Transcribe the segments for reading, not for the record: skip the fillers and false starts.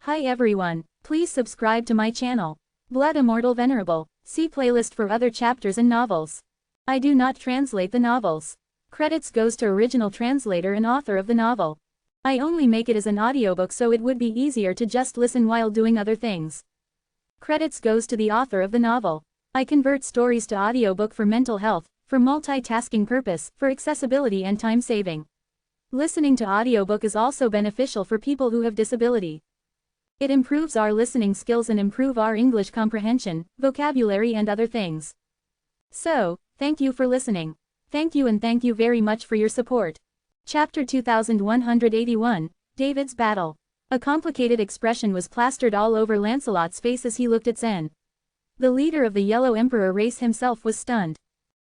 Hi everyone, please subscribe to my channel. Blood Immortal Venerable. See playlist for other chapters and novels. I do not translate the novels. Credits goes to original translator and author of the novel. I only make it as an audiobook so it would be easier to just listen while doing other things. Credits goes to the author of the novel. I convert stories to audiobook for mental health, for multitasking purpose, for accessibility and time saving. Listening to audiobook is also beneficial for people who have disability. It improves our listening skills and improve our English comprehension, vocabulary and other things. So, thank you for listening. Thank you and thank you very much for your support. Chapter 2181, David's Battle. A complicated expression was plastered all over Lancelot's face as he looked at Zen. The leader of the Yellow Emperor race himself was stunned.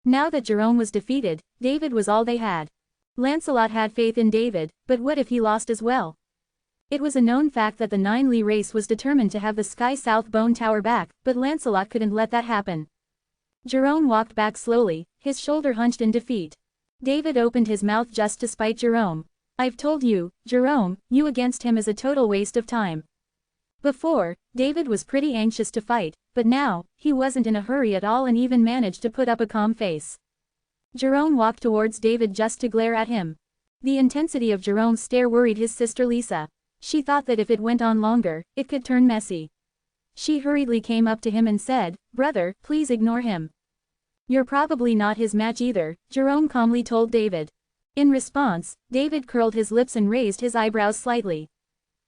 Now that Jerome was defeated, David was all they had. Lancelot had faith in David, but what if he lost as well? It was a known fact that the Nine-Li race was determined to have the Sky South Bone Tower back, but Lancelot couldn't let that happen. Jerome walked back slowly, his shoulder hunched in defeat. David opened his mouth just to spite Jerome. I've told you, Jerome, you against him is a total waste of time. Before, David was pretty anxious to fight, but now, he wasn't in a hurry at all and even managed to put up a calm face. Jerome walked towards David just to glare at him. The intensity of Jerome's stare worried his sister Lisa. She thought that if it went on longer, it could turn messy. She hurriedly came up to him and said, "Brother, please ignore him. You're probably not his match either," Jerome calmly told David. In response, David curled his lips and raised his eyebrows slightly.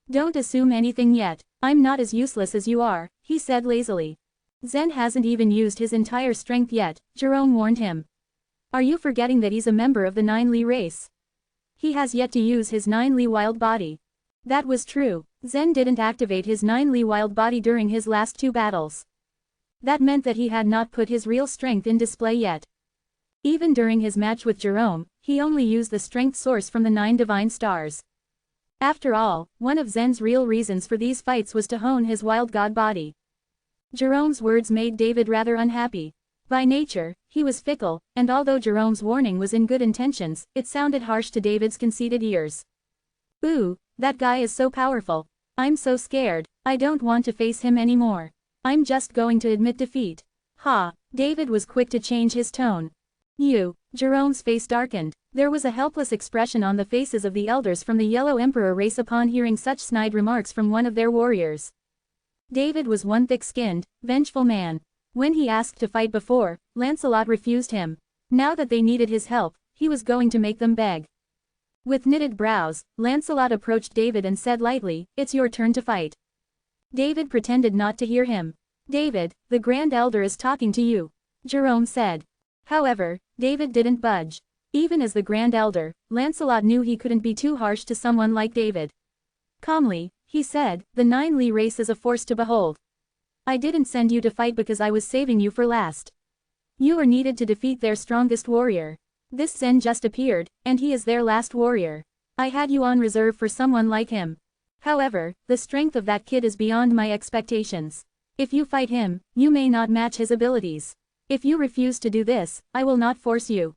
"Don't assume anything yet. I'm not as useless as you are," he said lazily. "Zen hasn't even used his entire strength yet," Jerome warned him. "Are you forgetting that he's a member of the Nine-Li race? He has yet to use his Nine-Li wild body." That was true. Zen didn't activate his Nine-Li wild body during his last two battles. That meant that he had not put his real strength in display yet. Even during his match with Jerome, he only used the strength source from the 9 divine stars. After all, one of Zen's real reasons for these fights was to hone his wild god body. Jerome's words made David rather unhappy. By nature, he was fickle, and although Jerome's warning was in good intentions, it sounded harsh to David's conceited ears. "Ooh, that guy is so powerful. I'm so scared. I don't want to face him anymore. I'm just going to admit defeat." "Ha!" David was quick to change his tone. "You." Jerome's face darkened. There was a helpless expression on the faces of the elders from the Yellow Emperor race upon hearing such snide remarks from one of their warriors. David was one thick-skinned, vengeful man. When he asked to fight before, Lancelot refused him. Now that they needed his help, he was going to make them beg. With knitted brows, Lancelot approached David and said lightly, "It's your turn to fight." David pretended not to hear him. "David, the Grand Elder is talking to you," Jerome said. However, David didn't budge. Even as the Grand Elder, Lancelot knew he couldn't be too harsh to someone like David. Calmly, he said, "The Nine-Li race is a force to behold. I didn't send you to fight because I was saving you for last. You are needed to defeat their strongest warrior. This Zen just appeared, and he is their last warrior. I had you on reserve for someone like him. However, the strength of that kid is beyond my expectations. If you fight him, you may not match his abilities. If you refuse to do this, I will not force you."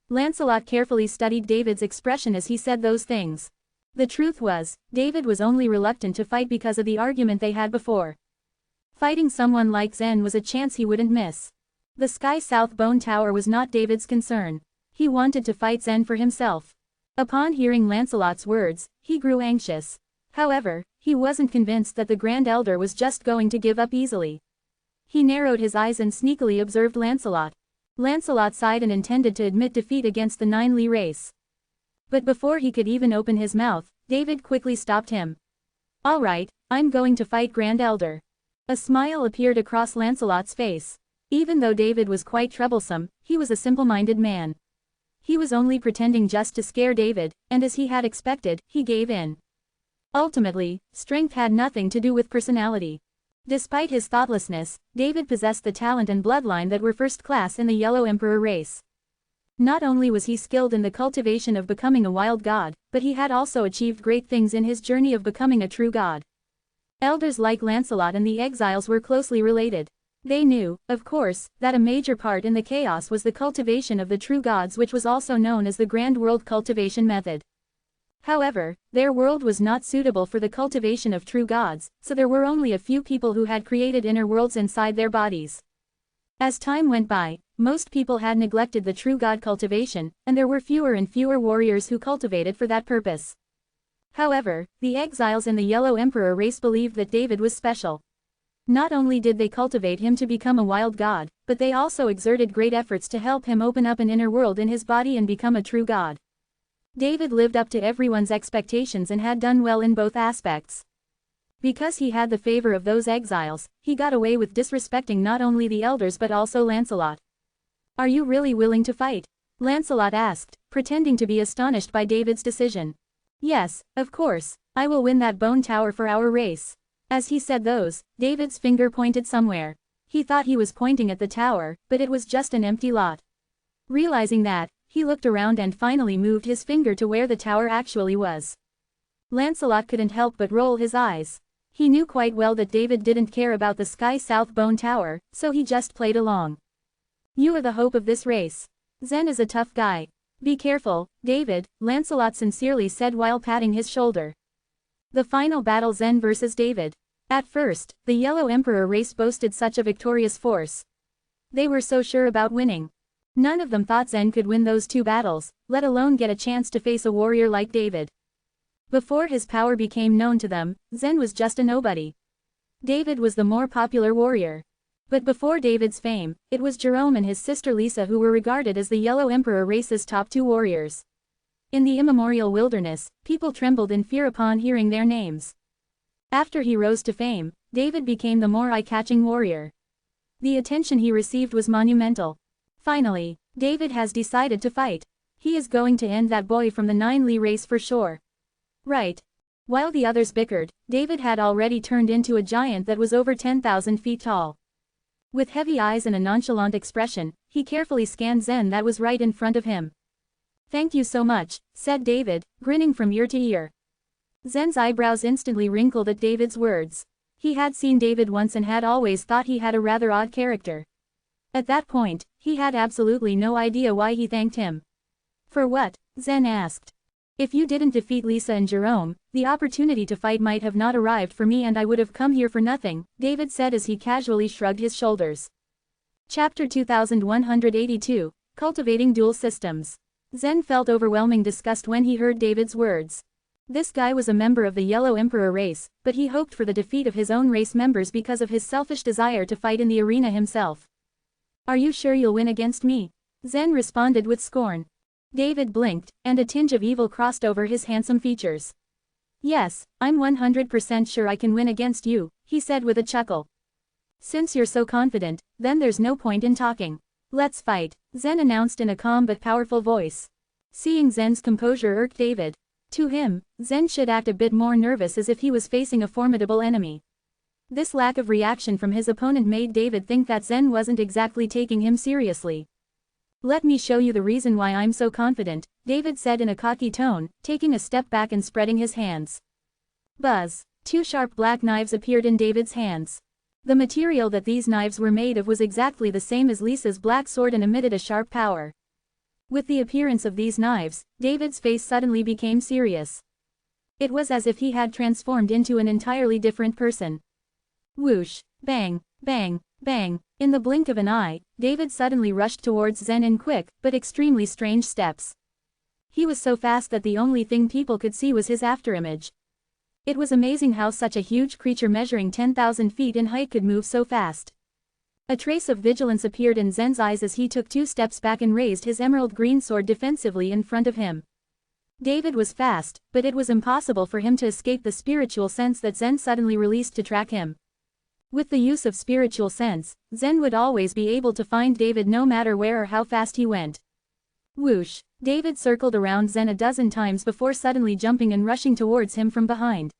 Lancelot carefully studied David's expression as he said those things. The truth was, David was only reluctant to fight because of the argument they had before. Fighting someone like Zen was a chance he wouldn't miss. The Sky South Bone Tower was not David's concern. He wanted to fight Zen for himself. Upon hearing Lancelot's words, he grew anxious. However, he wasn't convinced that the Grand Elder was just going to give up easily. He narrowed his eyes and sneakily observed Lancelot. Lancelot sighed and intended to admit defeat against the Nine-Li race. But before he could even open his mouth, David quickly stopped him. "All right, I'm going to fight Grand Elder." A smile appeared across Lancelot's face. Even though David was quite troublesome, he was a simple-minded man. He was only pretending just to scare David, and as he had expected, he gave in. Ultimately, strength had nothing to do with personality. Despite his thoughtlessness, David possessed the talent and bloodline that were first class in the Yellow Emperor race. Not only was he skilled in the cultivation of becoming a wild god, but he had also achieved great things in his journey of becoming a true god. Elders like Lancelot and the exiles were closely related. They knew, of course, that a major part in the chaos was the cultivation of the true gods, which was also known as the Grand World Cultivation Method. However, their world was not suitable for the cultivation of true gods, so there were only a few people who had created inner worlds inside their bodies. As time went by, most people had neglected the true god cultivation, and there were fewer and fewer warriors who cultivated for that purpose. However, the exiles in the Yellow Emperor race believed that David was special. Not only did they cultivate him to become a wild god, but they also exerted great efforts to help him open up an inner world in his body and become a true god. David lived up to everyone's expectations and had done well in both aspects. Because he had the favor of those exiles, he got away with disrespecting not only the elders but also Lancelot. "Are you really willing to fight?" Lancelot asked, pretending to be astonished by David's decision. "Yes, of course, I will win that bone tower for our race." As he said those, David's finger pointed somewhere. He thought he was pointing at the tower, but it was just an empty lot. Realizing that, he looked around and finally moved his finger to where the tower actually was. Lancelot couldn't help but roll his eyes. He knew quite well that David didn't care about the Sky South Bone Tower, so he just played along. "You are the hope of this race. Zen is a tough guy. Be careful, David," Lancelot sincerely said while patting his shoulder. The final battle, Zen versus David. At first, the Yellow Emperor race boasted such a victorious force. They were so sure about winning. None of them thought Zen could win those two battles, let alone get a chance to face a warrior like David. Before his power became known to them, Zen was just a nobody. David was the more popular warrior. But before David's fame, it was Jerome and his sister Lisa who were regarded as the Yellow Emperor race's top two warriors. In the immemorial wilderness, people trembled in fear upon hearing their names. After he rose to fame, David became the more eye-catching warrior. The attention he received was monumental. Finally, David has decided to fight. He is going to end that boy from the 9 Li race for sure. Right. While the others bickered, David had already turned into a giant that was over 10,000 feet tall. With heavy eyes and a nonchalant expression, he carefully scanned Zen that was right in front of him. "Thank you so much," said David, grinning from ear to ear. Zen's eyebrows instantly wrinkled at David's words. He had seen David once and had always thought he had a rather odd character. At that point, he had absolutely no idea why he thanked him. "For what?" Zen asked. "If you didn't defeat Lisa and Jerome, the opportunity to fight might have not arrived for me and I would have come here for nothing," David said as he casually shrugged his shoulders. Chapter 2182, Cultivating Dual Systems. Zen felt overwhelming disgust when he heard David's words. This guy was a member of the Yellow Emperor race, but he hoped for the defeat of his own race members because of his selfish desire to fight in the arena himself. "Are you sure you'll win against me?" Zen responded with scorn. David blinked, and a tinge of evil crossed over his handsome features. "Yes, I'm 100% sure I can win against you," he said with a chuckle. "Since you're so confident, then there's no point in talking. Let's fight," Zen announced in a calm but powerful voice. Seeing Zen's composure irked David. To him, Zen should act a bit more nervous as if he was facing a formidable enemy. This lack of reaction from his opponent made David think that Zen wasn't exactly taking him seriously. "Let me show you the reason why I'm so confident," David said in a cocky tone, taking a step back and spreading his hands. Buzz! 2 sharp black knives appeared in David's hands. The material that these knives were made of was exactly the same as Lisa's black sword and emitted a sharp power. With the appearance of these knives, David's face suddenly became serious. It was as if he had transformed into an entirely different person. Whoosh! Bang! Bang! Bang! In the blink of an eye, David suddenly rushed towards Zen in quick, but extremely strange steps. He was so fast that the only thing people could see was his afterimage. It was amazing how such a huge creature measuring 10,000 feet in height could move so fast. A trace of vigilance appeared in Zen's eyes as he took 2 steps back and raised his emerald green sword defensively in front of him. David was fast, but it was impossible for him to escape the spiritual sense that Zen suddenly released to track him. With the use of spiritual sense, Zen would always be able to find David no matter where or how fast he went. Whoosh! David circled around Zen a dozen times before suddenly jumping and rushing towards him from behind.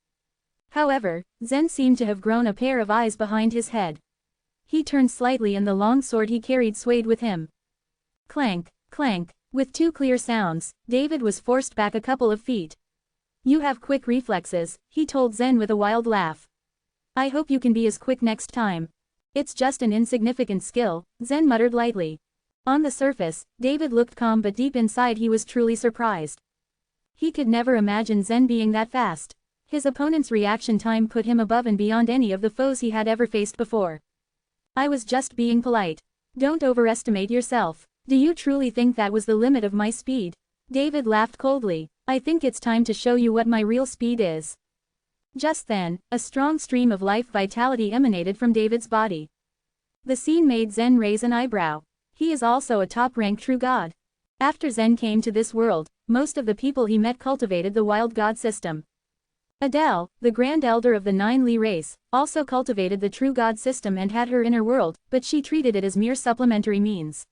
However, Zen seemed to have grown a pair of eyes behind his head. He turned slightly and the long sword he carried swayed with him. Clank! Clank! With 2 clear sounds, David was forced back a couple of feet. "You have quick reflexes," he told Zen with a wild laugh. "I hope you can be as quick next time." "It's just an insignificant skill," Zen muttered lightly. On the surface, David looked calm but deep inside he was truly surprised. He could never imagine Zen being that fast. His opponent's reaction time put him above and beyond any of the foes he had ever faced before. I was just being polite. Don't overestimate yourself. Do you truly think that was the limit of my speed? David laughed coldly. I think it's time to show you what my real speed is. Just then, a strong stream of life vitality emanated from David's body. The scene made Zen raise an eyebrow. He is also a top-rank true god. After Zen came to this world, most of the people he met cultivated the wild god system. Adele, the grand elder of the Nine Li race, also cultivated the true god system and had her inner world, but she treated it as mere supplementary means.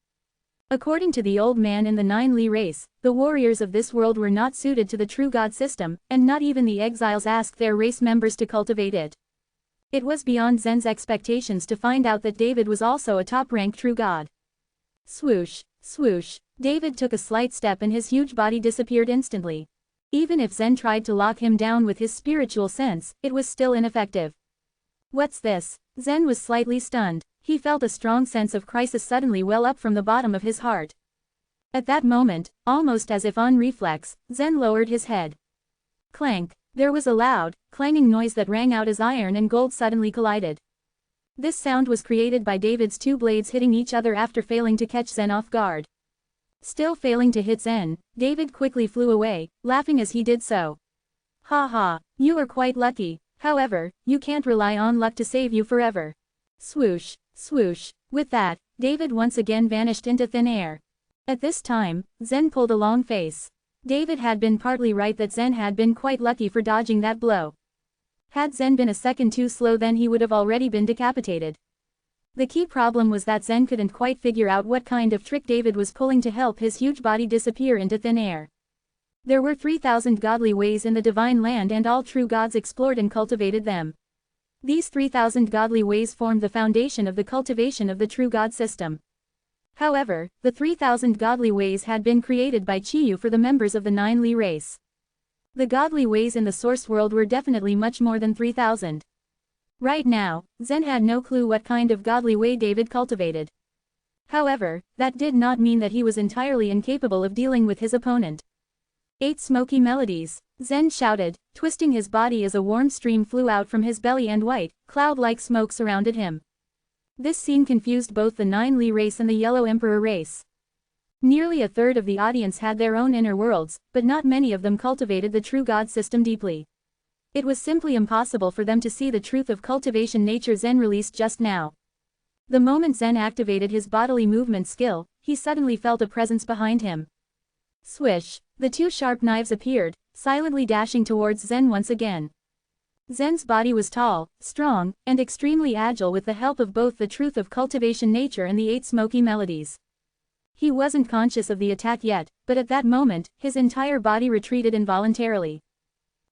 According to the old man in the Nine Li race, the warriors of this world were not suited to the true god system, and not even the exiles asked their race members to cultivate it. It was beyond Zen's expectations to find out that David was also a top-rank true god. Swoosh, swoosh, David took a slight step and his huge body disappeared instantly. Even if Zen tried to lock him down with his spiritual sense, it was still ineffective. What's this? Zen was slightly stunned. He felt a strong sense of crisis suddenly well up from the bottom of his heart. At that moment, almost as if on reflex, Zen lowered his head. Clank! There was a loud, clanging noise that rang out as iron and gold suddenly collided. This sound was created by David's two blades hitting each other after failing to catch Zen off guard. Still failing to hit Zen, David quickly flew away, laughing as he did so. Ha ha, you are quite lucky, however, you can't rely on luck to save you forever. Swoosh, swoosh, with that, David once again vanished into thin air. At this time, Zen pulled a long face. David had been partly right that Zen had been quite lucky for dodging that blow. Had Zen been a second too slow, then he would have already been decapitated. The key problem was that Zen couldn't quite figure out what kind of trick David was pulling to help his huge body disappear into thin air. There were 3,000 godly ways in the divine land and all true gods explored and cultivated them. These 3,000 godly ways formed the foundation of the cultivation of the true god system. However, the 3,000 godly ways had been created by Chiyu for the members of the Nine Li race. The godly ways in the source world were definitely much more than 3,000. Right now, Zen had no clue what kind of godly way David cultivated. However, that did not mean that he was entirely incapable of dealing with his opponent. 8 smoky melodies, Zen shouted, twisting his body as a warm stream flew out from his belly and white, cloud-like smoke surrounded him. This scene confused both the Nine Li race and the Yellow Emperor race. Nearly a third of the audience had their own inner worlds, but not many of them cultivated the true god system deeply. It was simply impossible for them to see the truth of cultivation nature Zen released just now. The moment Zen activated his bodily movement skill, he suddenly felt a presence behind him. Swish! The 2 sharp knives appeared, silently dashing towards Zen once again. Zen's body was tall, strong, and extremely agile with the help of both the truth of cultivation nature and the 8 smoky melodies. He wasn't conscious of the attack yet, but at that moment, his entire body retreated involuntarily.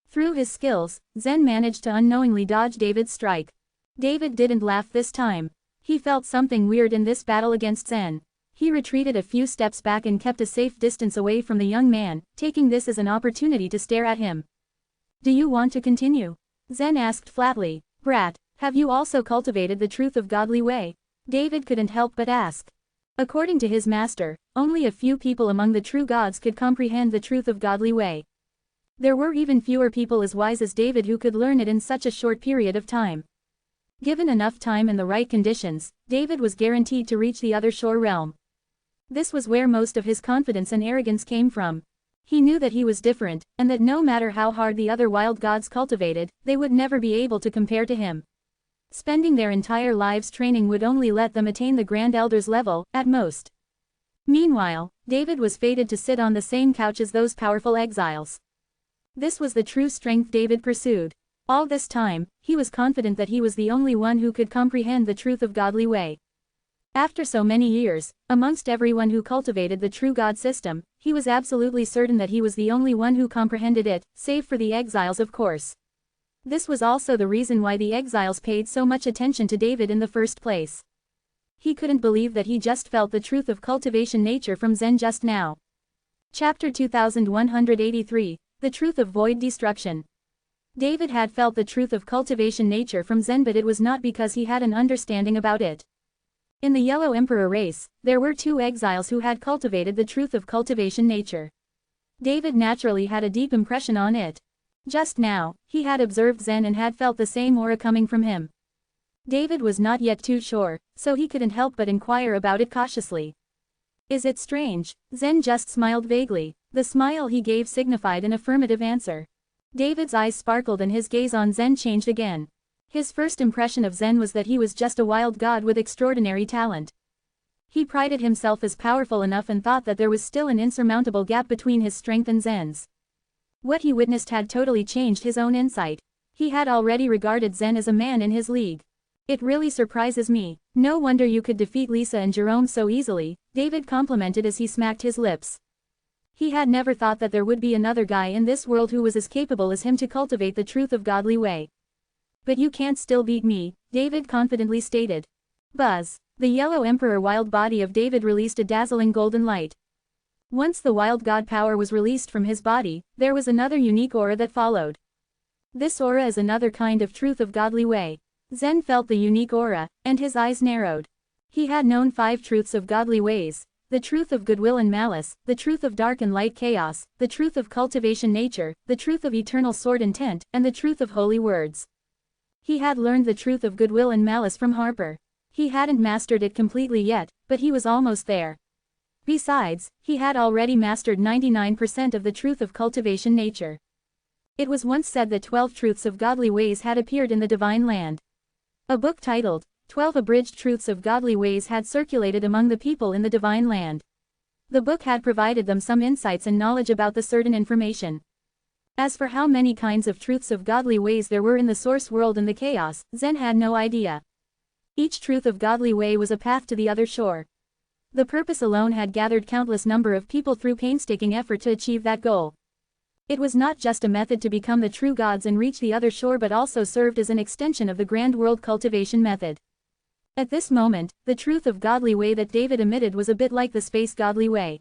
Through his skills, Zen managed to unknowingly dodge David's strike. David didn't laugh this time. He felt something weird in this battle against Zen. He retreated a few steps back and kept a safe distance away from the young man, taking this as an opportunity to stare at him. Do you want to continue? Zen asked flatly. Brat, have you also cultivated the truth of godly way? David couldn't help but ask. According to his master, only a few people among the true gods could comprehend the truth of godly way. There were even fewer people as wise as David who could learn it in such a short period of time. Given enough time and the right conditions, David was guaranteed to reach the other shore realm. This was where most of his confidence and arrogance came from. He knew that he was different, and that no matter how hard the other wild gods cultivated, they would never be able to compare to him. Spending their entire lives training would only let them attain the Grand Elder's level, at most. Meanwhile, David was fated to sit on the same couch as those powerful exiles. This was the true strength David pursued. All this time, he was confident that he was the only one who could comprehend the truth of godly way. After so many years, amongst everyone who cultivated the true God system, he was absolutely certain that he was the only one who comprehended it, save for the exiles of course. This was also the reason why the exiles paid so much attention to David in the first place. He couldn't believe that he just felt the truth of cultivation nature from Zen just now. Chapter 2183, The Truth of Void Destruction. David had felt the truth of cultivation nature from Zen, but it was not because he had an understanding about it. In the Yellow Emperor race, there were 2 exiles who had cultivated the truth of cultivation nature. David naturally had a deep impression on it. Just now, he had observed Zen and had felt the same aura coming from him. David was not yet too sure, so he couldn't help but inquire about it cautiously. Is it strange? Zen just smiled vaguely. The smile he gave signified an affirmative answer. David's eyes sparkled and his gaze on Zen changed again. His first impression of Zen was that he was just a wild god with extraordinary talent. He prided himself as powerful enough and thought that there was still an insurmountable gap between his strength and Zen's. What he witnessed had totally changed his own insight. He had already regarded Zen as a man in his league. It really surprises me. No wonder you could defeat Lisa and Jerome so easily, David complimented as he smacked his lips. He had never thought that there would be another guy in this world who was as capable as him to cultivate the truth of godly way. But you can't still beat me, David confidently stated. Buzz. The yellow emperor wild body of David released a dazzling golden light. Once the wild god power was released from his body, there was another unique aura that followed. This aura is another kind of truth of godly way. Zen felt the unique aura, and his eyes narrowed. He had known 5 truths of godly ways: the truth of goodwill and malice, the truth of dark and light chaos, the truth of cultivation nature, the truth of eternal sword intent, and the truth of holy words. He had learned the truth of goodwill and malice from Harper. He hadn't mastered it completely yet, but he was almost there. Besides, he had already mastered 99% of the truth of cultivation nature. It was once said that 12 truths of godly ways had appeared in the divine land. A book titled, 12 Abridged Truths of Godly Ways had circulated among the people in the divine land. The book had provided them some insights and knowledge about the certain information. As for how many kinds of truths of godly ways there were in the source world and the chaos, Zen had no idea. Each truth of godly way was a path to the other shore. The purpose alone had gathered countless number of people through painstaking effort to achieve that goal. It was not just a method to become the true gods and reach the other shore, but also served as an extension of the grand world cultivation method. At this moment, the truth of godly way that David emitted was a bit like the space godly way.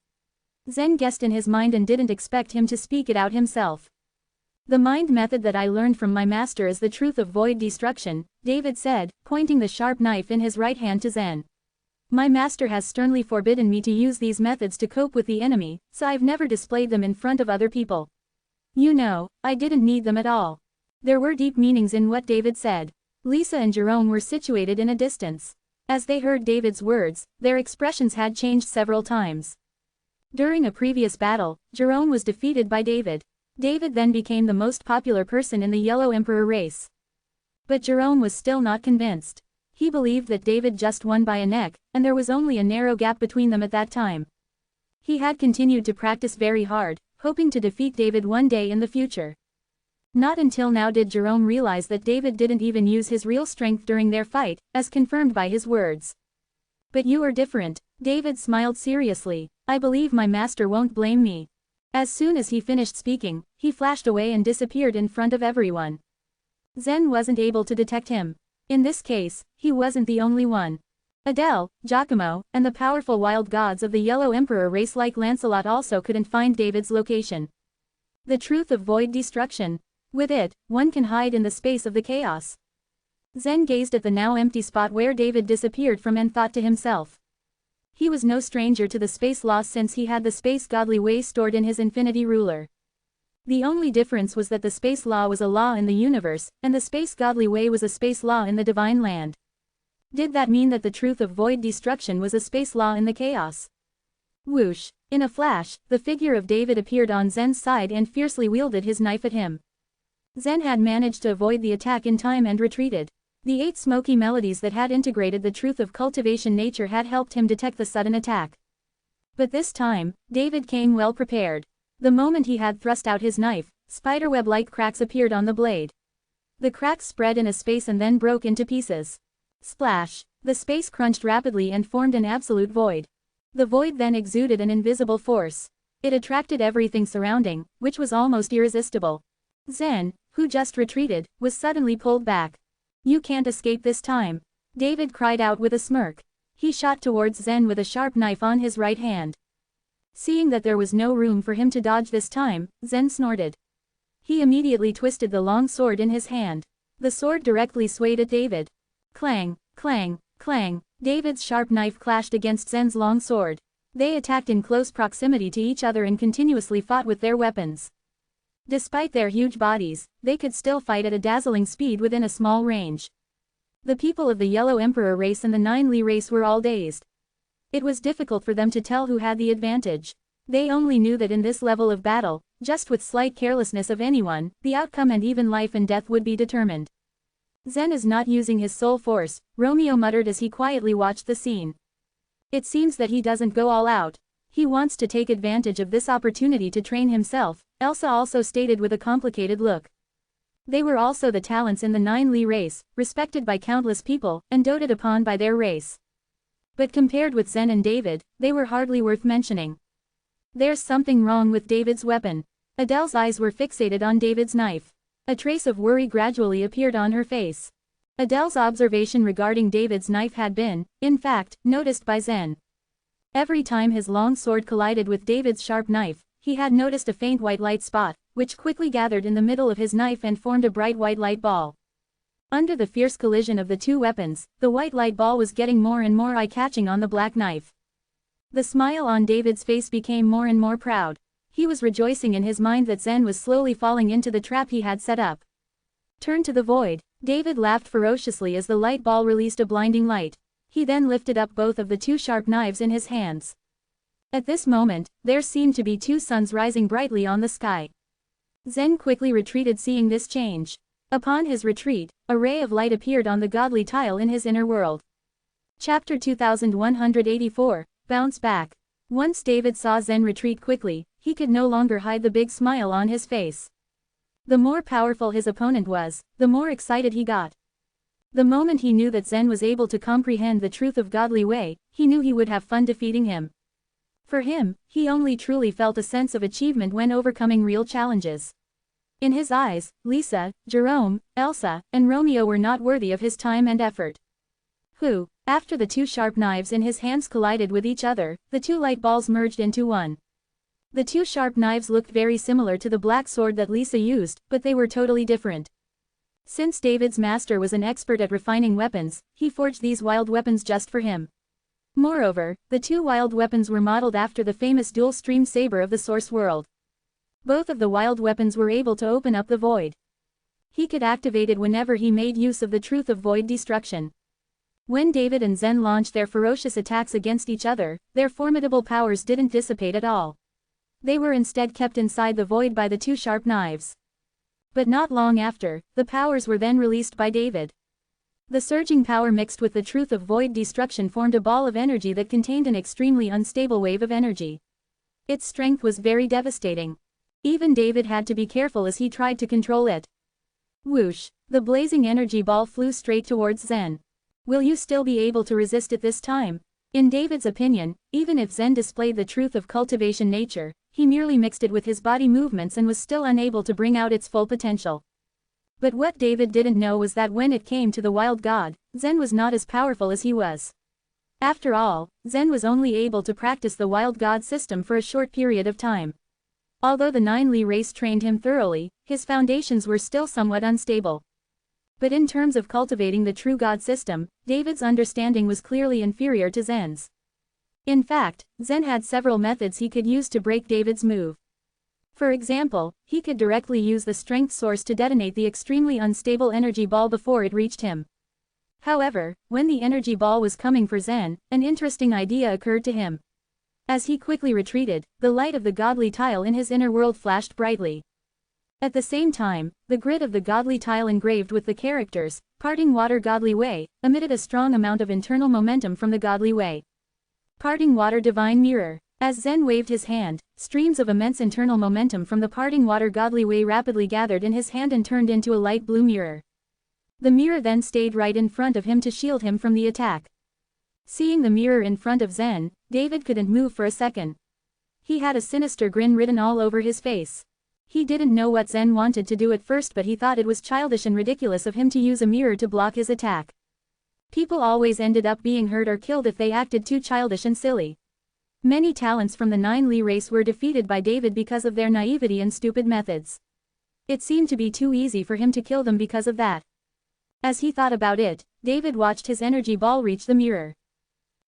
Zen guessed in his mind and didn't expect him to speak it out himself. The mind method that I learned from my master is the truth of void destruction, David said, pointing the sharp knife in his right hand to Zen. My master has sternly forbidden me to use these methods to cope with the enemy, so I've never displayed them in front of other people. You know, I didn't need them at all. There were deep meanings in what David said. Lisa and Jerome were situated in a distance. As they heard David's words, their expressions had changed several times. During a previous battle, Jerome was defeated by David. David then became the most popular person in the Yellow Emperor race. But Jerome was still not convinced. He believed that David just won by a neck, and there was only a narrow gap between them at that time. He had continued to practice very hard, hoping to defeat David one day in the future. Not until now did Jerome realize that David didn't even use his real strength during their fight, as confirmed by his words. But you are different, David smiled seriously. I believe my master won't blame me. As soon as he finished speaking, he flashed away and disappeared in front of everyone. Zen wasn't able to detect him. In this case, he wasn't the only one. Adele, Giacomo, and the powerful wild gods of the Yellow Emperor race like Lancelot also couldn't find David's location. The truth of void destruction. With it, one can hide in the space of the chaos. Zen gazed at the now empty spot where David disappeared from and thought to himself. He was no stranger to the space law since he had the space godly way stored in his infinity ruler. The only difference was that the space law was a law in the universe, and the space godly way was a space law in the divine land. Did that mean that the truth of void destruction was a space law in the chaos? Whoosh! In a flash, the figure of David appeared on Zen's side and fiercely wielded his knife at him. Zen had managed to avoid the attack in time and retreated. The 8 smoky melodies that had integrated the truth of cultivation nature had helped him detect the sudden attack. But this time, David came well prepared. The moment he had thrust out his knife, spiderweb-like cracks appeared on the blade. The cracks spread in a space and then broke into pieces. Splash! The space crunched rapidly and formed an absolute void. The void then exuded an invisible force. It attracted everything surrounding, which was almost irresistible. Zen, who just retreated, was suddenly pulled back. You can't escape this time, David cried out with a smirk. He shot towards Zen with a sharp knife on his right hand. Seeing that there was no room for him to dodge this time, Zen snorted. He immediately twisted the long sword in his hand. The sword directly swayed at David. Clang, clang, clang, David's sharp knife clashed against Zen's long sword. They attacked in close proximity to each other and continuously fought with their weapons. Despite their huge bodies, they could still fight at a dazzling speed within a small range. The people of the Yellow Emperor race and the Nine Li race were all dazed. It was difficult for them to tell who had the advantage. They only knew that in this level of battle, just with slight carelessness of anyone, the outcome and even life and death would be determined. Zen is not using his soul force, Romeo muttered as he quietly watched the scene. It seems that he doesn't go all out. He wants to take advantage of this opportunity to train himself, Elsa also stated with a complicated look. They were also the talents in the Nine Li race, respected by countless people, and doted upon by their race. But compared with Zen and David, they were hardly worth mentioning. There's something wrong with David's weapon. Adele's eyes were fixated on David's knife. A trace of worry gradually appeared on her face. Adele's observation regarding David's knife had been, in fact, noticed by Zen. Every time his long sword collided with David's sharp knife, he had noticed a faint white light spot, which quickly gathered in the middle of his knife and formed a bright white light ball. Under the fierce collision of the two weapons, the white light ball was getting more and more eye-catching on the black knife. The smile on David's face became more and more proud. He was rejoicing in his mind that Zen was slowly falling into the trap he had set up. Turn to the void. David laughed ferociously as the light ball released a blinding light. He then lifted up both of the two sharp knives in his hands. At this moment, there seemed to be two suns rising brightly on the sky. Zen quickly retreated seeing this change. Upon his retreat, a ray of light appeared on the godly tile in his inner world. Chapter 2184, Bounce Back. Once David saw Zen retreat quickly, he could no longer hide the big smile on his face. The more powerful his opponent was, the more excited he got. The moment he knew that Zen was able to comprehend the truth of godly way, he knew he would have fun defeating him. For him, he only truly felt a sense of achievement when overcoming real challenges. In his eyes, Lisa, Jerome, Elsa, and Romeo were not worthy of his time and effort. After the two sharp knives in his hands collided with each other, the two light balls merged into one. The two sharp knives looked very similar to the black sword that Lisa used, but they were totally different. Since David's master was an expert at refining weapons, he forged these wild weapons just for him. Moreover, the two wild weapons were modeled after the famous dual-stream saber of the source world. Both of the wild weapons were able to open up the void. He could activate it whenever he made use of the truth of void destruction. When David and Zen launched their ferocious attacks against each other, their formidable powers didn't dissipate at all. They were instead kept inside the void by the two sharp knives. But not long after, the powers were then released by David. The surging power mixed with the truth of void destruction formed a ball of energy that contained an extremely unstable wave of energy. Its strength was very devastating. Even David had to be careful as he tried to control it. Whoosh! The blazing energy ball flew straight towards Zen. Will you still be able to resist it this time? In David's opinion, even if Zen displayed the truth of cultivation nature, he merely mixed it with his body movements and was still unable to bring out its full potential. But what David didn't know was that when it came to the wild god, Zen was not as powerful as he was. After all, Zen was only able to practice the wild god system for a short period of time. Although the Nine Li race trained him thoroughly, his foundations were still somewhat unstable. But in terms of cultivating the true god system, David's understanding was clearly inferior to Zen's. In fact, Zen had several methods he could use to break David's move. For example, he could directly use the strength source to detonate the extremely unstable energy ball before it reached him. However, when the energy ball was coming for Zen, an interesting idea occurred to him. As he quickly retreated, the light of the godly tile in his inner world flashed brightly. At the same time, the grid of the godly tile engraved with the characters, "Parting Water Godly Way," emitted a strong amount of internal momentum from the godly way. Parting Water Divine Mirror. As Zen waved his hand, streams of immense internal momentum from the Parting Water Godly Way rapidly gathered in his hand and turned into a light blue mirror. The mirror then stayed right in front of him to shield him from the attack. Seeing the mirror in front of Zen, David couldn't move for a second. He had a sinister grin written all over his face. He didn't know what Zen wanted to do at first, but he thought it was childish and ridiculous of him to use a mirror to block his attack. People always ended up being hurt or killed if they acted too childish and silly. Many talents from the Nine Li race were defeated by David because of their naivety and stupid methods. It seemed to be too easy for him to kill them because of that. As he thought about it, David watched his energy ball reach the mirror.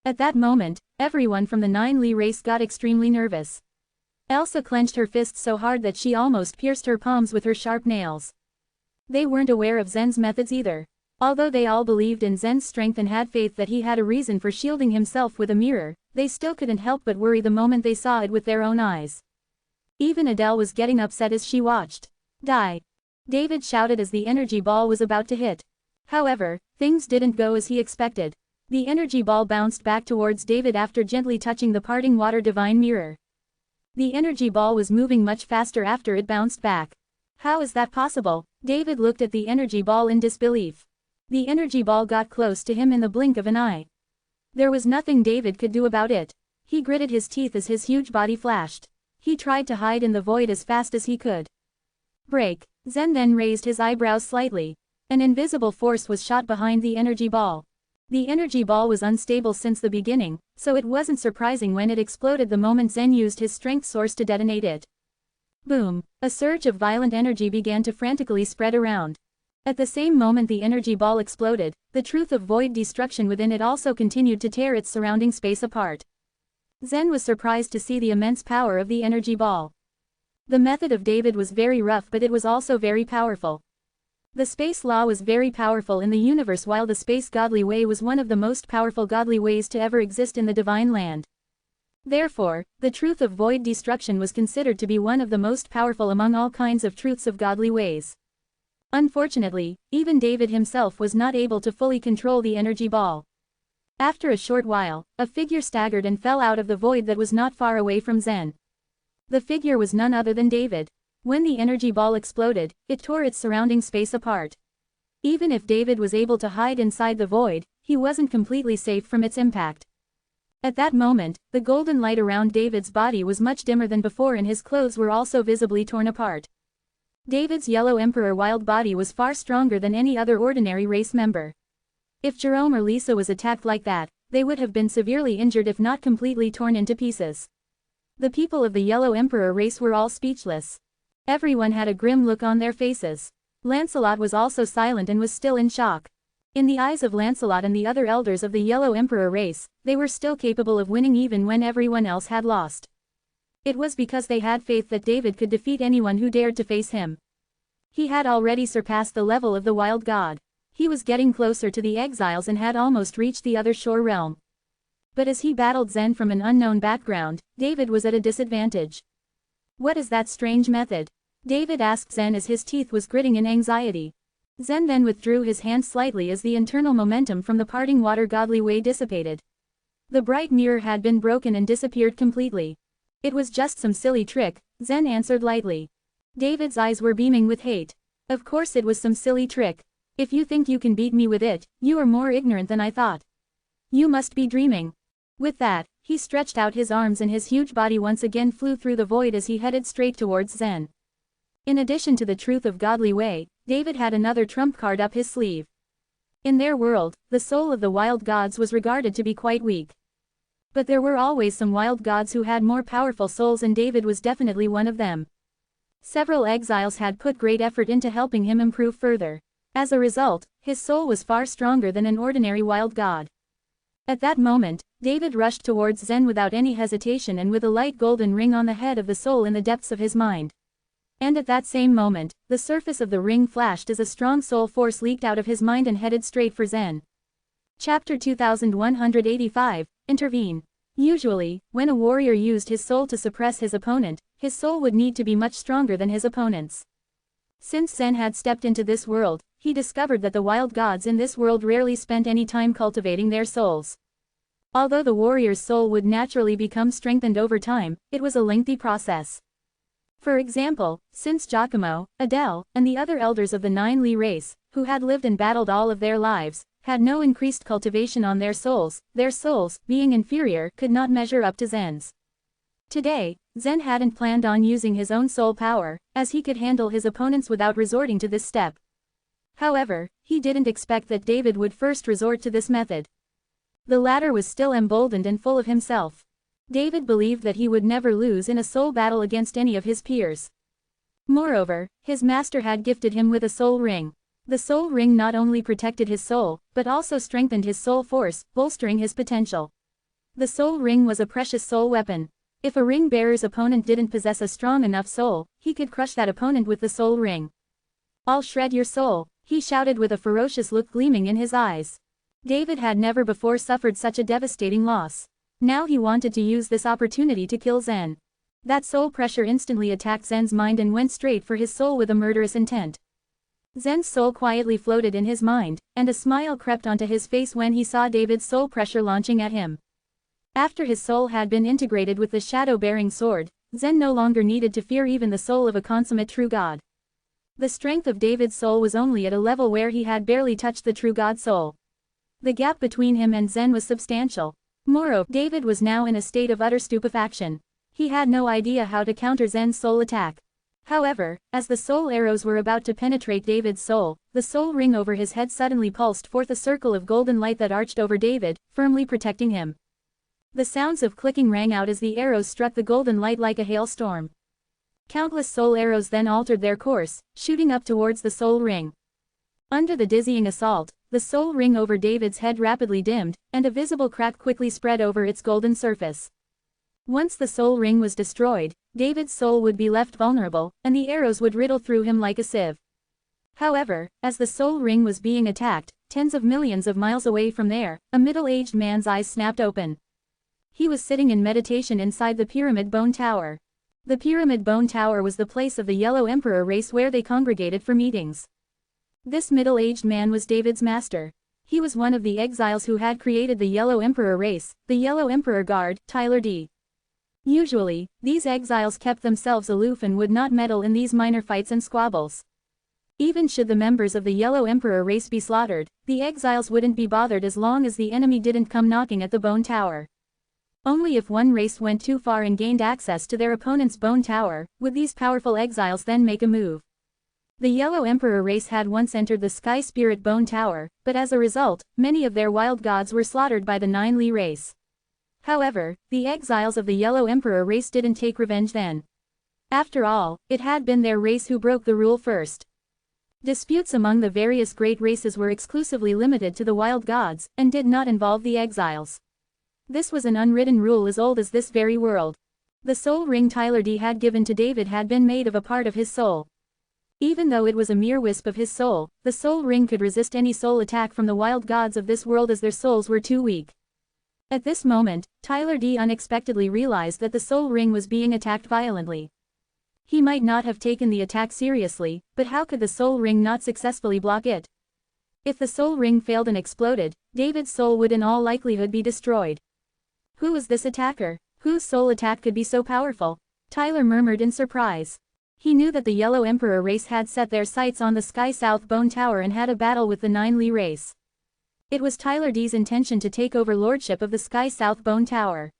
At that moment, Everyone from the 9 Li race got extremely nervous. Elsa clenched her fists so hard that she almost pierced her palms with her sharp nails. They weren't aware of Zen's methods either. Although they all believed in Zen's strength and had faith that he had a reason for shielding himself with a mirror, they still couldn't help but worry the moment they saw it with their own eyes. Even Adele was getting upset as she watched. Die! David shouted as the energy ball was about to hit. However, things didn't go as he expected. The energy ball bounced back towards David after gently touching the parting water divine mirror. The energy ball was moving much faster after it bounced back. How is that possible? David looked at the energy ball in disbelief. The energy ball got close to him in the blink of an eye. There was nothing David could do about it. He gritted his teeth as his huge body flashed. He tried to hide in the void as fast as he could. Break. Zen then raised his eyebrows slightly. An invisible force was shot behind the energy ball. The energy ball was unstable since the beginning, so it wasn't surprising when it exploded the moment Zen used his strength source to detonate it. Boom! A surge of violent energy began to frantically spread around. At the same moment the energy ball exploded, the truth of void destruction within it also continued to tear its surrounding space apart. Zen was surprised to see the immense power of the energy ball. The method of David was very rough, but it was also very powerful. The space law was very powerful in the universe, while the space godly way was one of the most powerful godly ways to ever exist in the divine land. Therefore, the truth of void destruction was considered to be one of the most powerful among all kinds of truths of godly ways. Unfortunately, even David himself was not able to fully control the energy ball. After a short while, a figure staggered and fell out of the void that was not far away from Zen. The figure was none other than David. When the energy ball exploded, it tore its surrounding space apart. Even if David was able to hide inside the void, he wasn't completely safe from its impact. At that moment, the golden light around David's body was much dimmer than before and his clothes were also visibly torn apart. David's yellow emperor wild body was far stronger than any other ordinary race member. If Jerome or Lisa was attacked like that, they would have been severely injured if not completely torn into pieces. The people of the Yellow Emperor race were all speechless. Everyone had a grim look on their faces. Lancelot was also silent and was still in shock. In the eyes of Lancelot and the other elders of the Yellow Emperor race, they were still capable of winning even when everyone else had lost. It was because they had faith that David could defeat anyone who dared to face him. He had already surpassed the level of the wild god. He was getting closer to the exiles and had almost reached the other shore realm. But as he battled Zen from an unknown background, David was at a disadvantage. What is that strange method? David asked Zen as his teeth was gritting in anxiety. Zen then withdrew his hand slightly as the internal momentum from the parting water godly way dissipated. The bright mirror had been broken and disappeared completely. It was just some silly trick, Zen answered lightly. David's eyes were beaming with hate. Of course it was some silly trick. If you think you can beat me with it, you are more ignorant than I thought. You must be dreaming. With that, he stretched out his arms and his huge body once again flew through the void as he headed straight towards Zen. In addition to the truth of godly way, David had another trump card up his sleeve. In their world, the soul of the wild gods was regarded to be quite weak. But there were always some wild gods who had more powerful souls, and David was definitely one of them. Several exiles had put great effort into helping him improve further. As a result, his soul was far stronger than an ordinary wild god. At that moment, David rushed towards Zen without any hesitation and with a light golden ring on the head of the soul in the depths of his mind. And at that same moment, the surface of the ring flashed as a strong soul force leaked out of his mind and headed straight for Zen. Chapter 2185, Intervene. Usually, when a warrior used his soul to suppress his opponent, his soul would need to be much stronger than his opponent's. Since Zen had stepped into this world, he discovered that the wild gods in this world rarely spent any time cultivating their souls. Although the warrior's soul would naturally become strengthened over time, it was a lengthy process. For example, since Giacomo, Adele, and the other elders of the 9 Li race, who had lived and battled all of their lives, had no increased cultivation on their souls, being inferior, could not measure up to Zen's. Today, Zen hadn't planned on using his own soul power, as he could handle his opponents without resorting to this step. However, he didn't expect that David would first resort to this method. The latter was still emboldened and full of himself. David believed that he would never lose in a soul battle against any of his peers. Moreover, his master had gifted him with a soul ring. The soul ring not only protected his soul, but also strengthened his soul force, bolstering his potential. The soul ring was a precious soul weapon. If a ring bearer's opponent didn't possess a strong enough soul, he could crush that opponent with the soul ring. "I'll shred your soul," he shouted with a ferocious look gleaming in his eyes. David had never before suffered such a devastating loss. Now he wanted to use this opportunity to kill Zen. That soul pressure instantly attacked Zen's mind and went straight for his soul with a murderous intent. Zen's soul quietly floated in his mind, and a smile crept onto his face when he saw David's soul pressure launching at him. After his soul had been integrated with the shadow-bearing sword, Zen no longer needed to fear even the soul of a consummate true god. The strength of David's soul was only at a level where he had barely touched the true god soul. The gap between him and Zen was substantial. Moreover, David was now in a state of utter stupefaction. He had no idea how to counter Zen's soul attack. However, as the soul arrows were about to penetrate David's soul, the soul ring over his head suddenly pulsed forth a circle of golden light that arched over David, firmly protecting him. The sounds of clicking rang out as the arrows struck the golden light like a hailstorm. Countless soul arrows then altered their course, shooting up towards the soul ring. Under the dizzying assault, the soul ring over David's head rapidly dimmed, and a visible crack quickly spread over its golden surface. Once the soul ring was destroyed, David's soul would be left vulnerable, and the arrows would riddle through him like a sieve. However, as the soul ring was being attacked, tens of millions of miles away from there, a middle-aged man's eyes snapped open. He was sitting in meditation inside the Pyramid Bone Tower. The Pyramid Bone Tower was the place of the Yellow Emperor race where they congregated for meetings. This middle-aged man was David's master. He was one of the exiles who had created the Yellow Emperor race, the Yellow Emperor Guard, qartulad. Usually, these exiles kept themselves aloof and would not meddle in these minor fights and squabbles. Even should the members of the Yellow Emperor race be slaughtered, the exiles wouldn't be bothered as long as the enemy didn't come knocking at the Bone Tower. Only if one race went too far and gained access to their opponent's bone tower, would these powerful exiles then make a move. The Yellow Emperor race had once entered the Sky Spirit Bone Tower, but as a result, many of their wild gods were slaughtered by the Nine Li race. However, the exiles of the Yellow Emperor race didn't take revenge then. After all, it had been their race who broke the rule first. Disputes among the various great races were exclusively limited to the wild gods, and did not involve the exiles. This was an unwritten rule as old as this very world. The soul ring qartulad had given to David had been made of a part of his soul. Even though it was a mere wisp of his soul, the soul ring could resist any soul attack from the wild gods of this world as their souls were too weak. At this moment, qartulad unexpectedly realized that the soul ring was being attacked violently. He might not have taken the attack seriously, but how could the soul ring not successfully block it? If the soul ring failed and exploded, David's soul would in all likelihood be destroyed. Who was this attacker? Whose soul attack could be so powerful? Tyler murmured in surprise. He knew that the Yellow Emperor race had set their sights on the Sky South Bone Tower and had a battle with the Nine Li race. It was qartulad's intention to take over lordship of the Sky South Bone Tower.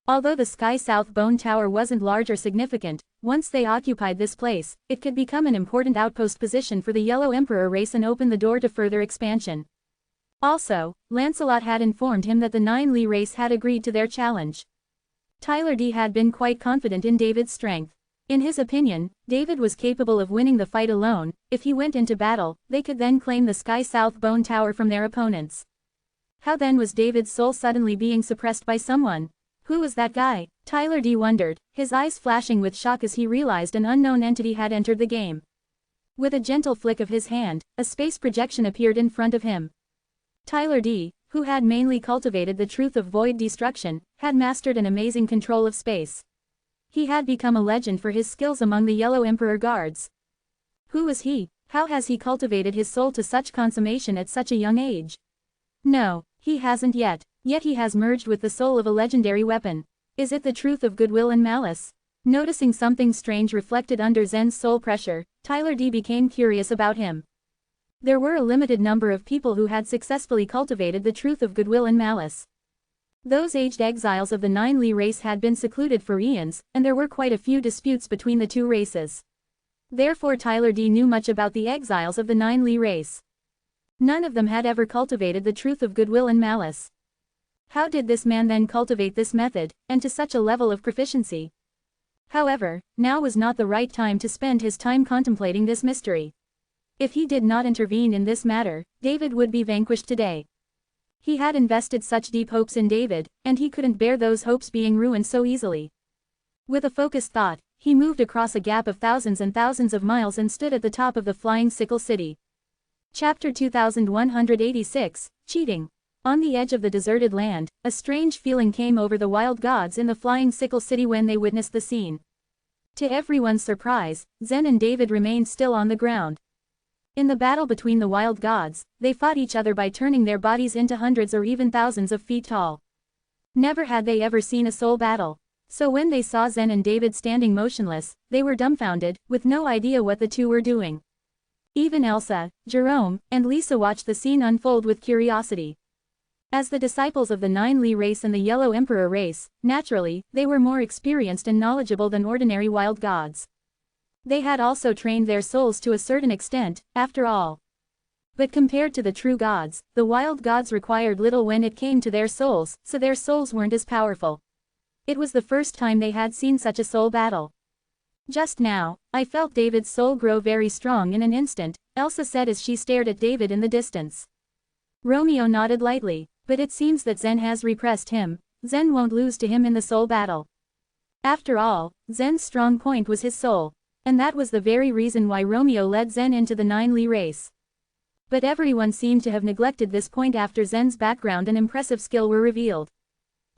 Although the Sky South Bone Tower wasn't large or significant, once they occupied this place, it could become an important outpost position for the Yellow Emperor race and open the door to further expansion. Also, Lancelot had informed him that the Nine Li race had agreed to their challenge. qartulad had been quite confident in David's strength. In his opinion, David was capable of winning the fight alone. If he went into battle, they could then claim the Sky South Bone Tower from their opponents. How then was David's soul suddenly being suppressed by someone? Who was that guy? qartulad wondered, his eyes flashing with shock as he realized an unknown entity had entered the game. With a gentle flick of his hand, a space projection appeared in front of him. qartulad, who had mainly cultivated the truth of void destruction, had mastered an amazing control of space. He had become a legend for his skills among the Yellow Emperor guards. Who was he? How has he cultivated his soul to such consummation at such a young age? No, he hasn't yet he has merged with the soul of a legendary weapon. Is it the truth of goodwill and malice? Noticing something strange reflected under Zen's soul pressure, qartulad became curious about him. There were a limited number of people who had successfully cultivated the truth of goodwill and malice. Those aged exiles of the Nine Li race had been secluded for eons, and there were quite a few disputes between the two races. Therefore qartulad knew much about the exiles of the Nine Li race. None of them had ever cultivated the truth of goodwill and malice. How did this man then cultivate this method, and to such a level of proficiency? However, now was not the right time to spend his time contemplating this mystery. If he did not intervene in this matter, David would be vanquished today. He had invested such deep hopes in David, and he couldn't bear those hopes being ruined so easily. With a focused thought, he moved across a gap of thousands and thousands of miles and stood at the top of the flying sickle city. Chapter 2186, Cheating. On the edge of the deserted land, a strange feeling came over the wild gods in the flying sickle city when they witnessed the scene. To everyone's surprise, Zen and David remained still on the ground. In the battle between the wild gods, they fought each other by turning their bodies into hundreds or even thousands of feet tall. Never had they ever seen a soul battle. So when they saw Zen and David standing motionless, they were dumbfounded, with no idea what the two were doing. Even Elsa, Jerome, and Lisa watched the scene unfold with curiosity. As the disciples of the Nine Li race and the Yellow Emperor race, naturally, they were more experienced and knowledgeable than ordinary wild gods. They had also trained their souls to a certain extent, after all. But compared to the true gods, the wild gods required little when it came to their souls, so their souls weren't as powerful. It was the first time they had seen such a soul battle. Just now, I felt David's soul grow very strong in an instant, Elsa said as she stared at David in the distance. Romeo nodded lightly, but it seems that Zen has repressed him. Zen won't lose to him in the soul battle. After all, Zen's strong point was his soul. And that was the very reason why Romeo led Zen into the Nine Li race. But everyone seemed to have neglected this point after Zen's background and impressive skill were revealed.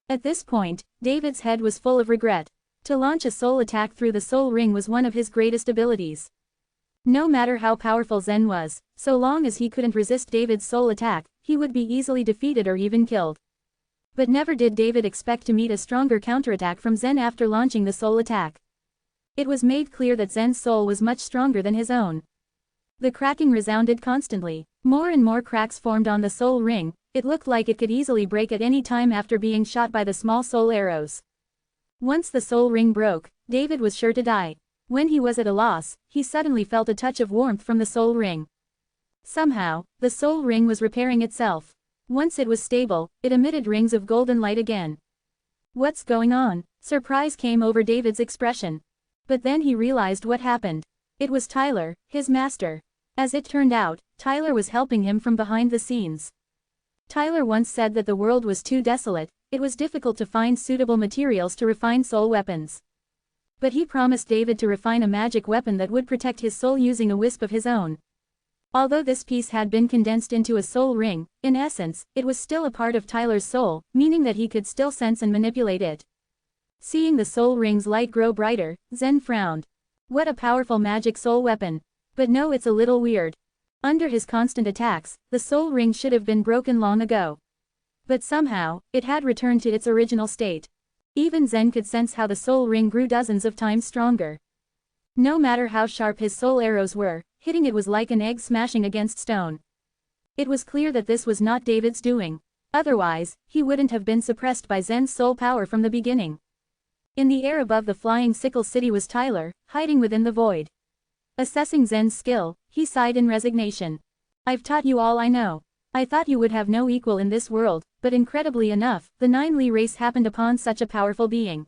At this point, David's head was full of regret. To launch a soul attack through the soul ring was one of his greatest abilities. No matter how powerful Zen was, so long as he couldn't resist David's soul attack, he would be easily defeated or even killed. But never did David expect to meet a stronger counterattack from Zen after launching the soul attack. It was made clear that Zen's soul was much stronger than his own. The cracking resounded constantly. More and more cracks formed on the soul ring. It looked like it could easily break at any time after being shot by the small soul arrows. Once the soul ring broke, David was sure to die. When he was at a loss, he suddenly felt a touch of warmth from the soul ring. Somehow, the soul ring was repairing itself. Once it was stable, it emitted rings of golden light again. What's going on? Surprise came over David's expression. But then he realized what happened. It was Tyler, his master. As it turned out, Tyler was helping him from behind the scenes. Tyler once said that the world was too desolate, it was difficult to find suitable materials to refine soul weapons. But he promised David to refine a magic weapon that would protect his soul using a wisp of his own. Although this piece had been condensed into a soul ring, in essence, it was still a part of Tyler's soul, meaning that he could still sense and manipulate it. Seeing the soul ring's light grow brighter, Zen frowned. What a powerful magic soul weapon. But no, it's a little weird. Under his constant attacks, the soul ring should have been broken long ago. But somehow, it had returned to its original state. Even Zen could sense how the soul ring grew dozens of times stronger. No matter how sharp his soul arrows were, hitting it was like an egg smashing against stone. It was clear that this was not David's doing. Otherwise, he wouldn't have been suppressed by Zen's soul power from the beginning. In the air above the flying sickle city was Tyler, hiding within the void. Assessing Zen's skill, he sighed in resignation. I've taught you all I know. I thought you would have no equal in this world, but incredibly enough, the Nine Li race happened upon such a powerful being.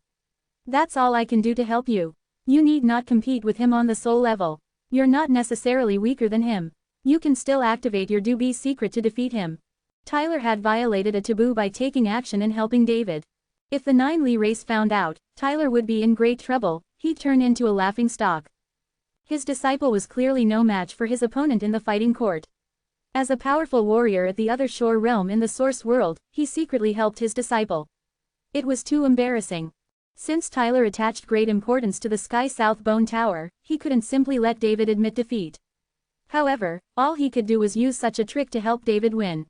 That's all I can do to help you. You need not compete with him on the soul level. You're not necessarily weaker than him. You can still activate your doobie secret to defeat him. Tyler had violated a taboo by taking action and helping David. If the Nine Li race found out, Tyler would be in great trouble. He'd turn into a laughingstock. His disciple was clearly no match for his opponent in the fighting court. As a powerful warrior at the other shore realm in the source world, he secretly helped his disciple. It was too embarrassing. Since Tyler attached great importance to the Sky South Bone Tower, he couldn't simply let David admit defeat. However, all he could do was use such a trick to help David win.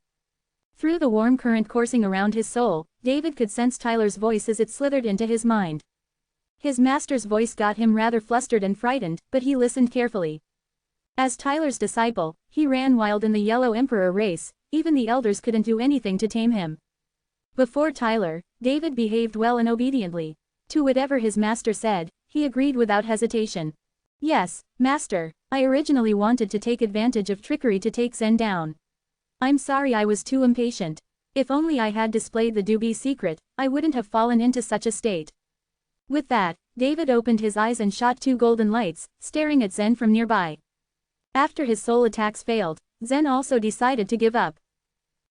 Through the warm current coursing around his soul, David could sense Tyler's voice as it slithered into his mind. His master's voice got him rather flustered and frightened, but he listened carefully. As Tyler's disciple, he ran wild in the Yellow Emperor race, even the elders couldn't do anything to tame him. Before Tyler, David behaved well and obediently. To whatever his master said, he agreed without hesitation. Yes, master, I originally wanted to take advantage of trickery to take Zen down. I'm sorry I was too impatient. If only I had displayed the doobie secret, I wouldn't have fallen into such a state. With that, David opened his eyes and shot two golden lights, staring at Zen from nearby. After his soul attacks failed, Zen also decided to give up.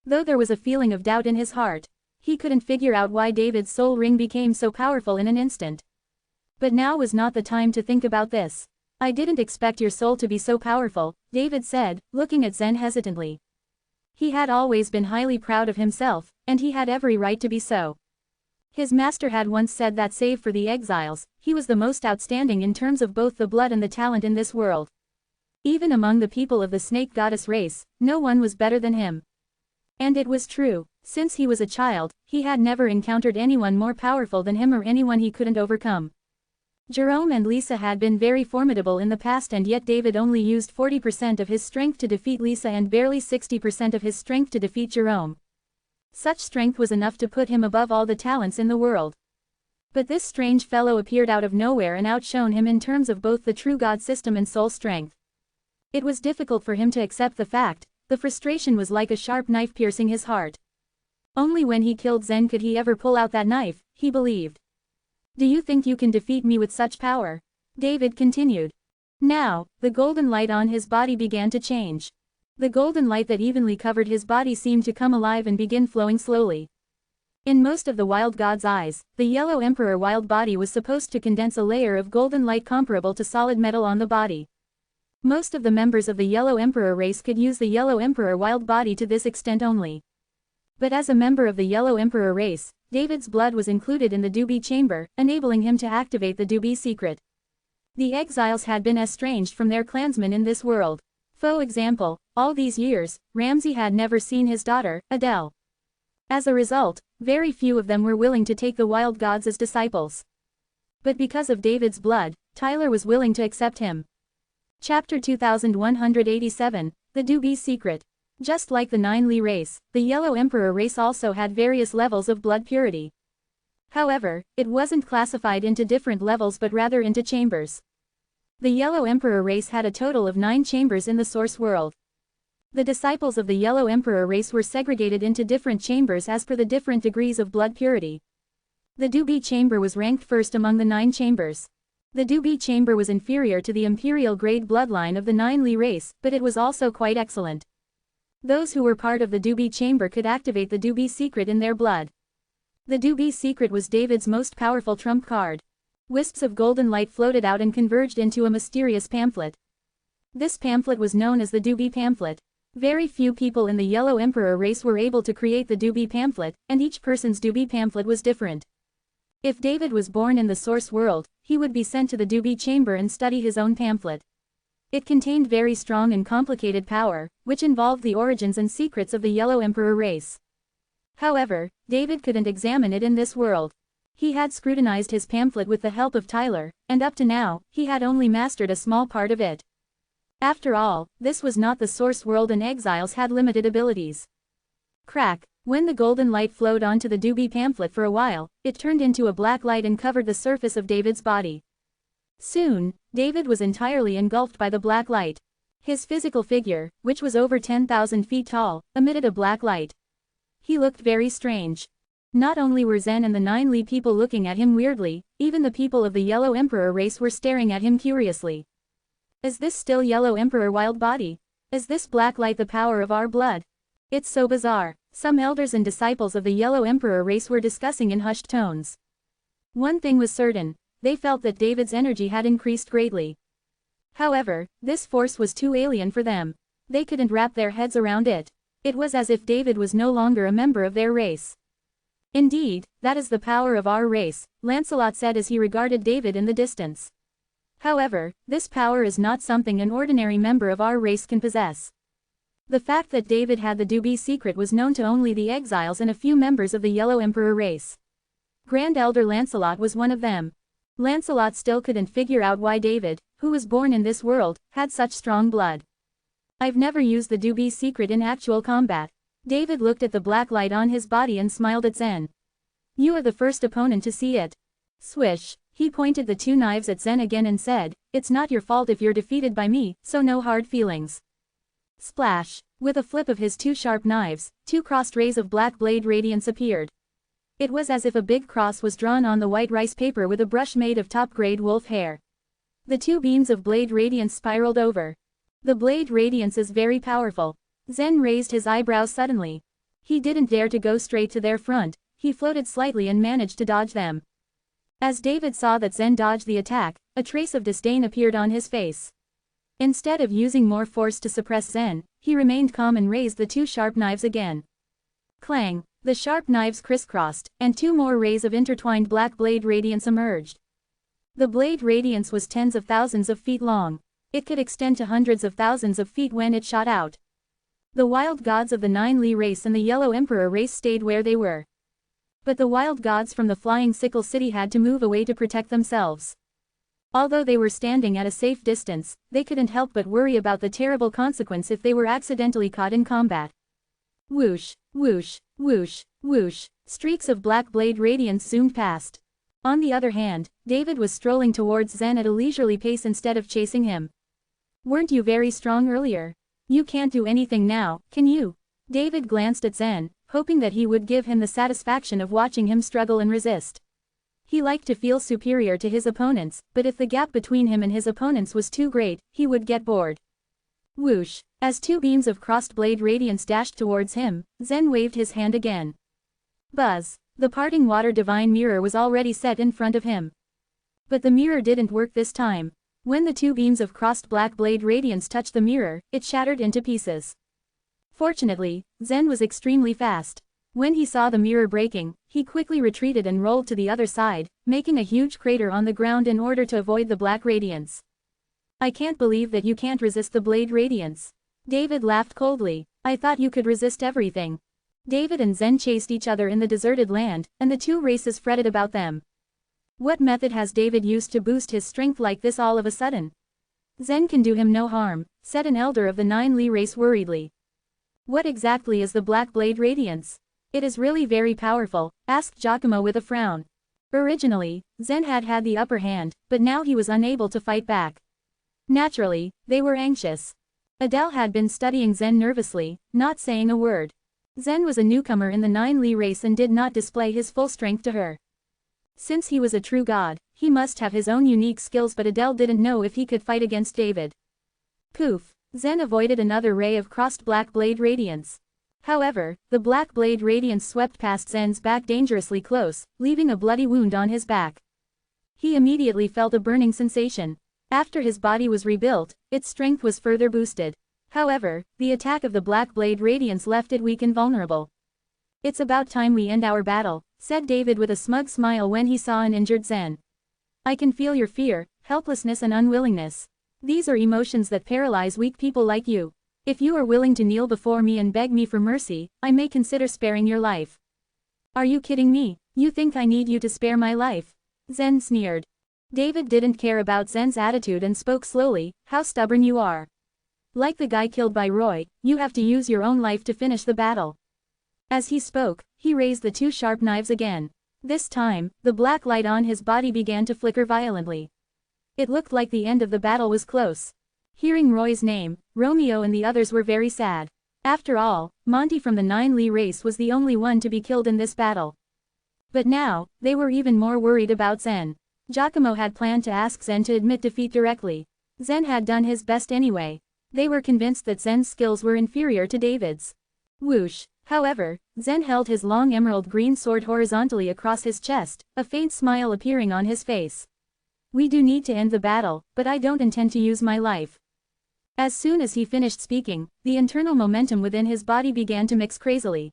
Though there was a feeling of doubt in his heart. He couldn't figure out why David's soul ring became so powerful in an instant. But now was not the time to think about this. I didn't expect your soul to be so powerful, David said, looking at Zen hesitantly. He had always been highly proud of himself, and he had every right to be so. His master had once said that save for the exiles, he was the most outstanding in terms of both the blood and the talent in this world. Even among the people of the snake goddess race, no one was better than him. And it was true. Since he was a child, he had never encountered anyone more powerful than him or anyone he couldn't overcome. Jerome and Lisa had been very formidable in the past, and yet David only used 40% of his strength to defeat Lisa and barely 60% of his strength to defeat Jerome. Such strength was enough to put him above all the talents in the world. But this strange fellow appeared out of nowhere and outshone him in terms of both the true God system and soul strength. It was difficult for him to accept the fact. The frustration was like a sharp knife piercing his heart. Only when he killed Zen could he ever pull out that knife, he believed. Do you think you can defeat me with such power? David continued. Now, the golden light on his body began to change. The golden light that evenly covered his body seemed to come alive and begin flowing slowly. In most of the wild god's eyes, the yellow emperor wild body was supposed to condense a layer of golden light comparable to solid metal on the body. Most of the members of the yellow emperor race could use the yellow emperor wild body to this extent only. But as a member of the yellow emperor race, David's blood was included in the Doobie chamber, enabling him to activate the Doobie secret. The exiles had been estranged from their clansmen in this world. For example, all these years, Ramsey had never seen his daughter, Adele. As a result, very few of them were willing to take the wild gods as disciples. But because of David's blood, Tyler was willing to accept him. Chapter 2187, The Doobie Secret. Just like the Nine-Li race, the Yellow Emperor race also had various levels of blood purity. However, it wasn't classified into different levels but rather into chambers. The Yellow Emperor race had a total of 9 chambers in the source world. The disciples of the Yellow Emperor race were segregated into different chambers as per the different degrees of blood purity. The Doobie chamber was ranked first among the 9 chambers. The Doobie chamber was inferior to the imperial grade bloodline of the Nine-Li race, but it was also quite excellent. Those who were part of the Doobie chamber could activate the Doobie secret in their blood. The Doobie secret was David's most powerful trump card. Wisps of golden light floated out and converged into a mysterious pamphlet. This pamphlet was known as the Doobie pamphlet. Very few people in the Yellow Emperor race were able to create the Doobie pamphlet, and each person's Doobie pamphlet was different. If David was born in the source world, he would be sent to the Doobie chamber and study his own pamphlet. It contained very strong and complicated power, which involved the origins and secrets of the Yellow Emperor race. However, David couldn't examine it in this world. He had scrutinized his pamphlet with the help of Tyler, and up to now, he had only mastered a small part of it. After all, this was not the source world and exiles had limited abilities. Crack. When the golden light flowed onto the Doobie pamphlet for a while, it turned into a black light and covered the surface of David's body. Soon, David was entirely engulfed by the black light. His physical figure, which was over 10,000 feet tall, emitted a black light. He looked very strange. Not only were Zen and the Nine-Li people looking at him weirdly, even the people of the Yellow Emperor race were staring at him curiously. Is this still Yellow Emperor wild body? Is this black light the power of our blood? It's so bizarre. Some elders and disciples of the Yellow Emperor race were discussing in hushed tones. One thing was certain. They felt that David's energy had increased greatly. However, this force was too alien for them. They couldn't wrap their heads around it. It was as if David was no longer a member of their race. Indeed, that is the power of our race, Lancelot said as he regarded David in the distance. However, this power is not something an ordinary member of our race can possess. The fact that David had the Doobie secret was known to only the exiles and a few members of the Yellow Emperor race. Grand Elder Lancelot was one of them. Lancelot still couldn't figure out why David, who was born in this world, had such strong blood. I've never used the Doobie secret in actual combat. David looked at the black light on his body and smiled at Zen. You are the first opponent to see it. Swish. He pointed the 2 knives at Zen again and said, it's not your fault if you're defeated by me, so no hard feelings. Splash. With a flip of his 2 sharp knives, 2 crossed rays of black blade radiance appeared. It was as if a big cross was drawn on the white rice paper with a brush made of top-grade wolf hair. The 2 beams of blade radiance spiraled over. The blade radiance is very powerful. Zen raised his eyebrows suddenly. He didn't dare to go straight to their front, he floated slightly and managed to dodge them. As David saw that Zen dodged the attack, a trace of disdain appeared on his face. Instead of using more force to suppress Zen, he remained calm and raised the two sharp knives again. Clang! The sharp knives crisscrossed, and two more rays of intertwined black blade radiance emerged. The blade radiance was tens of thousands of feet long. It could extend to hundreds of thousands of feet when it shot out. The wild gods of the Nine Li race and the Yellow Emperor race stayed where they were. But the wild gods from the Flying Sickle City had to move away to protect themselves. Although they were standing at a safe distance, they couldn't help but worry about the terrible consequence if they were accidentally caught in combat. Whoosh, whoosh, whoosh, whoosh, streaks of black blade radiance zoomed past. On the other hand, David was strolling towards Zen at a leisurely pace instead of chasing him. Weren't you very strong earlier? You can't do anything now, can you? David glanced at Zen, hoping that he would give him the satisfaction of watching him struggle and resist. He liked to feel superior to his opponents, but if the gap between him and his opponents was too great, he would get bored. Whoosh! As two beams of crossed blade radiance dashed towards him, Zen waved his hand again. Buzz! The parting water divine mirror was already set in front of him. But the mirror didn't work this time. When the two beams of crossed black blade radiance touched the mirror, it shattered into pieces. Fortunately, Zen was extremely fast. When he saw the mirror breaking, he quickly retreated and rolled to the other side, making a huge crater on the ground in order to avoid the black radiance. I can't believe that you can't resist the blade radiance. David laughed coldly. I thought you could resist everything. David and Zen chased each other in the deserted land, and the two races fretted about them. What method has David used to boost his strength like this all of a sudden? Zen can do him no harm, said an elder of the Nine Li race worriedly. What exactly is the black blade radiance? It is really very powerful, asked Giacomo with a frown. Originally, Zen had the upper hand, but now he was unable to fight back. Naturally, they were anxious. Adele had been studying Zen nervously, not saying a word. Zen was a newcomer in the Nine Li race and did not display his full strength to her. Since he was a true god, he must have his own unique skills, but Adele didn't know if he could fight against David. Poof! Zen avoided another ray of crossed black blade radiance. However, the black blade radiance swept past Zen's back dangerously close, leaving a bloody wound on his back. He immediately felt a burning sensation. After his body was rebuilt, its strength was further boosted. However, the attack of the black blade radiance left it weak and vulnerable. It's about time we end our battle, said David with a smug smile when he saw an injured Zen. I can feel your fear, helplessness and unwillingness. These are emotions that paralyze weak people like you. If you are willing to kneel before me and beg me for mercy, I may consider sparing your life. Are you kidding me? You think I need you to spare my life? Zen sneered. David didn't care about Zen's attitude and spoke slowly, how stubborn you are. Like the guy killed by Roy, you have to use your own life to finish the battle. As he spoke, he raised the two sharp knives again. This time, the black light on his body began to flicker violently. It looked like the end of the battle was close. Hearing Roy's name, Romeo and the others were very sad. After all, Monty from the Nine Li race was the only one to be killed in this battle. But now, they were even more worried about Zen. Giacomo had planned to ask Zen to admit defeat directly. Zen had done his best anyway. They were convinced that Zen's skills were inferior to David's. Whoosh! However, Zen held his long emerald green sword horizontally across his chest, a faint smile appearing on his face. We do need to end the battle, but I don't intend to use my life. As soon as he finished speaking, the internal momentum within his body began to mix crazily.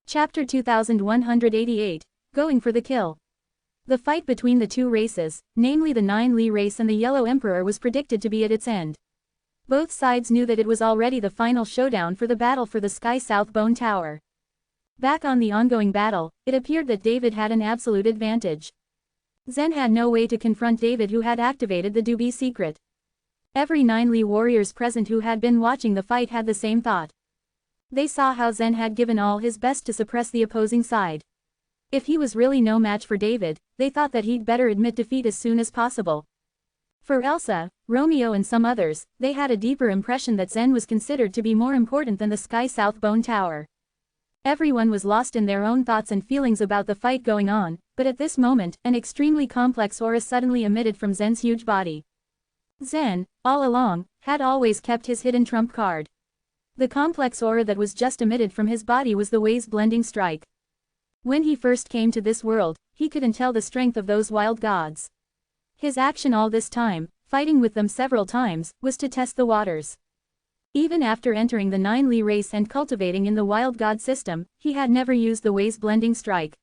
Chapter 2188, Going for the Kill. The fight between the two races, namely the Nine Li race and the Yellow Emperor, was predicted to be at its end. Both sides knew that it was already the final showdown for the battle for the Sky South Bone Tower. Back on the ongoing battle, it appeared that David had an absolute advantage. Zen had no way to confront David, who had activated the Doobie secret. Every Nine Li warriors present who had been watching the fight had the same thought. They saw how Zen had given all his best to suppress the opposing side. If he was really no match for David, they thought that he'd better admit defeat as soon as possible. For Elsa, Romeo and some others, they had a deeper impression that Zen was considered to be more important than the Sky South Bone Tower. Everyone was lost in their own thoughts and feelings about the fight going on, but at this moment, an extremely complex aura suddenly emitted from Zen's huge body. Zen, all along, had always kept his hidden trump card. The complex aura that was just emitted from his body was the Wei's blending strike. When he first came to this world, he couldn't tell the strength of those wild gods. His action all this time, fighting with them several times, was to test the waters. Even after entering the 9 Li race and cultivating in the wild god system, he had never used the Wei's blending strike.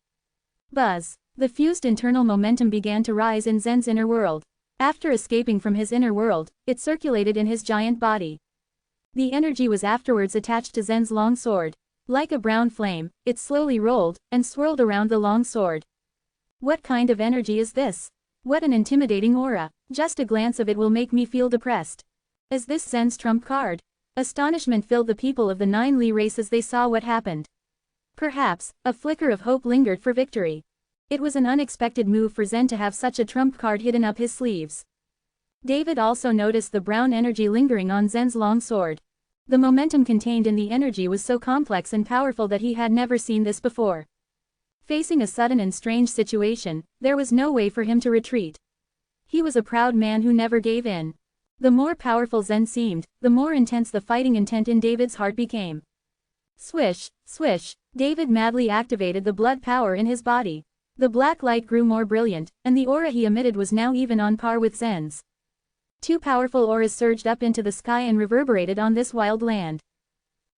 Buzz. The fused internal momentum began to rise in Zen's inner world. After escaping from his inner world, it circulated in his giant body. The energy was afterwards attached to Zen's long sword. Like a brown flame, it slowly rolled and swirled around the long sword. What kind of energy is this? What an intimidating aura. Just a glance of it will make me feel depressed. Is this Zen's trump card? Astonishment filled the people of the 9 Li race as they saw what happened. Perhaps, a flicker of hope lingered for victory. It was an unexpected move for Zen to have such a trump card hidden up his sleeves. David also noticed the brown energy lingering on Zen's long sword. The momentum contained in the energy was so complex and powerful that he had never seen this before. Facing a sudden and strange situation, there was no way for him to retreat. He was a proud man who never gave in. The more powerful Zen seemed, the more intense the fighting intent in David's heart became. Swish, swish, David madly activated the blood power in his body. The black light grew more brilliant, and the aura he emitted was now even on par with Zen's. 2 powerful auras surged up into the sky and reverberated on this wild land.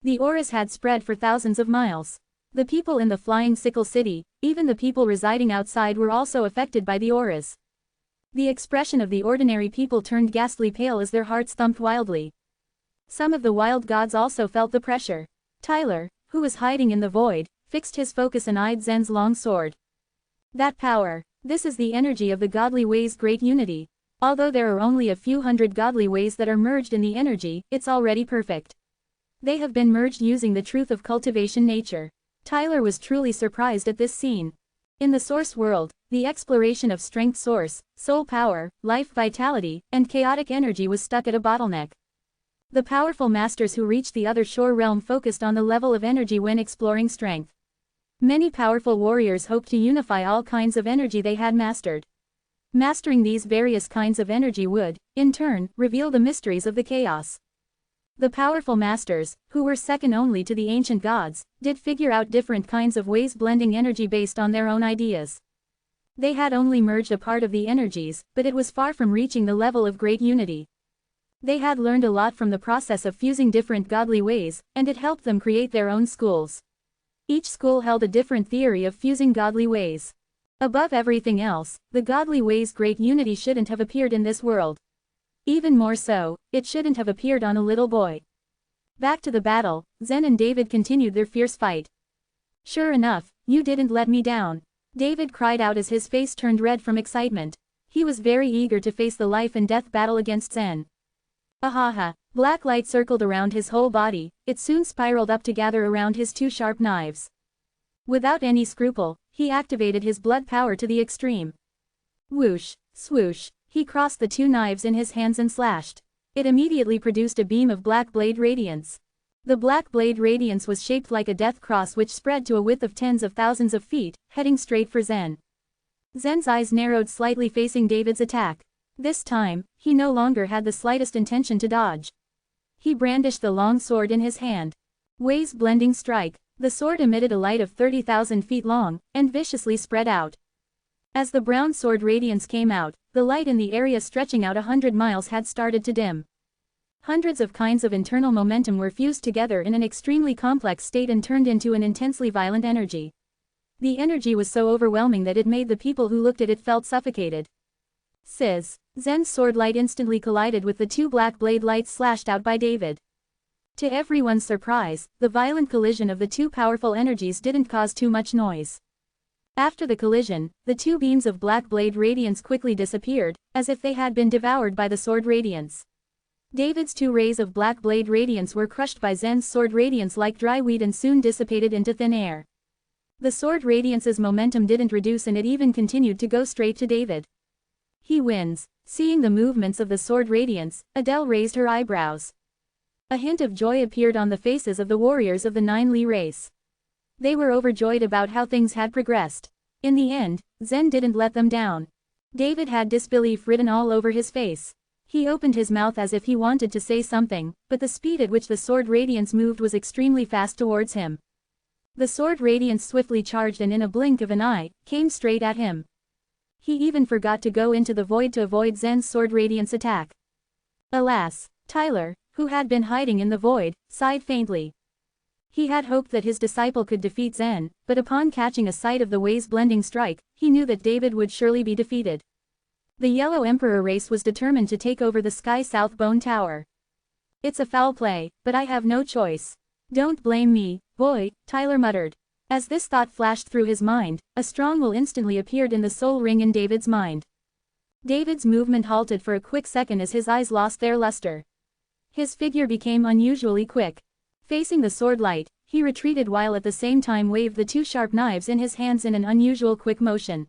The auras had spread for thousands of miles. The people in the flying sickle city, even the people residing outside, were also affected by the auras. The expression of the ordinary people turned ghastly pale as their hearts thumped wildly. Some of the wild gods also felt the pressure. Tyler, who was hiding in the void, fixed his focus and eyed Zen's long sword. That power. This is the energy of the godly Wei's great unity. Although there are only a few hundred godly Wei's that are merged in the energy, it's already perfect. They have been merged using the truth of cultivation nature. Tyler was truly surprised at this scene. In the source world, the exploration of strength source, soul power, life vitality, and chaotic energy was stuck at a bottleneck. The powerful masters who reached the other shore realm focused on the level of energy when exploring strength. Many powerful warriors hoped to unify all kinds of energy they had mastered. Mastering these various kinds of energy would, in turn, reveal the mysteries of the chaos. The powerful masters, who were second only to the ancient gods, did figure out different kinds of ways blending energy based on their own ideas. They had only merged a part of the energies, but it was far from reaching the level of great unity. They had learned a lot from the process of fusing different godly ways, and it helped them create their own schools. Each school held a different theory of fusing godly ways. Above everything else, the godly Wei's great unity shouldn't have appeared in this world. Even more so, it shouldn't have appeared on a little boy. Back to the battle, Zen and David continued their fierce fight. Sure enough, you didn't let me down. David cried out as his face turned red from excitement. He was very eager to face the life and death battle against Zen. Ahaha, black light circled around his whole body, it soon spiraled up to gather around his 2 sharp knives. Without any scruple, he activated his blood power to the extreme. Whoosh, swoosh, he crossed the 2 knives in his hands and slashed. It immediately produced a beam of black blade radiance. The black blade radiance was shaped like a death cross which spread to a width of tens of thousands of feet, heading straight for Zen. Zen's eyes narrowed slightly facing David's attack. This time, he no longer had the slightest intention to dodge. He brandished the long sword in his hand. Wei's blending strike. The sword emitted a light of 30,000 feet long, and viciously spread out. As the brown sword radiance came out, the light in the area stretching out 100 miles had started to dim. Hundreds of kinds of internal momentum were fused together in an extremely complex state and turned into an intensely violent energy. The energy was so overwhelming that it made the people who looked at it felt suffocated. Sizz. Zen's sword light instantly collided with the 2 black blade lights slashed out by David. To everyone's surprise, the violent collision of the 2 powerful energies didn't cause too much noise. After the collision, the 2 beams of black blade radiance quickly disappeared, as if they had been devoured by the sword radiance. David's 2 rays of black blade radiance were crushed by Zen's sword radiance like dry weed and soon dissipated into thin air. The sword radiance's momentum didn't reduce and it even continued to go straight to David. He wins. Seeing the movements of the sword radiance, Adele raised her eyebrows. A hint of joy appeared on the faces of the warriors of the 9 Li race. They were overjoyed about how things had progressed. In the end, Zen didn't let them down. David had disbelief written all over his face. He opened his mouth as if he wanted to say something, but the speed at which the sword radiance moved was extremely fast towards him. The sword radiance swiftly charged and in a blink of an eye, came straight at him. He even forgot to go into the void to avoid Zen's sword radiance attack. Alas, Tyler, who had been hiding in the void, sighed faintly. He had hoped that his disciple could defeat Zen, but upon catching a sight of the way's blending strike, he knew that David would surely be defeated. The Yellow Emperor race was determined to take over the Sky South Bone Tower. It's a foul play, but I have no choice. Don't blame me, boy, Tyler muttered. As this thought flashed through his mind, a strong will instantly appeared in the soul ring in David's mind. David's movement halted for a quick second as his eyes lost their luster. His figure became unusually quick. Facing the sword light, he retreated while at the same time waved the two sharp knives in his hands in an unusual quick motion.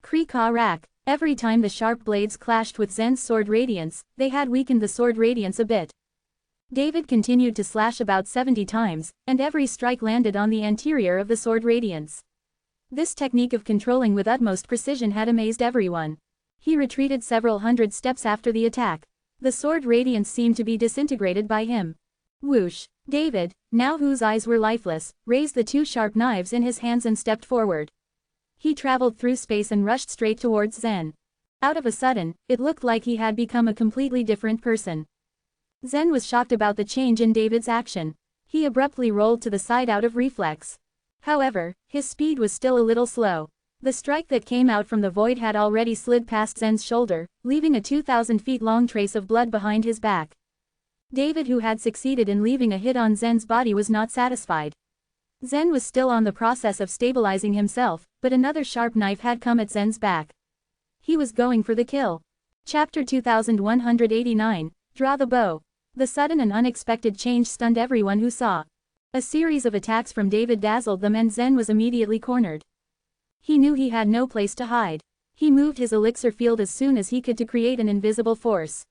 Creak-a-rack. Every time the sharp blades clashed with Zen's sword radiance, they had weakened the sword radiance a bit. David continued to slash about 70 times, and every strike landed on the anterior of the sword radiance. This technique of controlling with utmost precision had amazed everyone. He retreated several hundred steps after the attack. The sword radiance seemed to be disintegrated by him. Whoosh! David, now whose eyes were lifeless, raised the two sharp knives in his hands and stepped forward. He traveled through space and rushed straight towards Zen. Out of a sudden, it looked like he had become a completely different person. Zen was shocked about the change in David's action. He abruptly rolled to the side out of reflex. However, his speed was still a little slow. The strike that came out from the void had already slid past Zen's shoulder, leaving a 2,000 feet long trace of blood behind his back. David, who had succeeded in leaving a hit on Zen's body, was not satisfied. Zen was still on the process of stabilizing himself, but another sharp knife had come at Zen's back. He was going for the kill. Chapter 2189, Draw the Bow. The sudden and unexpected change stunned everyone who saw. A series of attacks from David dazzled them and Zen was immediately cornered. He knew he had no place to hide. He moved his elixir field as soon as he could to create an invisible force.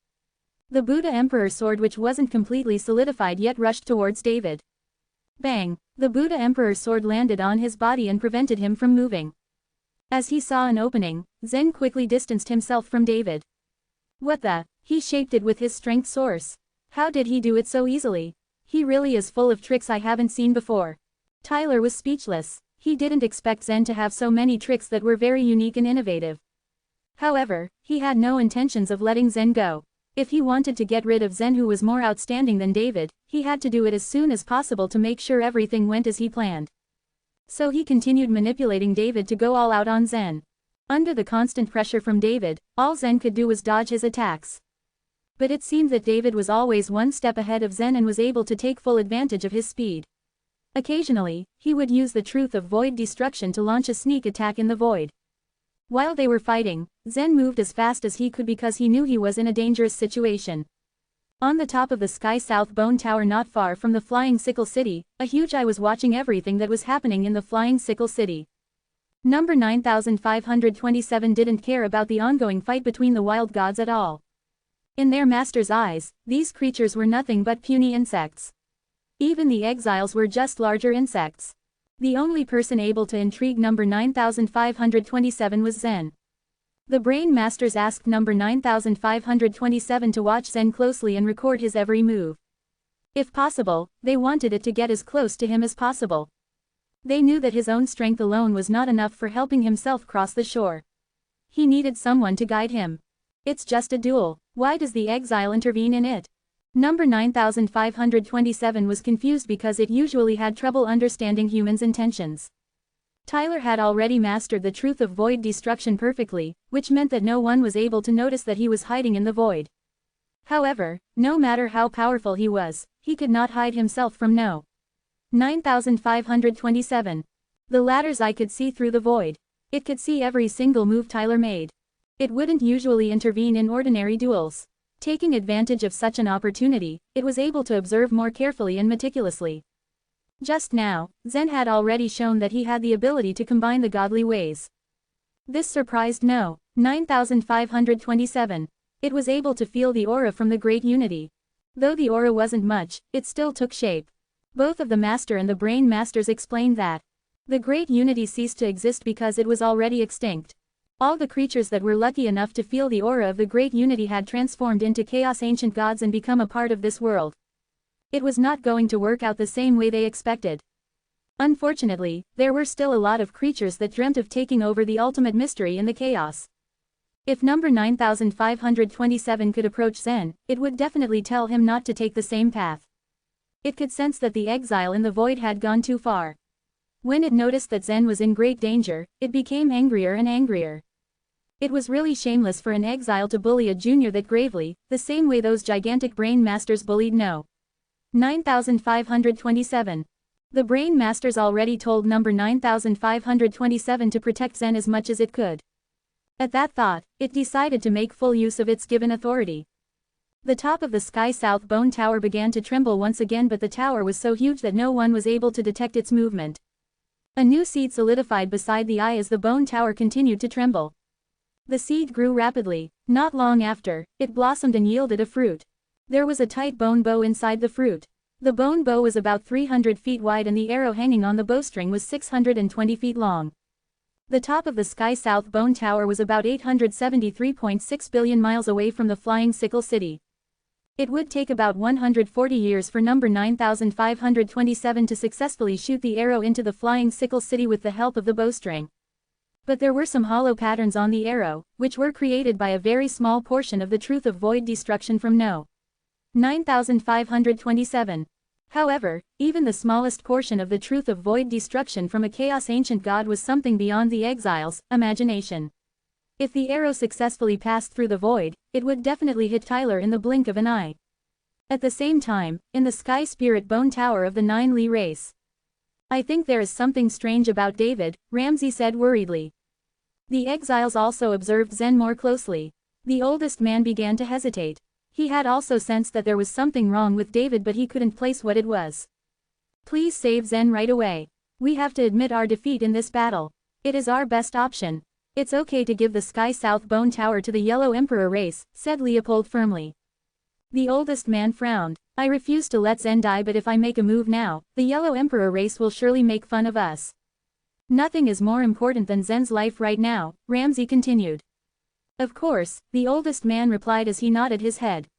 The Buddha Emperor sword, which wasn't completely solidified yet, rushed towards David. Bang! The Buddha Emperor sword landed on his body and prevented him from moving. As he saw an opening, Zen quickly distanced himself from David. What the? He shaped it with his strength source. How did he do it so easily? He really is full of tricks I haven't seen before. Tyler was speechless. He didn't expect Zen to have so many tricks that were very unique and innovative. However, he had no intentions of letting Zen go. If he wanted to get rid of Zen, who was more outstanding than David, he had to do it as soon as possible to make sure everything went as he planned. So he continued manipulating David to go all out on Zen. Under the constant pressure from David, all Zen could do was dodge his attacks. But it seemed that David was always one step ahead of Zen and was able to take full advantage of his speed. Occasionally, he would use the truth of void destruction to launch a sneak attack in the void. While they were fighting, Zen moved as fast as he could because he knew he was in a dangerous situation. On the top of the Sky South Bone Tower not far from the Flying Sickle City, a huge eye was watching everything that was happening in the Flying Sickle City. Number 9527 didn't care about the ongoing fight between the wild gods at all. In their master's eyes, these creatures were nothing but puny insects. Even the exiles were just larger insects. The only person able to intrigue number 9527 was Zen. The Brain Masters asked number 9527 to watch Zen closely and record his every move. If possible, they wanted it to get as close to him as possible. They knew that his own strength alone was not enough for helping himself cross the shore. He needed someone to guide him. It's just a duel. Why does the exile intervene in it? Number 9527 was confused because it usually had trouble understanding humans' intentions. Tyler had already mastered the truth of void destruction perfectly, which meant that no one was able to notice that he was hiding in the void. However, no matter how powerful he was, he could not hide himself from 9527. The latter's eye could see through the void. It could see every single move Tyler made. It wouldn't usually intervene in ordinary duels. Taking advantage of such an opportunity, it was able to observe more carefully and meticulously. Just now, Zen had already shown that he had the ability to combine the godly ways. This surprised 9527. It was able to feel the aura from the Great Unity. Though the aura wasn't much, it still took shape. Both of the Master and the Brain Masters explained that the Great Unity ceased to exist because it was already extinct. All the creatures that were lucky enough to feel the aura of the Great Unity had transformed into Chaos Ancient Gods and become a part of this world. It was not going to work out the same way they expected. Unfortunately, there were still a lot of creatures that dreamt of taking over the ultimate mystery in the chaos. If number 9527 could approach Zen, it would definitely tell him not to take the same path. It could sense that the exile in the void had gone too far. When it noticed that Zen was in great danger, it became angrier and angrier. It was really shameless for an exile to bully a junior that gravely, the same way those gigantic brain masters bullied No. 9527. The brain masters already told number 9527 to protect Zen as much as it could. At that thought, it decided to make full use of its given authority. The top of the Sky South Bone Tower began to tremble once again, but the tower was so huge that no one was able to detect its movement. A new seed solidified beside the eye as the bone tower continued to tremble. The seed grew rapidly. Not long after, it blossomed and yielded a fruit. There was a tight bone bow inside the fruit. The bone bow was about 300 feet wide and the arrow hanging on the bowstring was 620 feet long. The top of the Sky South Bone Tower was about 873.6 billion miles away from the Flying Sickle City. It would take about 140 years for number 9527 to successfully shoot the arrow into the Flying Sickle City with the help of the bowstring. But there were some hollow patterns on the arrow, which were created by a very small portion of the truth of void destruction from No. 9527. However, even the smallest portion of the truth of void destruction from a Chaos Ancient God was something beyond the exile's imagination. If the arrow successfully passed through the void, it would definitely hit Tyler in the blink of an eye. At the same time, in the Sky Spirit Bone Tower of the 9 Li race. I think there is something strange about David, Ramsey said worriedly. The exiles also observed Zen more closely. The oldest man began to hesitate. He had also sensed that there was something wrong with David, but he couldn't place what it was. Please save Zen right away. We have to admit our defeat in this battle. It is our best option. It's okay to give the Sky South Bone Tower to the Yellow Emperor race, said Leopold firmly. The oldest man frowned. I refuse to let Zen die, but if I make a move now, the Yellow Emperor race will surely make fun of us. Nothing is more important than Zen's life right now, Ramsey continued. Of course, the oldest man replied as he nodded his head.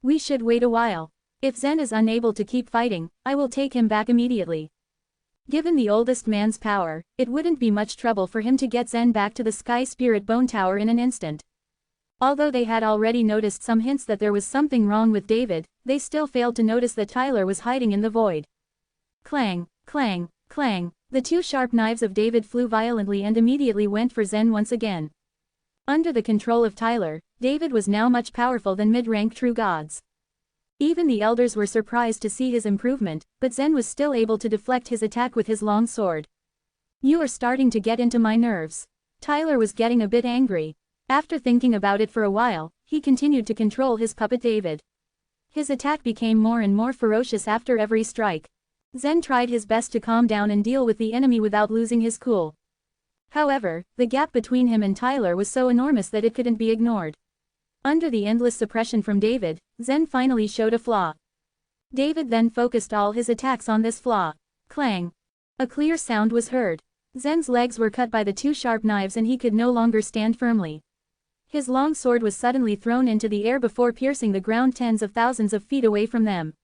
We should wait a while. If Zen is unable to keep fighting, I will take him back immediately. Given the oldest man's power, it wouldn't be much trouble for him to get Zen back to the Sky Spirit Bone Tower in an instant. Although they had already noticed some hints that there was something wrong with David, they still failed to notice that Tyler was hiding in the void. Clang, clang, clang, the two sharp knives of David flew violently and immediately went for Zen once again. Under the control of Tyler, David was now much powerful than mid-rank true gods. Even the elders were surprised to see his improvement, but Zen was still able to deflect his attack with his long sword. You are starting to get into my nerves. Tyler was getting a bit angry. After thinking about it for a while, he continued to control his puppet David. His attack became more and more ferocious after every strike. Zen tried his best to calm down and deal with the enemy without losing his cool. However, the gap between him and Tyler was so enormous that it couldn't be ignored. Under the endless suppression from David, Zen finally showed a flaw. David then focused all his attacks on this flaw. Clang. A clear sound was heard. Zen's legs were cut by the two sharp knives and he could no longer stand firmly. His long sword was suddenly thrown into the air before piercing the ground tens of thousands of feet away from them.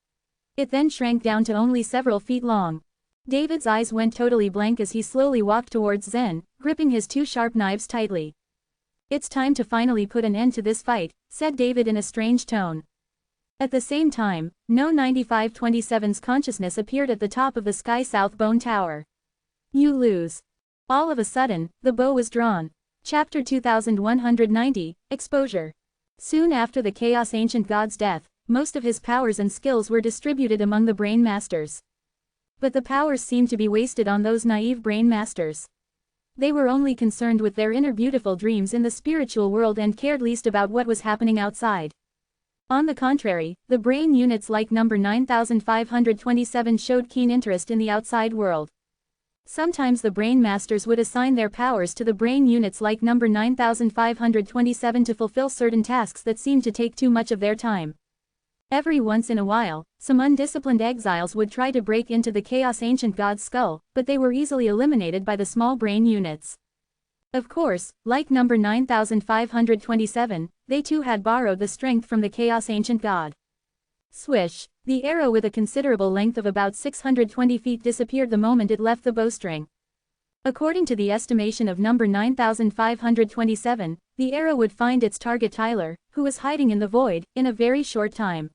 It then shrank down to only several feet long. David's eyes went totally blank as he slowly walked towards Zen, gripping his two sharp knives tightly. It's time to finally put an end to this fight, said David in a strange tone. At the same time, No 9527's consciousness appeared at the top of the Sky South Bone Tower. You lose. All of a sudden, the bow was drawn. Chapter 2190, Exposure. Soon after the Chaos Ancient God's death, most of his powers and skills were distributed among the Brain Masters. But the powers seemed to be wasted on those naive Brain Masters. They were only concerned with their inner beautiful dreams in the spiritual world and cared least about what was happening outside. On the contrary, the brain units like number 9527 showed keen interest in the outside world. Sometimes the Brain Masters would assign their powers to the brain units like number 9527 to fulfill certain tasks that seemed to take too much of their time. Every once in a while, some undisciplined exiles would try to break into the Chaos Ancient God's skull, but they were easily eliminated by the small brain units. Of course, like number 9527, they too had borrowed the strength from the Chaos Ancient God. Swish! The arrow with a considerable length of about 620 feet disappeared the moment it left the bowstring. According to the estimation of number 9527, the arrow would find its target Tyler, who was hiding in the void, in a very short time.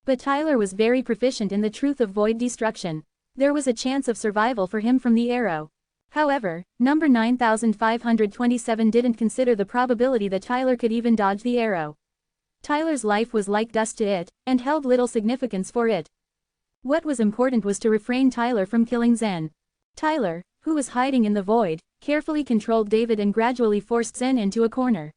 But Tyler was very proficient in the truth of void destruction. There was a chance of survival for him from the arrow. However, number 9527 didn't consider the probability that Tyler could even dodge the arrow. Tyler's life was like dust to it, and held little significance for it. What was important was to refrain Tyler from killing Zen. Tyler, who was hiding in the void, carefully controlled David and gradually forced Zen into a corner.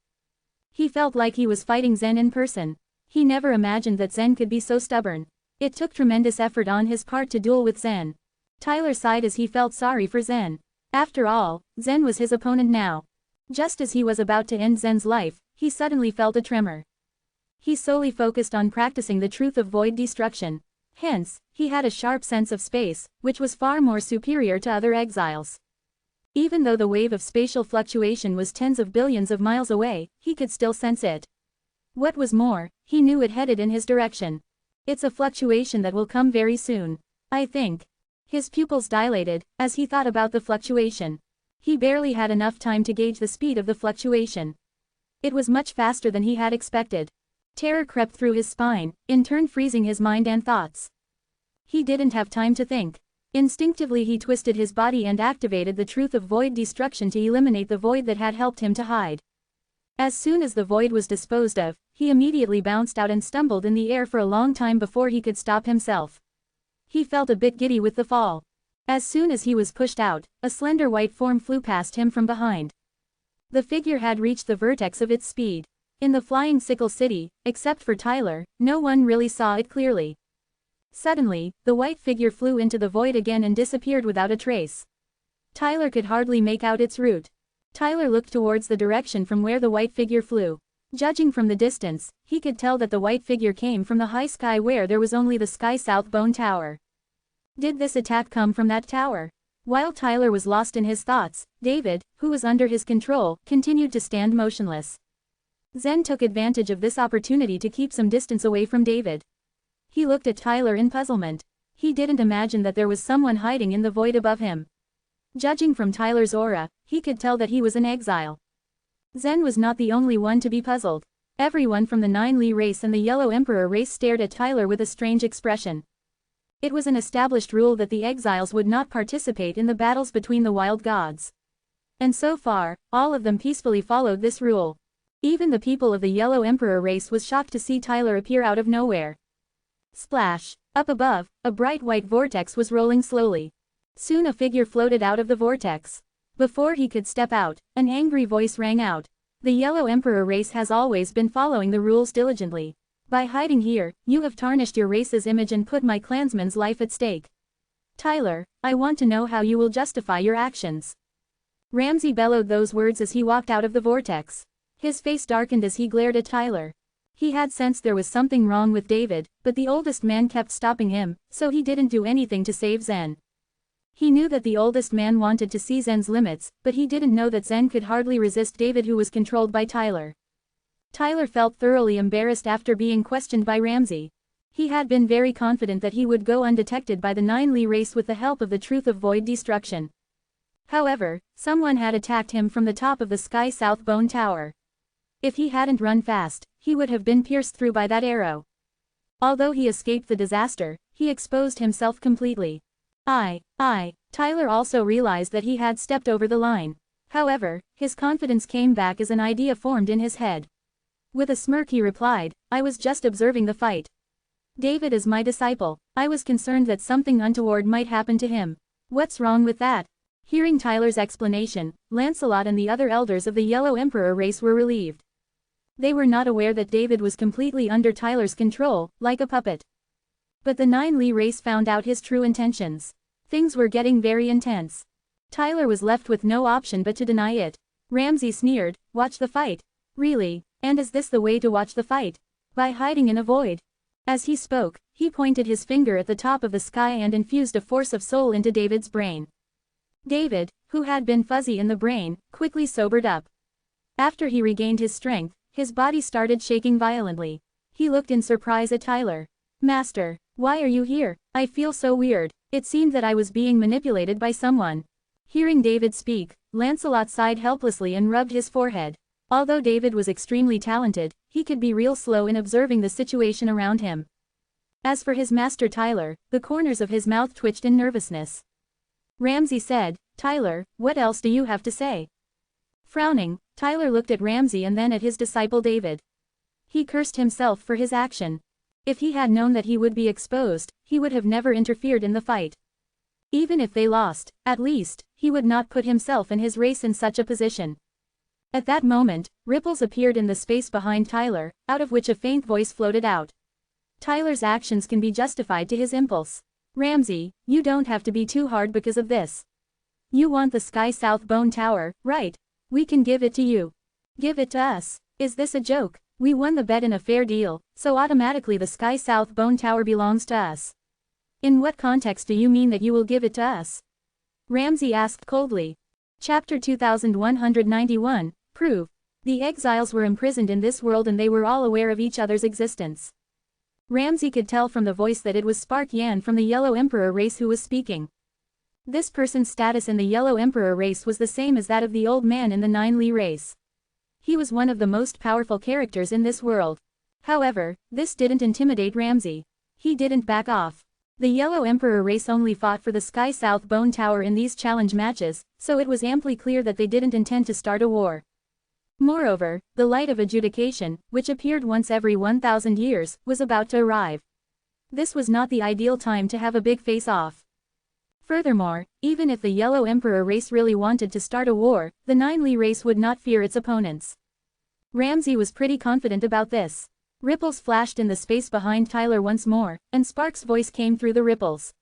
He felt like he was fighting Zen in person. He never imagined that Zen could be so stubborn. It took tremendous effort on his part to duel with Zen. Tyler sighed as he felt sorry for Zen. After all, Zen was his opponent now. Just as he was about to end Zen's life, he suddenly felt a tremor. He solely focused on practicing the truth of void destruction. Hence, he had a sharp sense of space, which was far more superior to other exiles. Even though the wave of spatial fluctuation was tens of billions of miles away, he could still sense it. What was more, he knew it headed in his direction. It's a fluctuation that will come very soon, I think. His pupils dilated, as he thought about the fluctuation. He barely had enough time to gauge the speed of the fluctuation. It was much faster than he had expected. Terror crept through his spine, in turn freezing his mind and thoughts. He didn't have time to think. Instinctively he twisted his body and activated the truth of void destruction to eliminate the void that had helped him to hide. As soon as the void was disposed of, he immediately bounced out and stumbled in the air for a long time before he could stop himself. He felt a bit giddy with the fall. As soon as he was pushed out, a slender white form flew past him from behind. The figure had reached the vertex of its speed. In the flying sickle city, except for Tyler, no one really saw it clearly. Suddenly, the white figure flew into the void again and disappeared without a trace. Tyler could hardly make out its route. Tyler looked towards the direction from where the white figure flew. Judging from the distance, he could tell that the white figure came from the high sky where there was only the Sky South Bone Tower. Did this attack come from that tower? While Tyler was lost in his thoughts, David, who was under his control, continued to stand motionless. Zen took advantage of this opportunity to keep some distance away from David. He looked at Tyler in puzzlement. He didn't imagine that there was someone hiding in the void above him. Judging from Tyler's aura, he could tell that he was an exile. Zen was not the only one to be puzzled. Everyone from the Nine Li race and the Yellow Emperor race stared at Tyler with a strange expression. It was an established rule that the exiles would not participate in the battles between the wild gods. And so far, all of them peacefully followed this rule. Even the people of the Yellow Emperor race was shocked to see Tyler appear out of nowhere. Splash! Up above, a bright white vortex was rolling slowly. Soon a figure floated out of the vortex. Before he could step out, an angry voice rang out. The Yellow Emperor race has always been following the rules diligently. By hiding here, you have tarnished your race's image and put my clansman's life at stake. Tyler, I want to know how you will justify your actions. Ramsay bellowed those words as he walked out of the vortex. His face darkened as he glared at Tyler. He had sensed there was something wrong with David, but the oldest man kept stopping him, so he didn't do anything to save Zen. He knew that the oldest man wanted to see Zen's limits, but he didn't know that Zen could hardly resist David, who was controlled by Tyler. Tyler felt thoroughly embarrassed after being questioned by Ramsay. He had been very confident that he would go undetected by the Nine Li race with the help of the truth of void destruction. However, someone had attacked him from the top of the Sky South Bone Tower. If he hadn't run fast, he would have been pierced through by that arrow. Although he escaped the disaster, he exposed himself completely. Tyler also realized that he had stepped over the line. However, his confidence came back as an idea formed in his head. With a smirk he replied, I was just observing the fight. David is my disciple. I was concerned that something untoward might happen to him. What's wrong with that? Hearing Tyler's explanation, Lancelot and the other elders of the Yellow Emperor race were relieved. They were not aware that David was completely under Tyler's control, like a puppet. But the Nine Li race found out his true intentions. Things were getting very intense. Tyler was left with no option but to deny it. Ramsay sneered, watch the fight. Really? And is this the way to watch the fight? By hiding in a void? As he spoke, he pointed his finger at the top of the sky and infused a force of soul into David's brain. David, who had been fuzzy in the brain, quickly sobered up. After he regained his strength, his body started shaking violently. He looked in surprise at Tyler. "Master, why are you here? I feel so weird. It seemed that I was being manipulated by someone." Hearing David speak, Lancelot sighed helplessly and rubbed his forehead. Although David was extremely talented, he could be real slow in observing the situation around him. As for his master Tyler, the corners of his mouth twitched in nervousness. Ramsay said, "Tyler, what else do you have to say?" Frowning, Tyler looked at Ramsay and then at his disciple David. He cursed himself for his action. If he had known that he would be exposed, he would have never interfered in the fight. Even if they lost, at least, he would not put himself and his race in such a position. At that moment, ripples appeared in the space behind Tyler, out of which a faint voice floated out. Tyler's actions can be justified to his impulse. "Ramsay, you don't have to be too hard because of this. You want the Sky South Bone Tower, right? We can give it to you. Give it to us. Is this a joke? We won the bet in a fair deal, so automatically the Sky South Bone Tower belongs to us. In what context do you mean that you will give it to us?" Ramsay asked coldly. Chapter 2191, Proof. The exiles were imprisoned in this world and they were all aware of each other's existence. Ramsay could tell from the voice that it was Spark Yan from the Yellow Emperor race who was speaking. This person's status in the Yellow Emperor race was the same as that of the old man in the Nine Li race. He was one of the most powerful characters in this world. However, this didn't intimidate Ramsay. He didn't back off. The Yellow Emperor race only fought for the Sky South Bone Tower in these challenge matches, so it was amply clear that they didn't intend to start a war. Moreover, the light of adjudication, which appeared once every 1,000 years, was about to arrive. This was not the ideal time to have a big face-off. Furthermore, even if the Yellow Emperor race really wanted to start a war, the Nine Li race would not fear its opponents. Ramsay was pretty confident about this. Ripples flashed in the space behind Tyler once more, and Spark's voice came through the ripples.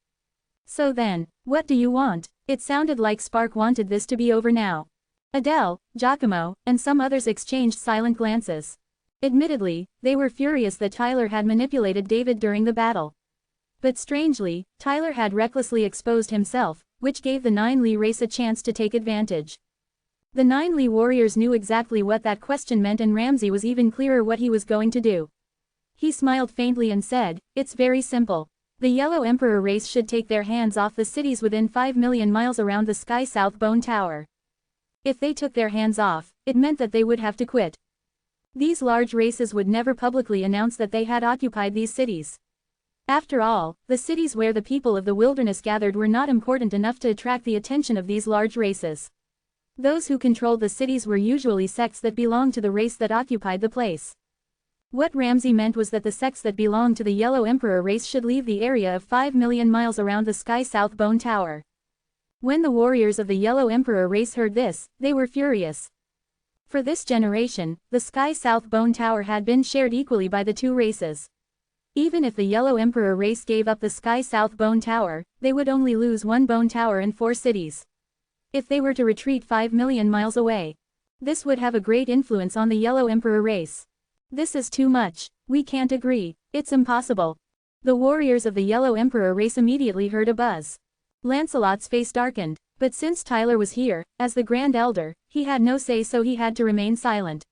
"So then, what do you want?" It sounded like Spark wanted this to be over now. Adele, Giacomo, and some others exchanged silent glances. Admittedly, they were furious that Tyler had manipulated David during the battle. But strangely, Tyler had recklessly exposed himself, which gave the Nine Li race a chance to take advantage. The Nine Li warriors knew exactly what that question meant and Ramsay was even clearer what he was going to do. He smiled faintly and said, "It's very simple. The Yellow Emperor race should take their hands off the cities within 5 million miles around the Sky South Bone Tower. If they took their hands off, it meant that they would have to quit. These large races would never publicly announce that they had occupied these cities. After all, the cities where the people of the wilderness gathered were not important enough to attract the attention of these large races. Those who controlled the cities were usually sects that belonged to the race that occupied the place." What Ramsay meant was that the sects that belonged to the Yellow Emperor race should leave the area of 5 million miles around the Sky South Bone Tower. When the warriors of the Yellow Emperor race heard this, they were furious. For this generation, the Sky South Bone Tower had been shared equally by the two races. Even if the Yellow Emperor race gave up the Sky South Bone Tower, they would only lose one bone tower and 4 cities. If they were to retreat 5 million miles away, this would have a great influence on the Yellow Emperor race. "This is too much. We can't agree. It's impossible." The warriors of the Yellow Emperor race immediately heard a buzz. Lancelot's face darkened, but since Tyler was here, as the Grand Elder, he had no say so he had to remain silent.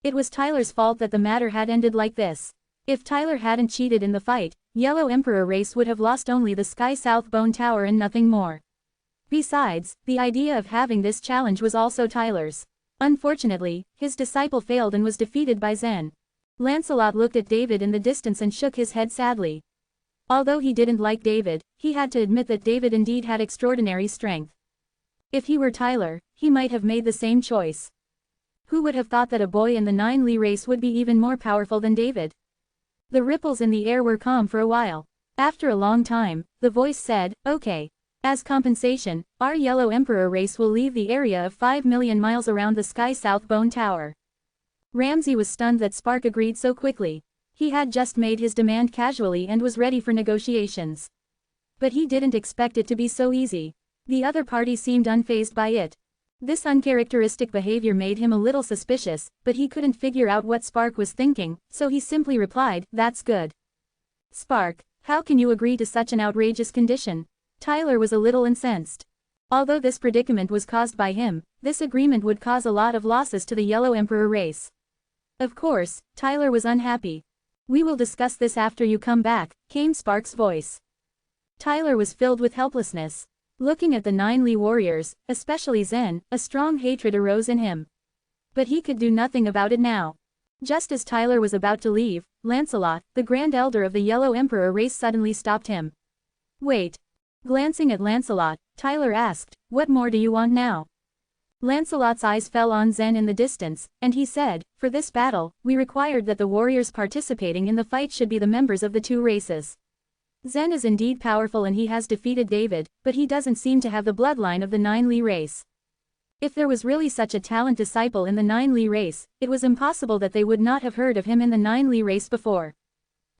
It was Tyler's fault that the matter had ended like this. If Tyler hadn't cheated in the fight, Yellow Emperor race would have lost only the Sky South Bone Tower and nothing more. Besides, the idea of having this challenge was also Tyler's. Unfortunately, his disciple failed and was defeated by Zen. Lancelot looked at David in the distance and shook his head sadly. Although he didn't like David, he had to admit that David indeed had extraordinary strength. If he were Tyler, he might have made the same choice. Who would have thought that a boy in the Nine Li race would be even more powerful than David? The ripples in the air were calm for a while. After a long time, the voice said, "Okay. As compensation, our Yellow Emperor race will leave the area of 5 million miles around the Sky South Bone Tower." Ramsay was stunned that Spark agreed so quickly. He had just made his demand casually and was ready for negotiations. But he didn't expect it to be so easy. The other party seemed unfazed by it. This uncharacteristic behavior made him a little suspicious, but he couldn't figure out what Spark was thinking, so he simply replied, "That's good." "Spark, how can you agree to such an outrageous condition?" Tyler was a little incensed. Although this predicament was caused by him, this agreement would cause a lot of losses to the Yellow Emperor race. Of course, Tyler was unhappy. "We will discuss this after you come back," came Spark's voice. Tyler was filled with helplessness. Looking at the 9 Lee warriors, especially Zen, a strong hatred arose in him. But he could do nothing about it now. Just as Tyler was about to leave, Lancelot, the Grand Elder of the Yellow Emperor race, suddenly stopped him. "Wait." Glancing at Lancelot, Tyler asked, "What more do you want now?" Lancelot's eyes fell on Zen in the distance, and he said, "For this battle, we required that the warriors participating in the fight should be the members of the 2 races. Zen is indeed powerful and he has defeated David, but he doesn't seem to have the bloodline of the 9 Lee race. If there was really such a talent disciple in the 9 Lee race, it was impossible that they would not have heard of him in the 9 Lee race before."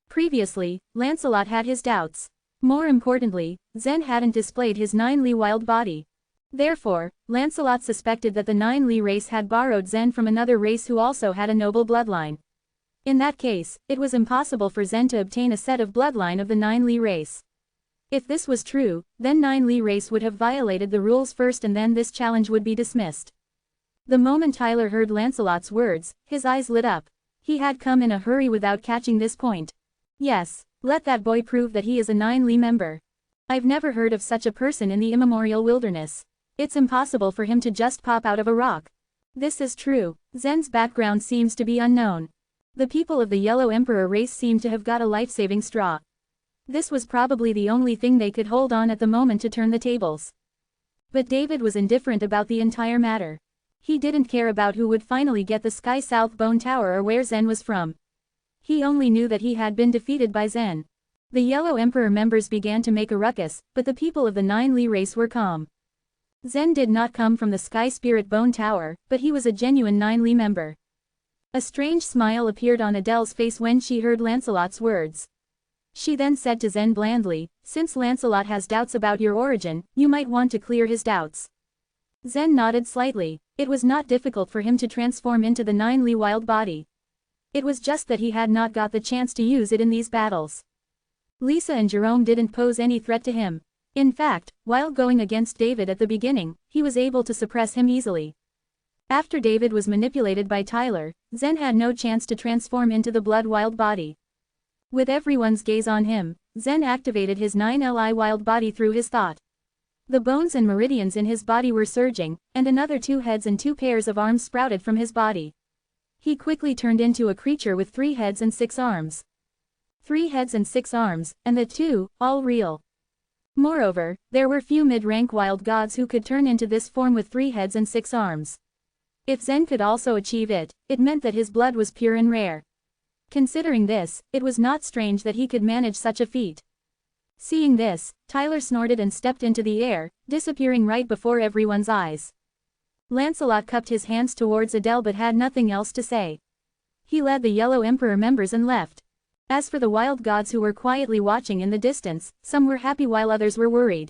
Previously, Lancelot had his doubts. More importantly, Zen hadn't displayed his 9 Lee wild body. Therefore, Lancelot suspected that the 9 Lee race had borrowed Zen from another race who also had a noble bloodline. In that case, it was impossible for Zen to obtain a set of bloodline of the 9 Lee race. If this was true, then 9 Lee race would have violated the rules first and then this challenge would be dismissed. The moment Tyler heard Lancelot's words, his eyes lit up. He had come in a hurry without catching this point. "Yes, let that boy prove that he is a 9 Lee member. I've never heard of such a person in the immemorial wilderness. It's impossible for him to just pop out of a rock." This is true. Zen's background seems to be unknown. The people of the Yellow Emperor race seemed to have got a life-saving straw. This was probably the only thing they could hold on at the moment to turn the tables. But David was indifferent about the entire matter. He didn't care about who would finally get the Sky South Bone Tower or where Zen was from. He only knew that he had been defeated by Zen. The Yellow Emperor members began to make a ruckus, but the people of the 9 Lee race were calm. Zen did not come from the Sky Spirit Bone Tower, but he was a genuine 9 Lee member. A strange smile appeared on Adele's face when she heard Lancelot's words. She then said to Zen blandly, "Since Lancelot has doubts about your origin, you might want to clear his doubts." Zen nodded slightly. It was not difficult for him to transform into the 9 Lee wild body. It was just that he had not got the chance to use it in these battles. Lisa and Jerome didn't pose any threat to him. In fact, while going against David at the beginning, he was able to suppress him easily. After David was manipulated by Tyler, Zen had no chance to transform into the blood wild body. With everyone's gaze on him, Zen activated his 9 Li wild body through his thought. The bones and meridians in his body were surging, and another 2 heads and 2 pairs of arms sprouted from his body. He quickly turned into a creature with 3 heads and 6 arms. 3 heads and 6 arms, and the 2, all real. Moreover, there were few mid-rank wild gods who could turn into this form with 3 heads and 6 arms. If Zen could also achieve it, it meant that his blood was pure and rare. Considering this, it was not strange that he could manage such a feat. Seeing this, Tyler snorted and stepped into the air, disappearing right before everyone's eyes. Lancelot cupped his hands towards Adele but had nothing else to say. He led the Yellow Emperor members and left. As for the wild gods who were quietly watching in the distance, some were happy while others were worried.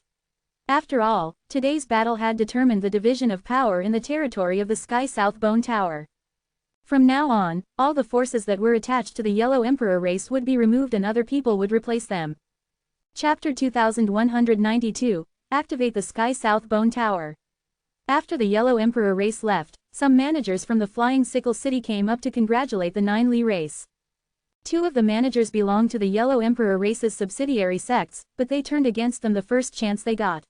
After all, today's battle had determined the division of power in the territory of the Sky South Bone Tower. From now on, all the forces that were attached to the Yellow Emperor race would be removed and other people would replace them. Chapter 2192, Activate the Sky South Bone Tower. After the Yellow Emperor race left, some managers from the Flying Sickle City came up to congratulate the 9 Lee race. 2 of the managers belonged to the Yellow Emperor race's subsidiary sects, but they turned against them the first chance they got.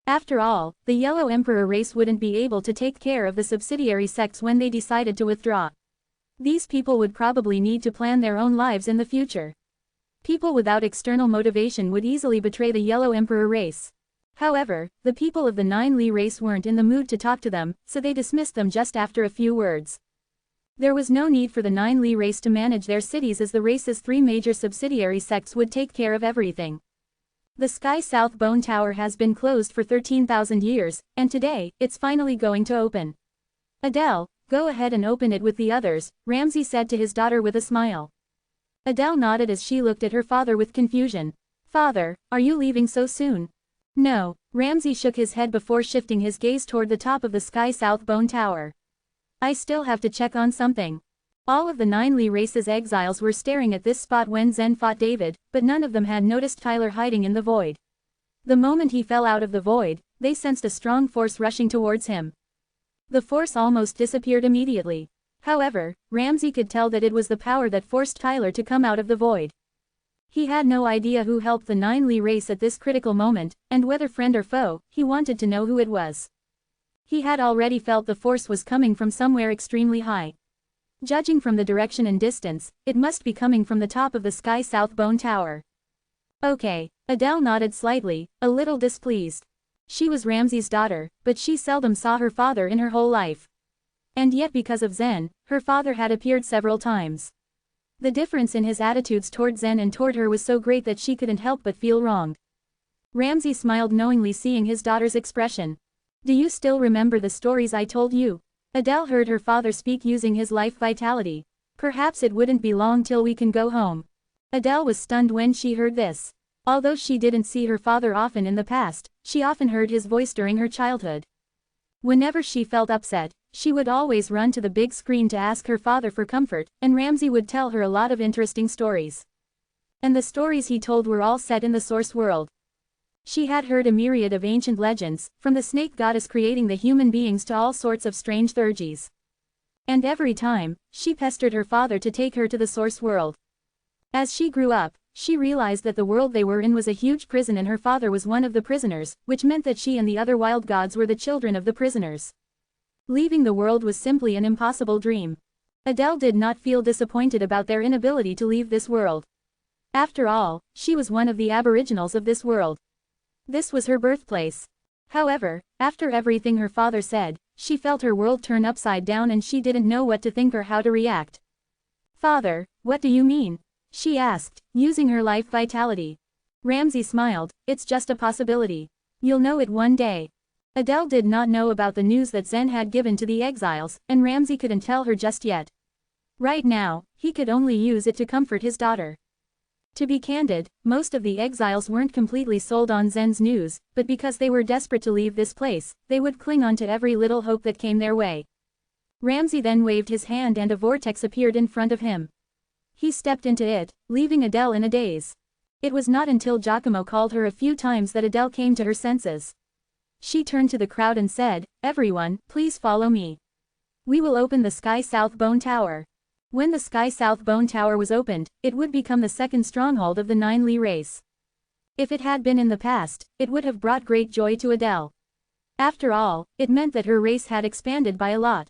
After all, the Yellow Emperor race wouldn't be able to take care of the subsidiary sects when they decided to withdraw. These people would probably need to plan their own lives in the future. People without external motivation would easily betray the Yellow Emperor race. However, the people of the 9 Lee race weren't in the mood to talk to them, so they dismissed them just after a few words. There was no need for the 9 Lee race to manage their cities as the race's 3 major subsidiary sects would take care of everything. The Sky South Bone Tower has been closed for 13,000 years, and today, it's finally going to open. Adele, go ahead and open it with the others, Ramsay said to his daughter with a smile. Adele nodded as she looked at her father with confusion. Father, are you leaving so soon? No, Ramsay shook his head before shifting his gaze toward the top of the Sky South Bone Tower. I still have to check on something. All of the 9 Lee race's exiles were staring at this spot when Zen fought David, but none of them had noticed Tyler hiding in the void. The moment he fell out of the void, they sensed a strong force rushing towards him. The force almost disappeared immediately. However, Ramsey could tell that it was the power that forced Tyler to come out of the void. He had no idea who helped the 9 race at this critical moment, and whether friend or foe, he wanted to know who it was. He had already felt the force was coming from somewhere extremely high. Judging from the direction and distance, it must be coming from the top of the Sky South Bone Tower. Okay, Adele nodded slightly, a little displeased. She was Ramsey's daughter, but she seldom saw her father in her whole life. And yet because of Zen, her father had appeared several times. The difference in his attitudes toward Zen and toward her was so great that she couldn't help but feel wronged. Ramsey smiled knowingly, seeing his daughter's expression. Do you still remember the stories I told you? Adele heard her father speak using his life vitality. Perhaps it wouldn't be long till we can go home. Adele was stunned when she heard this. Although she didn't see her father often in the past, she often heard his voice during her childhood. Whenever she felt upset, she would always run to the big screen to ask her father for comfort, and Ramsey would tell her a lot of interesting stories. And the stories he told were all set in the source world. She had heard a myriad of ancient legends, from the snake goddess creating the human beings to all sorts of strange theurgies. And every time, she pestered her father to take her to the source world. As she grew up, she realized that the world they were in was a huge prison and her father was one of the prisoners, which meant that she and the other wild gods were the children of the prisoners. Leaving the world was simply an impossible dream. Adele did not feel disappointed about their inability to leave this world. After all, she was one of the aboriginals of this world. This was her birthplace. However, after everything her father said, she felt her world turn upside down and she didn't know what to think or how to react. Father, what do you mean? She asked, using her life vitality. Ramsey smiled, it's just a possibility. You'll know it one day. Adele did not know about the news that Zen had given to the exiles, and Ramsey couldn't tell her just yet. Right now, he could only use it to comfort his daughter. To be candid, most of the exiles weren't completely sold on Zen's news, but because they were desperate to leave this place, they would cling on to every little hope that came their way. Ramsey then waved his hand and a vortex appeared in front of him. He stepped into it, leaving Adele in a daze. It was not until Giacomo called her a few times that Adele came to her senses. She turned to the crowd and said, "Everyone, please follow me. We will open the Sky South Bone Tower." When the Sky South Bone Tower was opened, it would become the second stronghold of the 9 race. If it had been in the past, it would have brought great joy to Adele. After all, it meant that her race had expanded by a lot.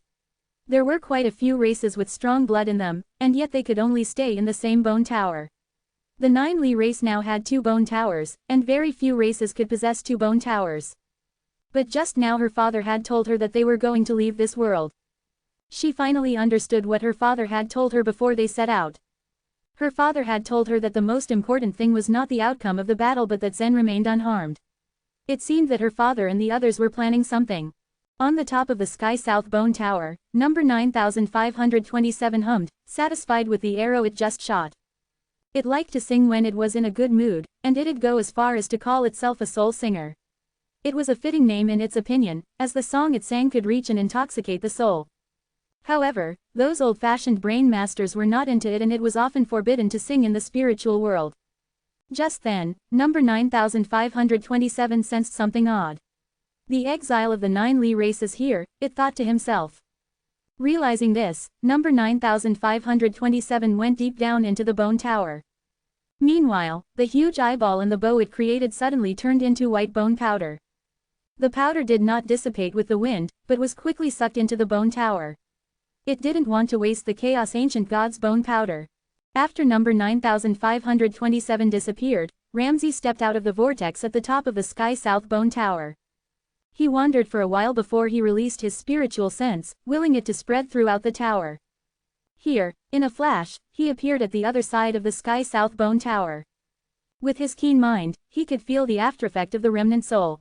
There were quite a few races with strong blood in them, and yet they could only stay in the same bone tower. The 9 race now had 2 bone towers, and very few races could possess 2 bone towers. But just now her father had told her that they were going to leave this world. She finally understood what her father had told her before they set out. Her father had told her that the most important thing was not the outcome of the battle but that Zen remained unharmed. It seemed that her father and the others were planning something. On the top of the Sky South Bone Tower, number 9527 hummed, satisfied with the arrow it just shot. It liked to sing when it was in a good mood, and it'd go as far as to call itself a soul singer. It was a fitting name in its opinion, as the song it sang could reach and intoxicate the soul. However, those old-fashioned brain masters were not into it and it was often forbidden to sing in the spiritual world. Just then, number 9527 sensed something odd. The exile of the 9 race is here, it thought to himself. Realizing this, number 9527 went deep down into the bone tower. Meanwhile, the huge eyeball and the bow it created suddenly turned into white bone powder. The powder did not dissipate with the wind, but was quickly sucked into the bone tower. It didn't want to waste the Chaos Ancient God's bone powder. After number 9527 disappeared, Ramsey stepped out of the vortex at the top of the Sky South Bone Tower. He wandered for a while before he released his spiritual sense, willing it to spread throughout the tower. Here, in a flash, he appeared at the other side of the Sky South Bone Tower. With his keen mind, he could feel the aftereffect of the remnant soul.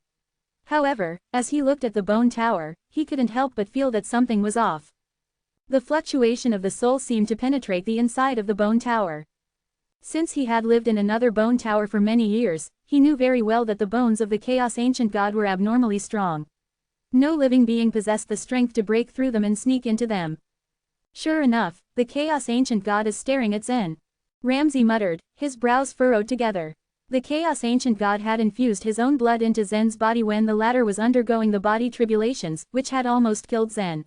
However, as he looked at the bone tower, he couldn't help but feel that something was off. The fluctuation of the soul seemed to penetrate the inside of the bone tower. Since he had lived in another bone tower for many years, he knew very well that the bones of the Chaos Ancient God were abnormally strong. No living being possessed the strength to break through them and sneak into them. Sure enough, the Chaos Ancient God is staring at Zen. Ramsey muttered, his brows furrowed together. The Chaos Ancient God had infused his own blood into Zen's body when the latter was undergoing the body tribulations, which had almost killed Zen.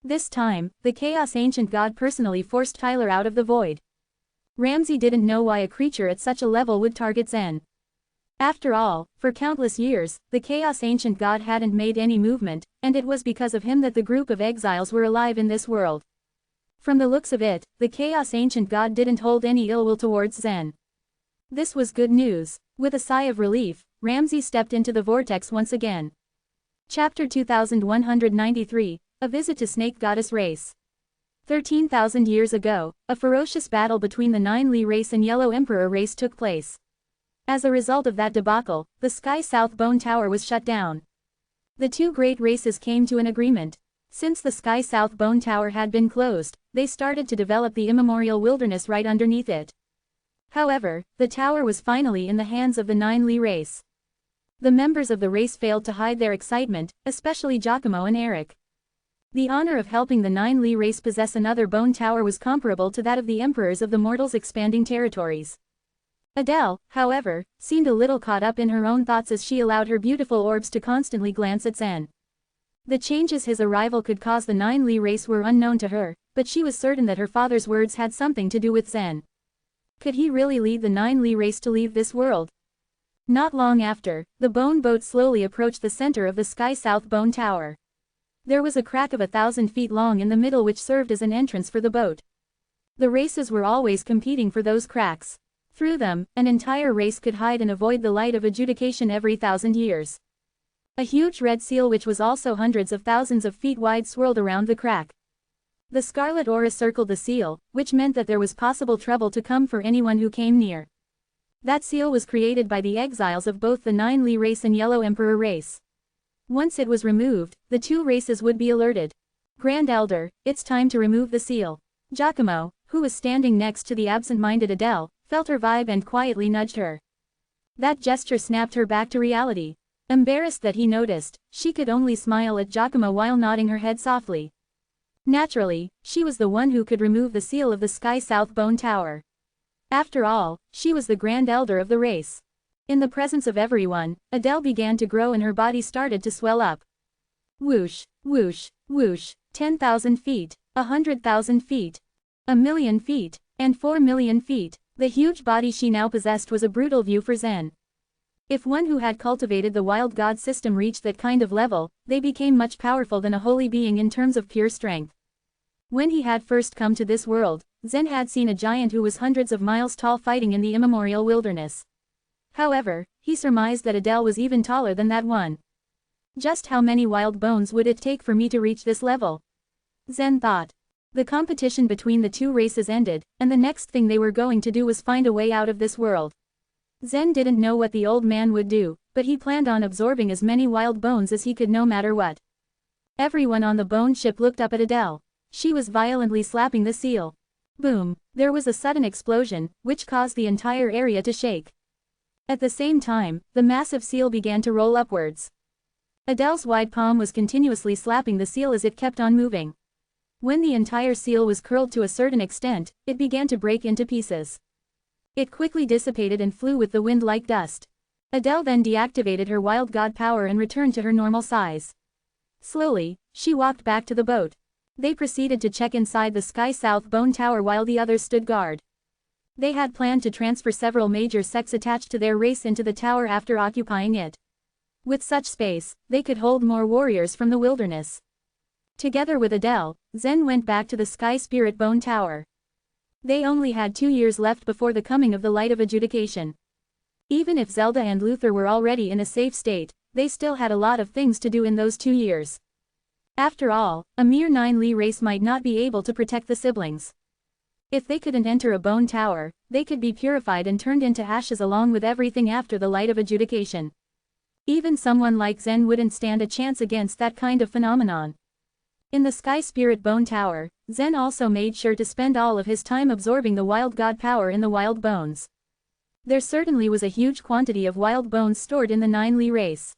This time, the Chaos Ancient God personally forced Tyler out of the void. Ramsey didn't know why a creature at such a level would target Zen. After all, for countless years, the Chaos Ancient God hadn't made any movement, and it was because of him that the group of exiles were alive in this world. From the looks of it, the Chaos Ancient God didn't hold any ill will towards Zen. This was good news. With a sigh of relief, Ramsey stepped into the vortex once again. Chapter 2193, A Visit to Snake Goddess Race. 13,000 years ago, a ferocious battle between the Nine Li race and Yellow Emperor race took place. As a result of that debacle, the Sky South Bone Tower was shut down. The two great races came to an agreement. Since the Sky South Bone Tower had been closed, they started to develop the immemorial wilderness right underneath it. However, the tower was finally in the hands of the Nine Li race. The members of the race failed to hide their excitement, especially Giacomo and Eric. The honor of helping the Nine Li race possess another bone tower was comparable to that of the emperors of the mortals expanding territories. Adele, however, seemed a little caught up in her own thoughts as she allowed her beautiful orbs to constantly glance at Zen. The changes his arrival could cause the Nine Li race were unknown to her, but she was certain that her father's words had something to do with Zen. Could he really lead the Nine Li race to leave this world? Not long after, the bone boat slowly approached the center of the Sky South Bone Tower. There was a crack of 1,000 feet long in the middle which served as an entrance for the boat. The races were always competing for those cracks. Through them, an entire race could hide and avoid the light of adjudication every 1,000 years. A huge red seal which was also hundreds of thousands of feet wide swirled around the crack. The scarlet aura circled the seal, which meant that there was possible trouble to come for anyone who came near. That seal was created by the exiles of both the Nine Li race and Yellow Emperor race. Once it was removed, the two races would be alerted. Grand Elder, it's time to remove the seal. Giacomo, who was standing next to the absent-minded Adele, felt her vibe and quietly nudged her. That gesture snapped her back to reality. Embarrassed that he noticed, she could only smile at Giacomo while nodding her head softly. Naturally, she was the one who could remove the seal of the Sky South Bone Tower. After all, she was the Grand Elder of the race. In the presence of everyone, Adele began to grow and her body started to swell up. Whoosh, whoosh, whoosh, 10,000 feet, 100,000 feet, 1,000,000 feet, and 4,000,000 feet. The huge body she now possessed was a brutal view for Zen. If one who had cultivated the wild god system reached that kind of level, they became much powerful than a holy being in terms of pure strength. When he had first come to this world, Zen had seen a giant who was hundreds of miles tall fighting in the immemorial wilderness. However, he surmised that Adele was even taller than that one. Just how many wild bones would it take for me to reach this level? Zen thought. The competition between the two races ended, and the next thing they were going to do was find a way out of this world. Zen didn't know what the old man would do, but he planned on absorbing as many wild bones as he could no matter what. Everyone on the bone ship looked up at Adele. She was violently slapping the seal. Boom! There was a sudden explosion, which caused the entire area to shake. At the same time, the massive seal began to roll upwards. Adele's wide palm was continuously slapping the seal as it kept on moving. When the entire seal was curled to a certain extent, it began to break into pieces. It quickly dissipated and flew with the wind like dust. Adele then deactivated her wild god power and returned to her normal size. Slowly, she walked back to the boat. They proceeded to check inside the Sky South Bone Tower while the others stood guard. They had planned to transfer several major sects attached to their race into the tower after occupying it. With such space, they could hold more warriors from the wilderness. Together with Adele, Zen went back to the Sky Spirit Bone Tower. They only had 2 years left before the coming of the Light of Adjudication. Even if Zelda and Luther were already in a safe state, they still had a lot of things to do in those 2 years. After all, a mere 9 Li race might not be able to protect the siblings. If they couldn't enter a bone tower, they could be purified and turned into ashes along with everything after the Light of Adjudication. Even someone like Zen wouldn't stand a chance against that kind of phenomenon. In the Sky Spirit Bone Tower, Zen also made sure to spend all of his time absorbing the wild god power in the wild bones. There certainly was a huge quantity of wild bones stored in the 9 Li race.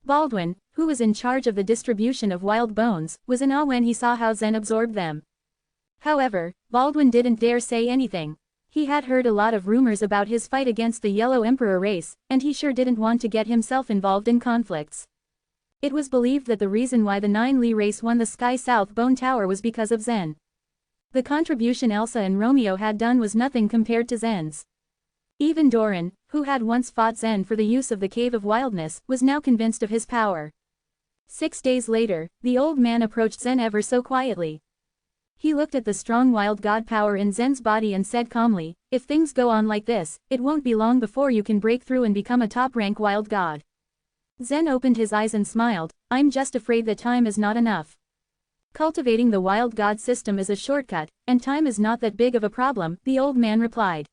Baldwin, who was in charge of the distribution of wild bones, was in awe when he saw how Zen absorbed them. However, Baldwin didn't dare say anything. He had heard a lot of rumors about his fight against the Yellow Emperor race, and he sure didn't want to get himself involved in conflicts. It was believed that the reason why the 9 Li race won the Sky South Bone Tower was because of Zen. The contribution Elsa and Romeo had done was nothing compared to Zen's. Even Doran, who had once fought Zen for the use of the Cave of Wildness, was now convinced of his power. 6 days later, the old man approached Zen ever so quietly. He looked at the strong wild god power in Zen's body and said calmly, "If things go on like this, it won't be long before you can break through and become a top-rank wild god." Zen opened his eyes and smiled, "I'm just afraid that time is not enough. Cultivating the wild god system is a shortcut, and time is not that big of a problem," the old man replied.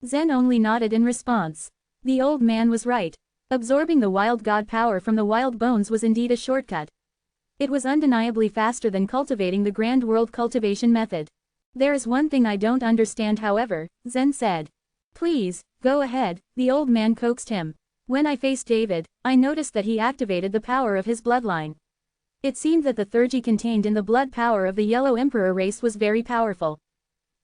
Zen only nodded in response. The old man was right. Absorbing the wild god power from the wild bones was indeed a shortcut. It was undeniably faster than cultivating the Grand World cultivation method. "There is one thing I don't understand, however," Zen said. "Please, go ahead," the old man coaxed him. "When I faced David, I noticed that he activated the power of his bloodline. It seemed that the Theurgy contained in the blood power of the Yellow Emperor race was very powerful.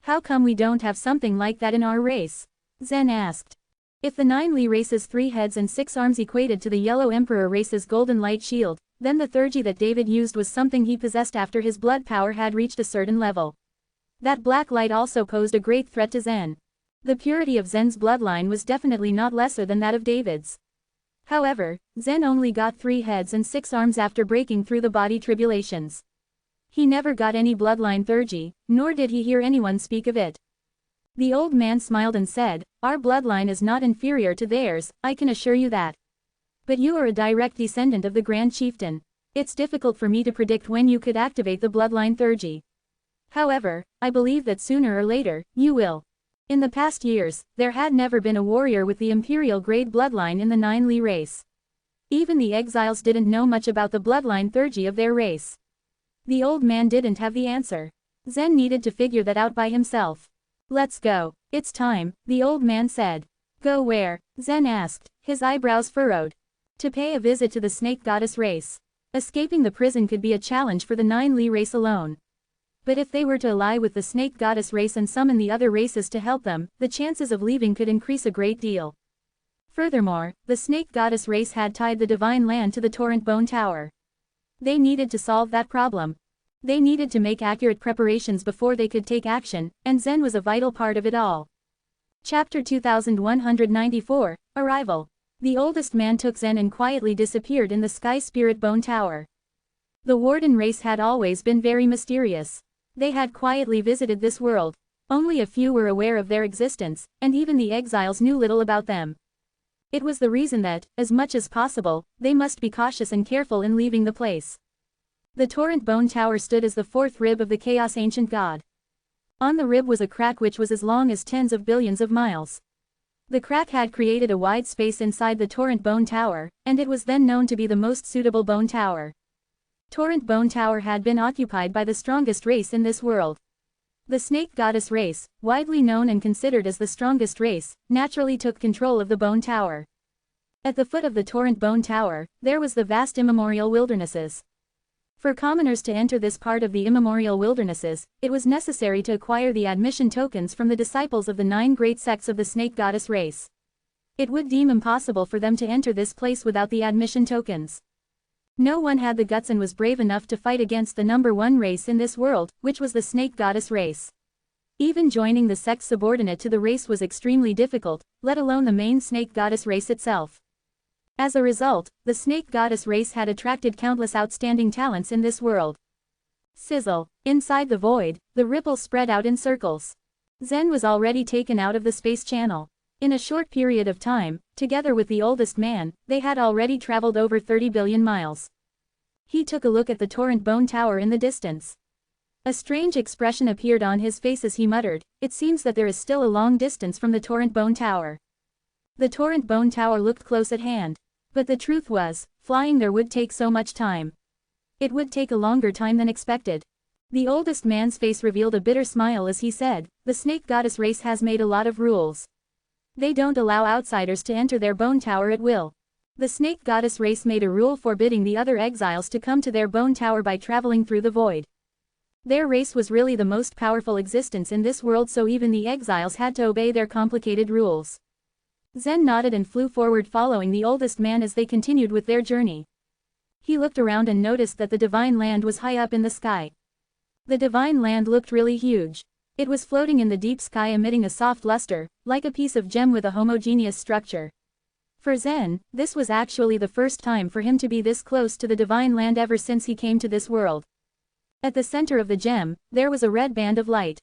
How come we don't have something like that in our race?" Zen asked. If the 9 Li race's 3 heads and 6 arms equated to the Yellow Emperor race's golden light shield, then the Theurgy that David used was something he possessed after his blood power had reached a certain level. That black light also posed a great threat to Zen. The purity of Zen's bloodline was definitely not lesser than that of David's. However, Zen only got 3 heads and 6 arms after breaking through the body tribulations. He never got any bloodline Theurgy, nor did he hear anyone speak of it. The old man smiled and said, "Our bloodline is not inferior to theirs, I can assure you that. But you are a direct descendant of the Grand Chieftain. It's difficult for me to predict when you could activate the bloodline Theurgy. However, I believe that sooner or later, you will." In the past years, there had never been a warrior with the imperial-grade bloodline in the 9 Li race. Even the exiles didn't know much about the bloodline Theurgy of their race. The old man didn't have the answer. Zen needed to figure that out by himself. "Let's go. It's time," the old man said. "Go where?" Zen asked, his eyebrows furrowed. "To pay a visit to the snake goddess race. Escaping the prison could be a challenge for the 9 Li race alone. But if they were to ally with the snake goddess race and summon the other races to help them, the chances of leaving could increase a great deal. Furthermore, the snake goddess race had tied the divine land to the Torrent Bone Tower. They needed to solve that problem. They needed to make accurate preparations before they could take action, and Zen was a vital part of it all. Chapter 2194, Arrival. The oldest man took Zen and quietly disappeared in the Sky Spirit Bone Tower. The Warden race had always been very mysterious. They had quietly visited this world. Only a few were aware of their existence, and even the exiles knew little about them. It was the reason that, as much as possible, they must be cautious and careful in leaving the place. The Torrent Bone Tower stood as the 4th rib of the Chaos Ancient God. On the rib was a crack which was as long as tens of billions of miles. The crack had created a wide space inside the Torrent Bone Tower, and it was then known to be the most suitable bone tower. Torrent Bone Tower had been occupied by the strongest race in this world. The Snake Goddess race, widely known and considered as the strongest race, naturally took control of the Bone Tower. At the foot of the Torrent Bone Tower, there was the vast immemorial wildernesses. For commoners to enter this part of the immemorial wildernesses, it was necessary to acquire the admission tokens from the disciples of the 9 great sects of the Snake Goddess race. It would deem impossible for them to enter this place without the admission tokens. No one had the guts and was brave enough to fight against the number 1 race in this world, which was the Snake Goddess race. Even joining the sect subordinate to the race was extremely difficult, let alone the main Snake Goddess race itself. As a result, the Snake Goddess race had attracted countless outstanding talents in this world. Sizzle. Inside the void, the ripples spread out in circles. Zen was already taken out of the space channel. In a short period of time, together with the oldest man, they had already traveled over 30 billion miles. He took a look at the Torrent Bone Tower in the distance. A strange expression appeared on his face as he muttered, "It seems that there is still a long distance from the Torrent Bone Tower." The Torrent Bone Tower looked close at hand. But the truth was, flying there would take so much time. It would take a longer time than expected. The oldest man's face revealed a bitter smile as he said, "The Snake Goddess race has made a lot of rules. They don't allow outsiders to enter their bone tower at will. The Snake Goddess race made a rule forbidding the other exiles to come to their bone tower by traveling through the void. Their race was really the most powerful existence in this world, so even the exiles had to obey their complicated rules. Zen nodded and flew forward, following the oldest man as they continued with their journey. He looked around and noticed that the divine land was high up in the sky. The divine land looked really huge. It was floating in the deep sky, emitting a soft luster, like a piece of gem with a homogeneous structure. For Zen, this was actually the first time for him to be this close to the divine land ever since he came to this world. At the center of the gem, there was a red band of light.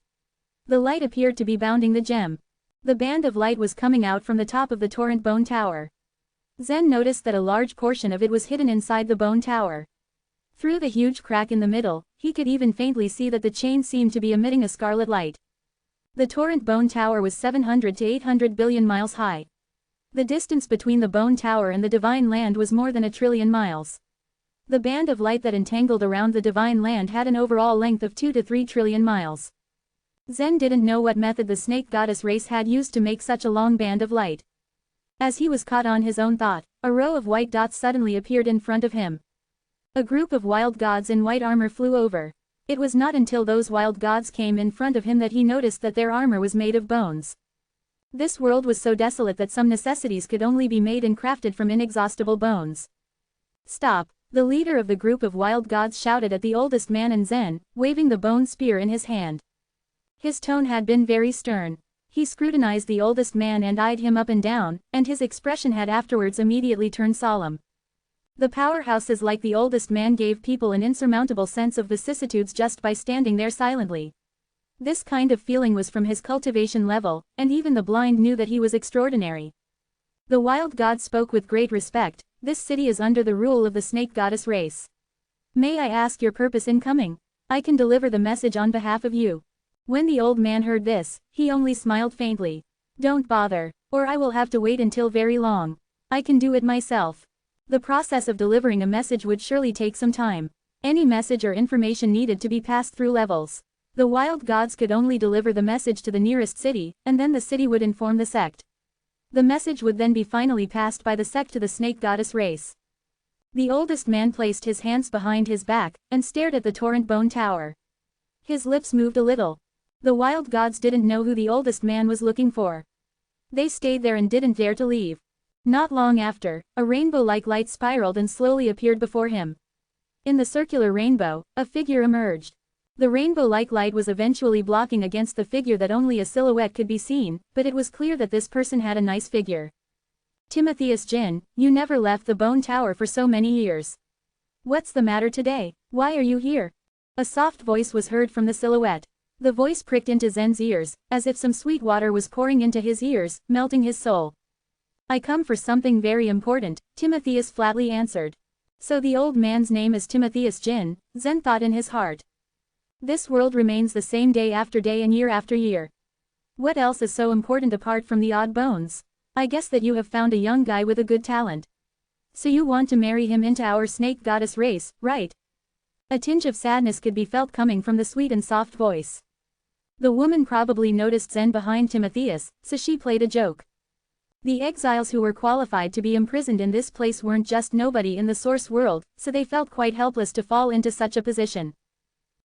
The light appeared to be bounding the gem. The band of light was coming out from the top of the torrent bone tower. Zen noticed that a large portion of it was hidden inside the bone tower. Through the huge crack in the middle, he could even faintly see that the chain seemed to be emitting a scarlet light. The torrent bone tower was 700 to 800 billion miles high. The distance between the bone tower and the divine land was more than 1 trillion miles. The band of light that entangled around the divine land had an overall length of 2 to 3 trillion miles. Zen didn't know what method the snake goddess race had used to make such a long band of light. As he was caught on his own thought, a row of white dots suddenly appeared in front of him. A group of wild gods in white armor flew over. It was not until those wild gods came in front of him that he noticed that their armor was made of bones. This world was so desolate that some necessities could only be made and crafted from inexhaustible bones. "Stop!" The leader of the group of wild gods shouted at the oldest man and Zen, waving the bone spear in his hand. His tone had been very stern. He scrutinized the oldest man and eyed him up and down, and his expression had afterwards immediately turned solemn. The powerhouses like the oldest man gave people an insurmountable sense of vicissitudes just by standing there silently. This kind of feeling was from his cultivation level, and even the blind knew that he was extraordinary. The wild god spoke with great respect. "This city is under the rule of the snake goddess race. May I ask your purpose in coming? I can deliver the message on behalf of you." When the old man heard this, he only smiled faintly. "Don't bother, or I will have to wait until very long. I can do it myself." The process of delivering a message would surely take some time. Any message or information needed to be passed through levels. The wild gods could only deliver the message to the nearest city, and then the city would inform the sect. The message would then be finally passed by the sect to the snake goddess race. The oldest man placed his hands behind his back, and stared at the torrent bone tower. His lips moved a little. The wild gods didn't know who the oldest man was looking for. They stayed there and didn't dare to leave. Not long after, a rainbow-like light spiraled and slowly appeared before him. In the circular rainbow, a figure emerged. The rainbow-like light was eventually blocking against the figure that only a silhouette could be seen, but it was clear that this person had a nice figure. "Timotheus Jin, you never left the bone tower for so many years. What's the matter today? Why are you here?" A soft voice was heard from the silhouette. The voice pricked into Zen's ears, as if some sweet water was pouring into his ears, melting his soul. "I come for something very important," Timotheus flatly answered. So the old man's name is Timotheus Jin, Zen thought in his heart. This world remains the same day after day and year after year. What else is so important apart from the odd bones? I guess that you have found a young guy with a good talent. So you want to marry him into our snake goddess race, right? A tinge of sadness could be felt coming from the sweet and soft voice. The woman probably noticed Zen behind Timotheus, so she played a joke. The exiles who were qualified to be imprisoned in this place weren't just nobody in the source world, so they felt quite helpless to fall into such a position.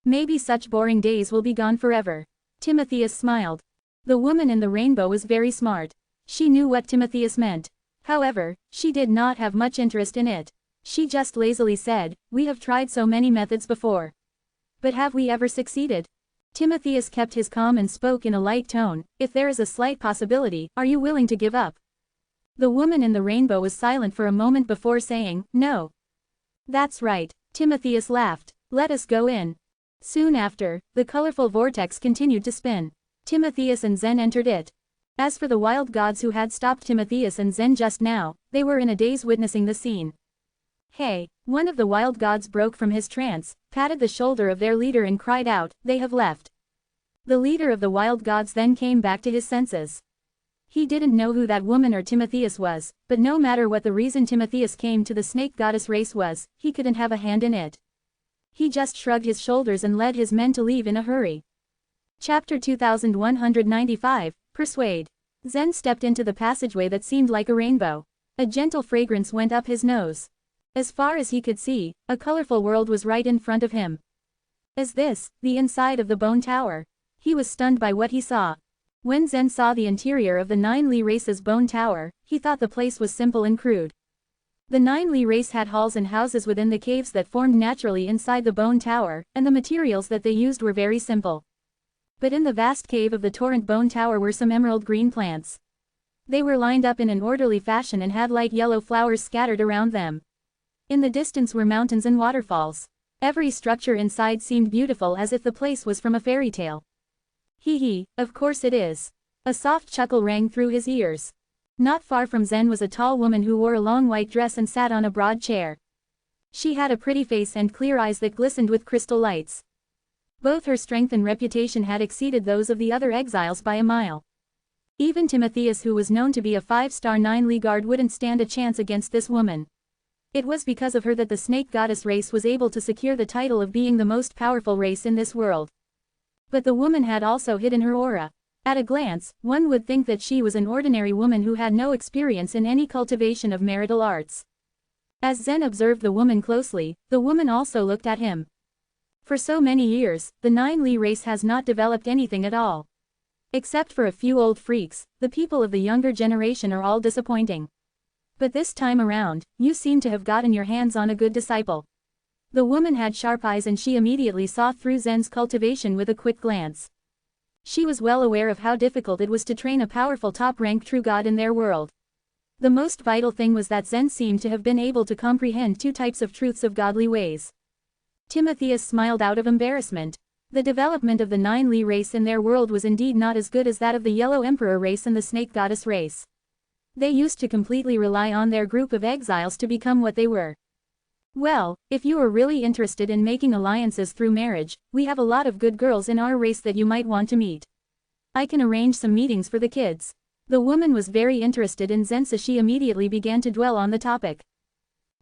Maybe such boring days will be gone forever. Timotheus smiled. The woman in the rainbow was very smart. She knew what Timotheus meant. However, she did not have much interest in it. She just lazily said, "We have tried so many methods before. But have we ever succeeded?" Timotheus kept his calm and spoke in a light tone, "If there is a slight possibility, are you willing to give up?" The woman in the rainbow was silent for a moment before saying, "No." "That's right." Timotheus laughed. "Let us go in." Soon after, the colorful vortex continued to spin. Timotheus and Zen entered it. As for the wild gods who had stopped Timotheus and Zen just now, they were in a daze witnessing the scene. "Hey!" One of the wild gods broke from his trance, patted the shoulder of their leader and cried out, "They have left." The leader of the wild gods then came back to his senses. He didn't know who that woman or Timotheus was, but no matter what the reason Timotheus came to the snake goddess race was, he couldn't have a hand in it. He just shrugged his shoulders and led his men to leave in a hurry. Chapter 2195, Persuade. Zen stepped into the passageway that seemed like a rainbow. A gentle fragrance went up his nose. As far as he could see, a colorful world was right in front of him. Is this the inside of the bone tower? He was stunned by what he saw. When Zen saw the interior of the Nine Li race's bone tower, he thought the place was simple and crude. The Nine Li race had halls and houses within the caves that formed naturally inside the bone tower, and the materials that they used were very simple. But in the vast cave of the torrent bone tower were some emerald green plants. They were lined up in an orderly fashion and had light yellow flowers scattered around them. In the distance were mountains and waterfalls. Every structure inside seemed beautiful, as if the place was from a fairy tale. Hee, of course it is. A soft chuckle rang through his ears. Not far from Zen was a tall woman who wore a long white dress and sat on a broad chair. She had a pretty face and clear eyes that glistened with crystal lights. Both her strength and reputation had exceeded those of the other exiles by a mile. Even Timotheus, who was known to be a 5-star 9 Li guard, wouldn't stand a chance against this woman. It was because of her that the snake goddess race was able to secure the title of being the most powerful race in this world. But the woman had also hidden her aura. At a glance, one would think that she was an ordinary woman who had no experience in any cultivation of marital arts. As Zen observed the woman closely, the woman also looked at him. For so many years, the 9 Li race has not developed anything at all. Except for a few old freaks, the people of the younger generation are all disappointing. But this time around, you seem to have gotten your hands on a good disciple. The woman had sharp eyes, and she immediately saw through Zen's cultivation with a quick glance. She was well aware of how difficult it was to train a powerful top-rank true god in their world. The most vital thing was that Zen seemed to have been able to comprehend 2 types of truths of godly ways. Timotheus smiled out of embarrassment. The development of the 9 Li race in their world was indeed not as good as that of the Yellow Emperor race and the Snake Goddess race. They used to completely rely on their group of exiles to become what they were. Well, if you are really interested in making alliances through marriage, we have a lot of good girls in our race that you might want to meet. I can arrange some meetings for the kids. The woman was very interested in Zen, so she immediately began to dwell on the topic.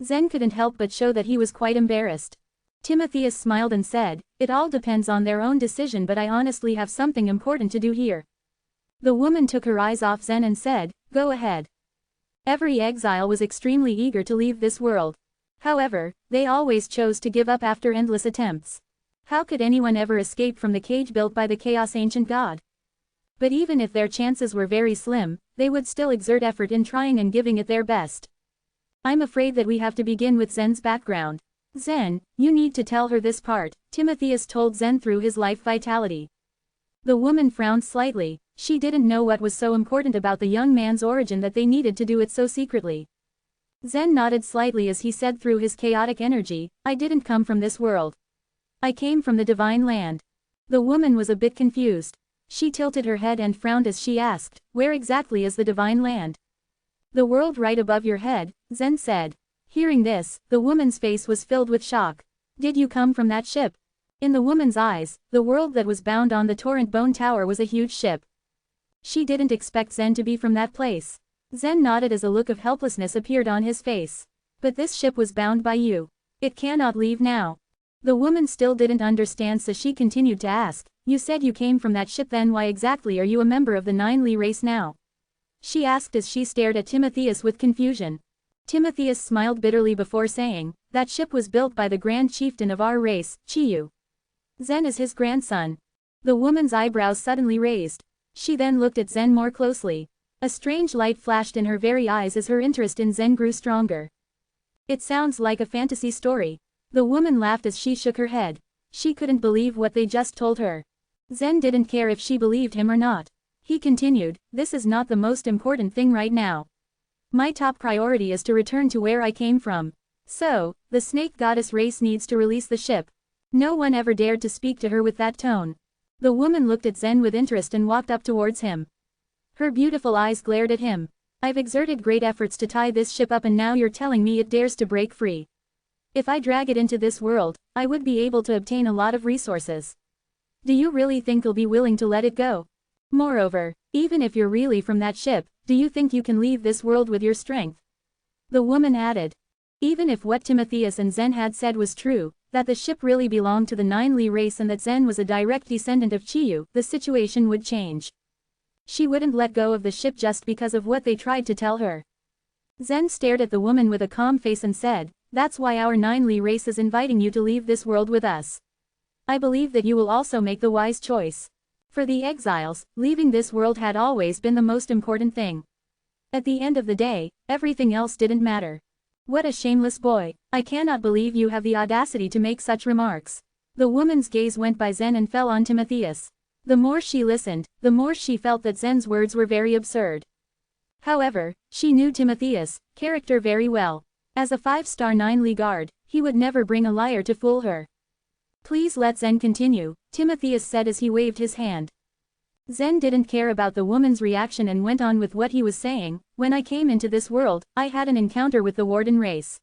Zen couldn't help but show that he was quite embarrassed. Timotheus smiled and said, "It all depends on their own decision, but I honestly have something important to do here." The woman took her eyes off Zen and said, "Go ahead." Every exile was extremely eager to leave this world. However, they always chose to give up after endless attempts. How could anyone ever escape from the cage built by the Chaos Ancient God? But even if their chances were very slim, they would still exert effort in trying and giving it their best. "I'm afraid that we have to begin with Zen's background. Zen, you need to tell her this part," Timotheus told Zen through his life vitality. The woman frowned slightly. She didn't know what was so important about the young man's origin that they needed to do it so secretly. Zen nodded slightly as he said through his chaotic energy, "I didn't come from this world. I came from the divine land." The woman was a bit confused. She tilted her head and frowned as she asked, "Where exactly is the divine land?" "The world right above your head," Zen said. Hearing this, the woman's face was filled with shock. "Did you come from that ship?" In the woman's eyes, the world that was bound on the Torrent Bone Tower was a huge ship. She didn't expect Zen to be from that place. Zen nodded as a look of helplessness appeared on his face. "But this ship was bound by you. It cannot leave now." The woman still didn't understand, so she continued to ask, "You said you came from that ship, then why exactly are you a member of the 9 Li race now?" She asked as she stared at Timotheus with confusion. Timotheus smiled bitterly before saying, "That ship was built by the grand chieftain of our race, Chiyu. Zen is his grandson." The woman's eyebrows suddenly raised. She then looked at Zen more closely. A strange light flashed in her very eyes as her interest in Zen grew stronger. "It sounds like a fantasy story." The woman laughed as she shook her head. She couldn't believe what they just told her. Zen didn't care if she believed him or not. He continued, "This is not the most important thing right now. My top priority is to return to where I came from. So, the snake goddess race needs to release the ship." No one ever dared to speak to her with that tone. The woman looked at Zen with interest and walked up towards him. Her beautiful eyes glared at him. "I've exerted great efforts to tie this ship up, and now you're telling me it dares to break free. If I drag it into this world, I would be able to obtain a lot of resources. Do you really think you'll be willing to let it go? Moreover, even if you're really from that ship, do you think you can leave this world with your strength?" The woman added. Even if what Timotheus and Zen had said was true, that the ship really belonged to the 9 Li race and that Zen was a direct descendant of Chiyu, the situation would change. She wouldn't let go of the ship just because of what they tried to tell her. Zen stared at the woman with a calm face and said, "That's why our 9 Li race is inviting you to leave this world with us. I believe that you will also make the wise choice. For the exiles, leaving this world had always been the most important thing. At the end of the day, everything else didn't matter. What a shameless boy. I cannot believe you have the audacity to make such remarks. The woman's gaze went by Zen and fell on Timotheus. The more she listened, the more she felt that Zen's words were very absurd. However, she knew Timotheus' character very well. As a 5-star 9-Li guard, he would never bring a liar to fool her. Please let Zen continue, Timotheus said as he waved his hand. Zen didn't care about the woman's reaction and went on with what he was saying. When I came into this world, I had an encounter with the warden race.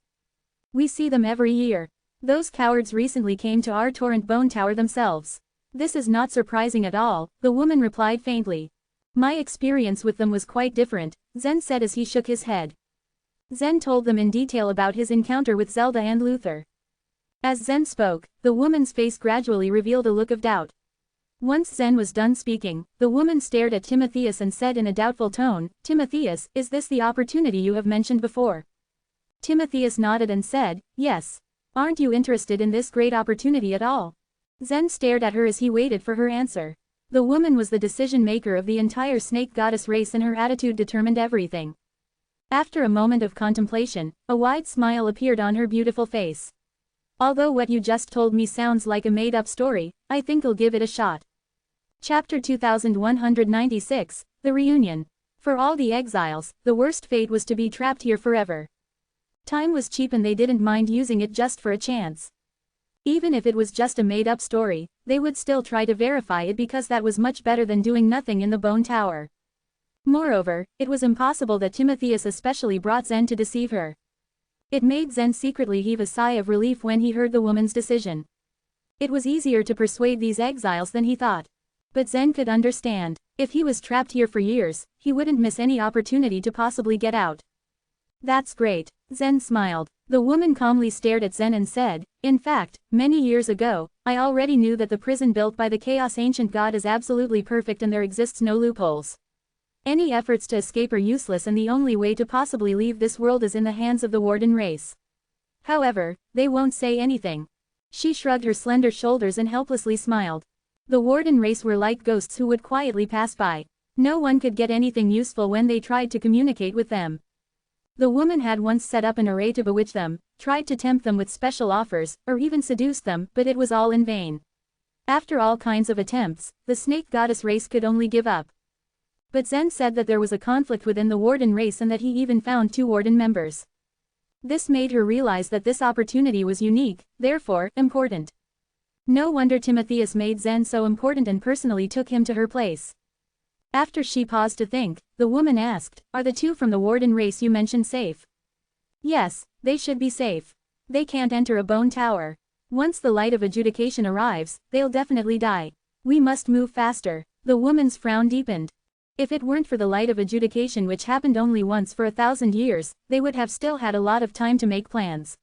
We see them every year. Those cowards recently came to our torrent bone tower themselves. This is not surprising at all, the woman replied faintly. My experience with them was quite different, Zen said as he shook his head. Zen told them in detail about his encounter with Zelda and Luther. As Zen spoke, the woman's face gradually revealed a look of doubt. Once Zen was done speaking, the woman stared at Timotheus and said in a doubtful tone, Timotheus, is this the opportunity you have mentioned before? Timotheus nodded and said, yes. Aren't you interested in this great opportunity at all? Zen stared at her as he waited for her answer. The woman was the decision-maker of the entire snake goddess race and her attitude determined everything. After a moment of contemplation, a wide smile appeared on her beautiful face. Although what you just told me sounds like a made-up story, I think I'll give it a shot. Chapter 2196, The Reunion. For all the exiles, the worst fate was to be trapped here forever. Time was cheap and they didn't mind using it just for a chance. Even if it was just a made-up story, they would still try to verify it because that was much better than doing nothing in the bone tower. Moreover, it was impossible that Timotheus especially brought Zen to deceive her. It made Zen secretly heave a sigh of relief when he heard the woman's decision. It was easier to persuade these exiles than he thought. But Zen could understand. If he was trapped here for years, he wouldn't miss any opportunity to possibly get out. That's great, Zen smiled. The woman calmly stared at Zen and said, in fact, many years ago, I already knew that the prison built by the Chaos Ancient God is absolutely perfect and there exists no loopholes. Any efforts to escape are useless and the only way to possibly leave this world is in the hands of the warden race. However, they won't say anything. She shrugged her slender shoulders and helplessly smiled. The warden race were like ghosts who would quietly pass by. No one could get anything useful when they tried to communicate with them. The woman had once set up an array to bewitch them, tried to tempt them with special offers, or even seduced them, but it was all in vain. After all kinds of attempts, the snake goddess race could only give up. But Zen said that there was a conflict within the warden race and that he even found 2 warden members. This made her realize that this opportunity was unique, therefore, important. No wonder Timotheus made Zen so important and personally took him to her place. After she paused to think, the woman asked, are the 2 from the warden race you mentioned safe? Yes, they should be safe. They can't enter a bone tower. Once the light of adjudication arrives, they'll definitely die. We must move faster. The woman's frown deepened. If it weren't for the light of adjudication which happened only once for 1,000 years, they would have still had a lot of time to make plans.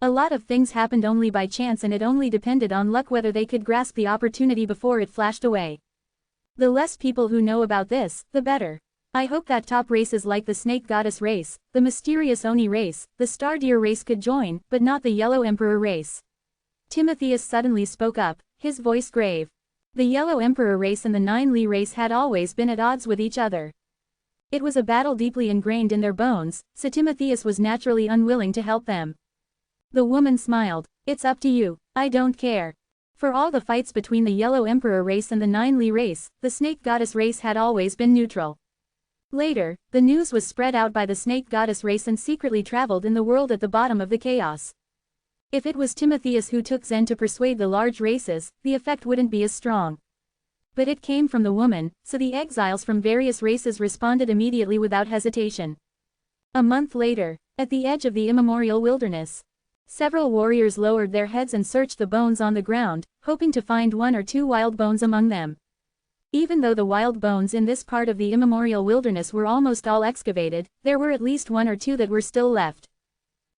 A lot of things happened only by chance and it only depended on luck whether they could grasp the opportunity before it flashed away. The less people who know about this, the better. I hope that top races like the snake goddess race, the mysterious Oni race, the star deer race could join, but not the yellow emperor race. Timotheus suddenly spoke up, his voice grave. The yellow emperor race and the 9-Li race had always been at odds with each other. It was a battle deeply ingrained in their bones, so Timotheus was naturally unwilling to help them. The woman smiled. It's up to you, I don't care. For all the fights between the Yellow Emperor race and the 9-Li race, the Snake Goddess race had always been neutral. Later, the news was spread out by the Snake Goddess race and secretly traveled in the world at the bottom of the chaos. If it was Timotheus who took Zen to persuade the large races, the effect wouldn't be as strong. But it came from the woman, so the exiles from various races responded immediately without hesitation. A month later, at the edge of the immemorial wilderness, several warriors lowered their heads and searched the bones on the ground, hoping to find 1 or 2 wild bones among them. Even though the wild bones in this part of the immemorial wilderness were almost all excavated, there were at least 1 or 2 that were still left.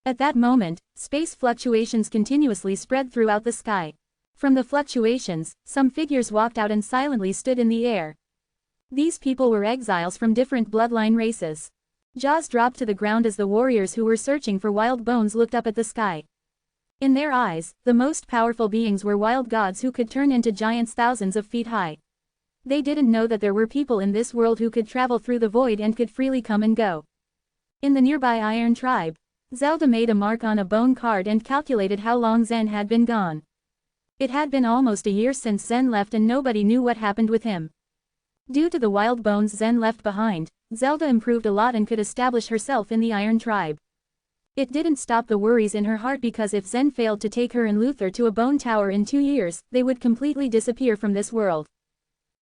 At that moment, space fluctuations continuously spread throughout the sky. From the fluctuations, some figures walked out and silently stood in the air. These people were exiles from different bloodline races. Jaws dropped to the ground as the warriors who were searching for wild bones looked up at the sky. In their eyes, the most powerful beings were wild gods who could turn into giants thousands of feet high. They didn't know that there were people in this world who could travel through the void and could freely come and go. In the nearby Iron Tribe, Zelda made a mark on a bone card and calculated how long Zen had been gone. It had been almost a year since Zen left and nobody knew what happened with him. Due to the wild bones Zen left behind, Zelda improved a lot and could establish herself in the Iron Tribe. It didn't stop the worries in her heart because if Zen failed to take her and Luther to a bone tower in 2 years, they would completely disappear from this world.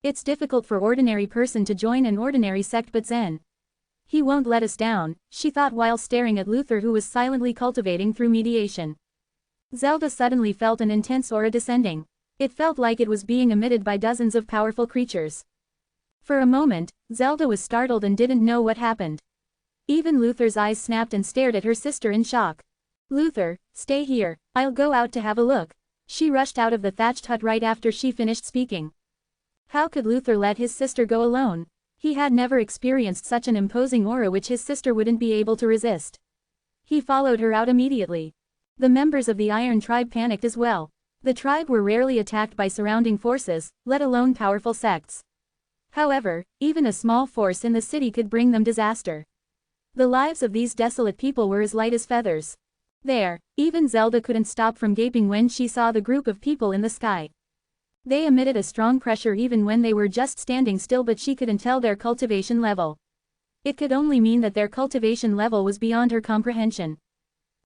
It's difficult for ordinary person to join an ordinary sect, but Zen, he won't let us down, she thought while staring at Luther, who was silently cultivating through mediation. Zelda suddenly felt an intense aura descending. It felt like it was being emitted by dozens of powerful creatures. For a moment, Zelda was startled and didn't know what happened. Even Luther's eyes snapped and stared at her sister in shock. "Luther, stay here, I'll go out to have a look." She rushed out of the thatched hut right after she finished speaking. How could Luther let his sister go alone? He had never experienced such an imposing aura which his sister wouldn't be able to resist. He followed her out immediately. The members of the Iron Tribe panicked as well. The tribe were rarely attacked by surrounding forces, let alone powerful sects. However, even a small force in the city could bring them disaster. The lives of these desolate people were as light as feathers. There, even Zelda couldn't stop from gaping when she saw the group of people in the sky. They emitted a strong pressure even when they were just standing still, but she couldn't tell their cultivation level. It could only mean that their cultivation level was beyond her comprehension.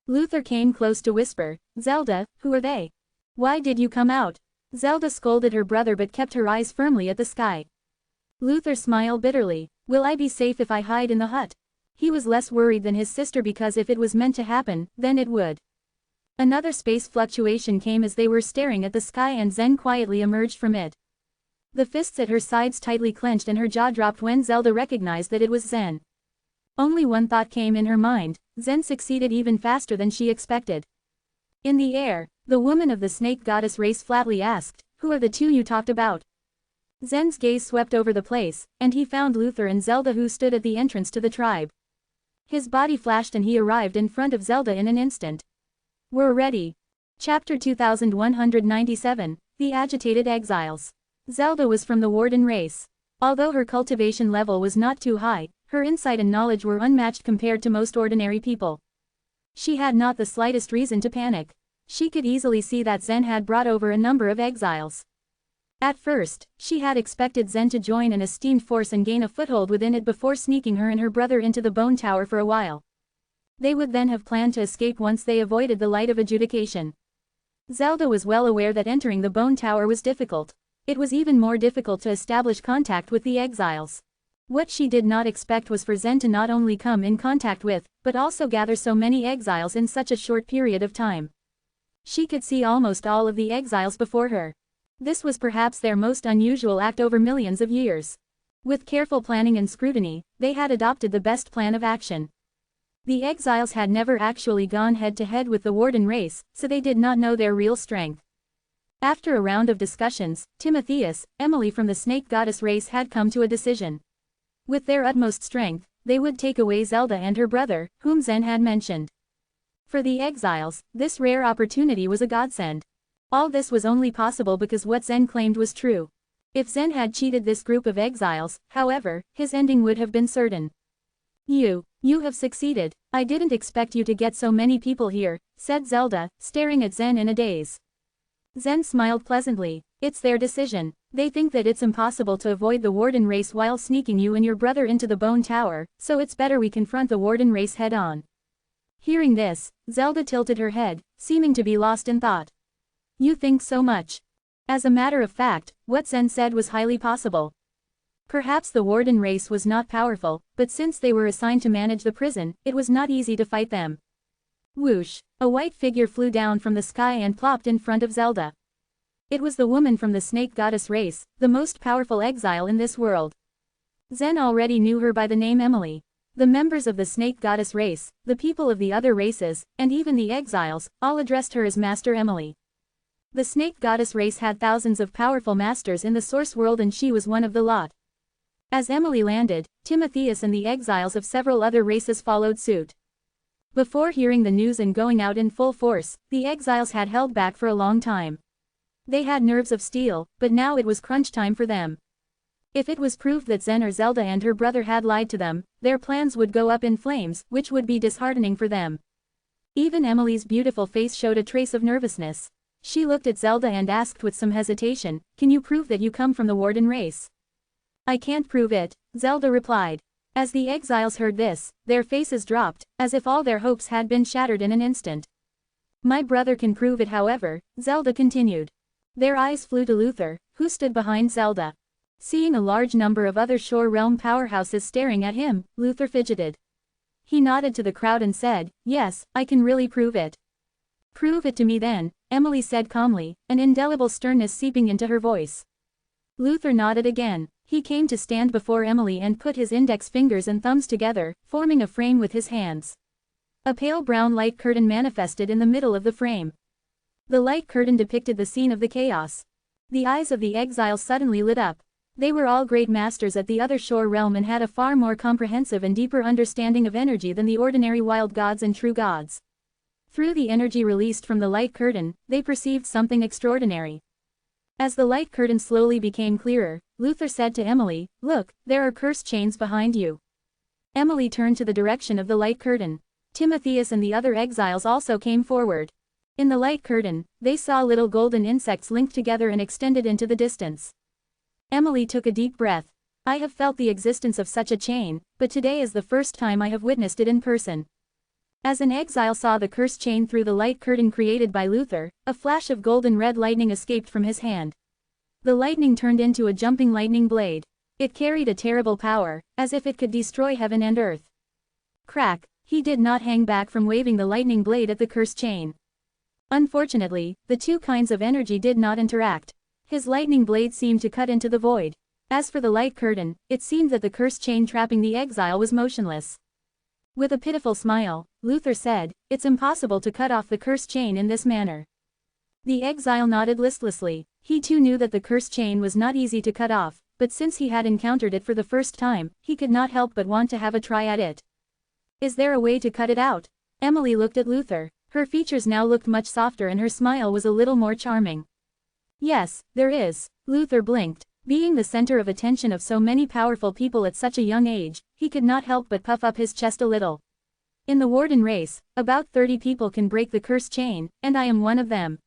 Luther came close to whisper, "Zelda, who are they? Why did you come out?" Zelda scolded her brother but kept her eyes firmly at the sky. Luther smiled bitterly. "Will I be safe if I hide in the hut?" He was less worried than his sister because if it was meant to happen, then it would. Another space fluctuation came as they were staring at the sky and Zen quietly emerged from it. The fists at her sides tightly clenched and her jaw dropped when Zelda recognized that it was Zen. Only one thought came in her mind: Zen succeeded even faster than she expected. In the air, the woman of the snake goddess race flatly asked, "Who are the two you talked about?" Zen's gaze swept over the place, and he found Luther and Zelda who stood at the entrance to the tribe. His body flashed and he arrived in front of Zelda in an instant. "We're ready." Chapter 2197, The Agitated Exiles. Zelda was from the Warden race. Although her cultivation level was not too high, her insight and knowledge were unmatched compared to most ordinary people. She had not the slightest reason to panic. She could easily see that Zen had brought over a number of exiles. At first, she had expected Zen to join an esteemed force and gain a foothold within it before sneaking her and her brother into the bone tower for a while. They would then have planned to escape once they avoided the light of adjudication. Zelda was well aware that entering the bone tower was difficult. It was even more difficult to establish contact with the exiles. What she did not expect was for Zen to not only come in contact with, but also gather so many exiles in such a short period of time. She could see almost all of the exiles before her. This was perhaps their most unusual act over millions of years. With careful planning and scrutiny, they had adopted the best plan of action. The exiles had never actually gone head-to-head with the Warden race, so they did not know their real strength. After a round of discussions, Timotheus, Emily from the Snake Goddess race had come to a decision. With their utmost strength, they would take away Zelda and her brother, whom Zen had mentioned. For the exiles, this rare opportunity was a godsend. All this was only possible because what Zen claimed was true. If Zen had cheated this group of exiles, however, his ending would have been certain. You have succeeded. I didn't expect you to get so many people here," said Zelda, staring at Zen in a daze. Zen smiled pleasantly. "It's their decision. They think that it's impossible to avoid the Warden race while sneaking you and your brother into the bone tower, so it's better we confront the Warden race head-on." Hearing this, Zelda tilted her head, seeming to be lost in thought. "You think so much?" As a matter of fact, what Zen said was highly possible. Perhaps the Warden race was not powerful, but since they were assigned to manage the prison, it was not easy to fight them. Whoosh! A white figure flew down from the sky and plopped in front of Zelda. It was the woman from the Snake Goddess race, the most powerful exile in this world. Zen already knew her by the name Emily. The members of the Snake Goddess race, the people of the other races, and even the exiles, all addressed her as Master Emily. The Snake Goddess race had thousands of powerful masters in the Source world and she was one of the lot. As Emily landed, Timotheus and the exiles of several other races followed suit. Before hearing the news and going out in full force, the exiles had held back for a long time. They had nerves of steel, but now it was crunch time for them. If it was proved that Zen or Zelda and her brother had lied to them, their plans would go up in flames, which would be disheartening for them. Even Emily's beautiful face showed a trace of nervousness. She looked at Zelda and asked with some hesitation, "Can you prove that you come from the Warden race?" "I can't prove it," Zelda replied. As the exiles heard this, their faces dropped, as if all their hopes had been shattered in an instant. "My brother can prove it, however," Zelda continued. Their eyes flew to Luther, who stood behind Zelda. Seeing a large number of other Shore Realm powerhouses staring at him, Luther fidgeted. He nodded to the crowd and said, "Yes, I can really prove it." "Prove it to me then," Emily said calmly, an indelible sternness seeping into her voice. Luther nodded again. He came to stand before Emily and put his index fingers and thumbs together, forming a frame with his hands. A pale brown light curtain manifested in the middle of the frame. The light curtain depicted the scene of the chaos. The eyes of the exiles suddenly lit up. They were all great masters at the other shore realm and had a far more comprehensive and deeper understanding of energy than the ordinary wild gods and true gods. Through the energy released from the light curtain, they perceived something extraordinary. As the light curtain slowly became clearer, Luther said to Emily, "Look, there are cursed chains behind you." Emily turned to the direction of the light curtain. Timotheus and the other exiles also came forward. In the light curtain, they saw little golden insects linked together and extended into the distance. Emily took a deep breath. "I have felt the existence of such a chain, but today is the first time I have witnessed it in person." As an exile saw the cursed chain through the light curtain created by Luther, a flash of golden red lightning escaped from his hand. The lightning turned into a jumping lightning blade. It carried a terrible power, as if it could destroy heaven and earth. Crack! He did not hang back from waving the lightning blade at the cursed chain. Unfortunately, the two kinds of energy did not interact. His lightning blade seemed to cut into the void. As for the light curtain, it seemed that the cursed chain trapping the exile was motionless. With a pitiful smile, Luther said, "It's impossible to cut off the cursed chain in this manner." The exile nodded listlessly. He too knew that the cursed chain was not easy to cut off, but since he had encountered it for the first time, he could not help but want to have a try at it. "Is there a way to cut it out?" Emily looked at Luther. Her features now looked much softer and her smile was a little more charming. "Yes, there is." Luther blinked. Being the center of attention of so many powerful people at such a young age, he could not help but puff up his chest a little. "In the Warden race, about 30 people can break the cursed chain, and I am one of them."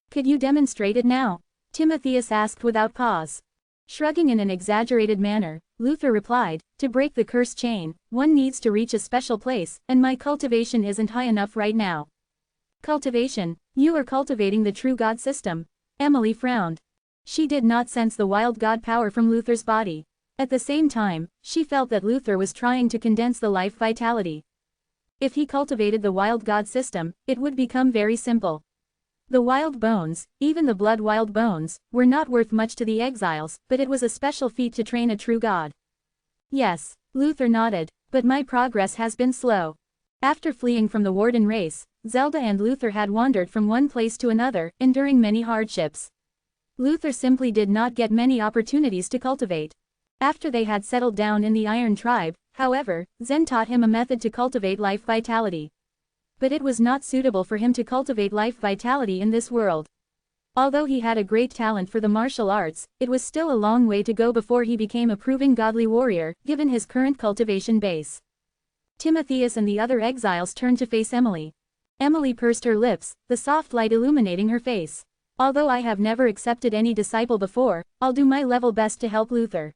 "Could you demonstrate it now?" Timotheus asked without pause. Shrugging in an exaggerated manner, Luther replied, "To break the cursed chain, one needs to reach a special place, and my cultivation isn't high enough right now." "Cultivation? You are cultivating the true God system." Emily frowned. She did not sense the wild god power from Luther's body. At the same time, she felt that Luther was trying to condense the life vitality. If he cultivated the wild god system, it would become very simple. The wild bones, even the blood wild bones, were not worth much to the exiles, but it was a special feat to train a true god. "Yes," Luther nodded, "but my progress has been slow." After fleeing from the Warden race, Zelda and Luther had wandered from one place to another, enduring many hardships. Luther simply did not get many opportunities to cultivate. After they had settled down in the Iron Tribe, however, Zen taught him a method to cultivate life vitality. But it was not suitable for him to cultivate life vitality in this world. Although he had a great talent for the martial arts, it was still a long way to go before he became a proving godly warrior, given his current cultivation base. Timotheus and the other exiles turned to face Emily. Emily pursed her lips, the soft light illuminating her face. "Although I have never accepted any disciple before, I'll do my level best to help Luther."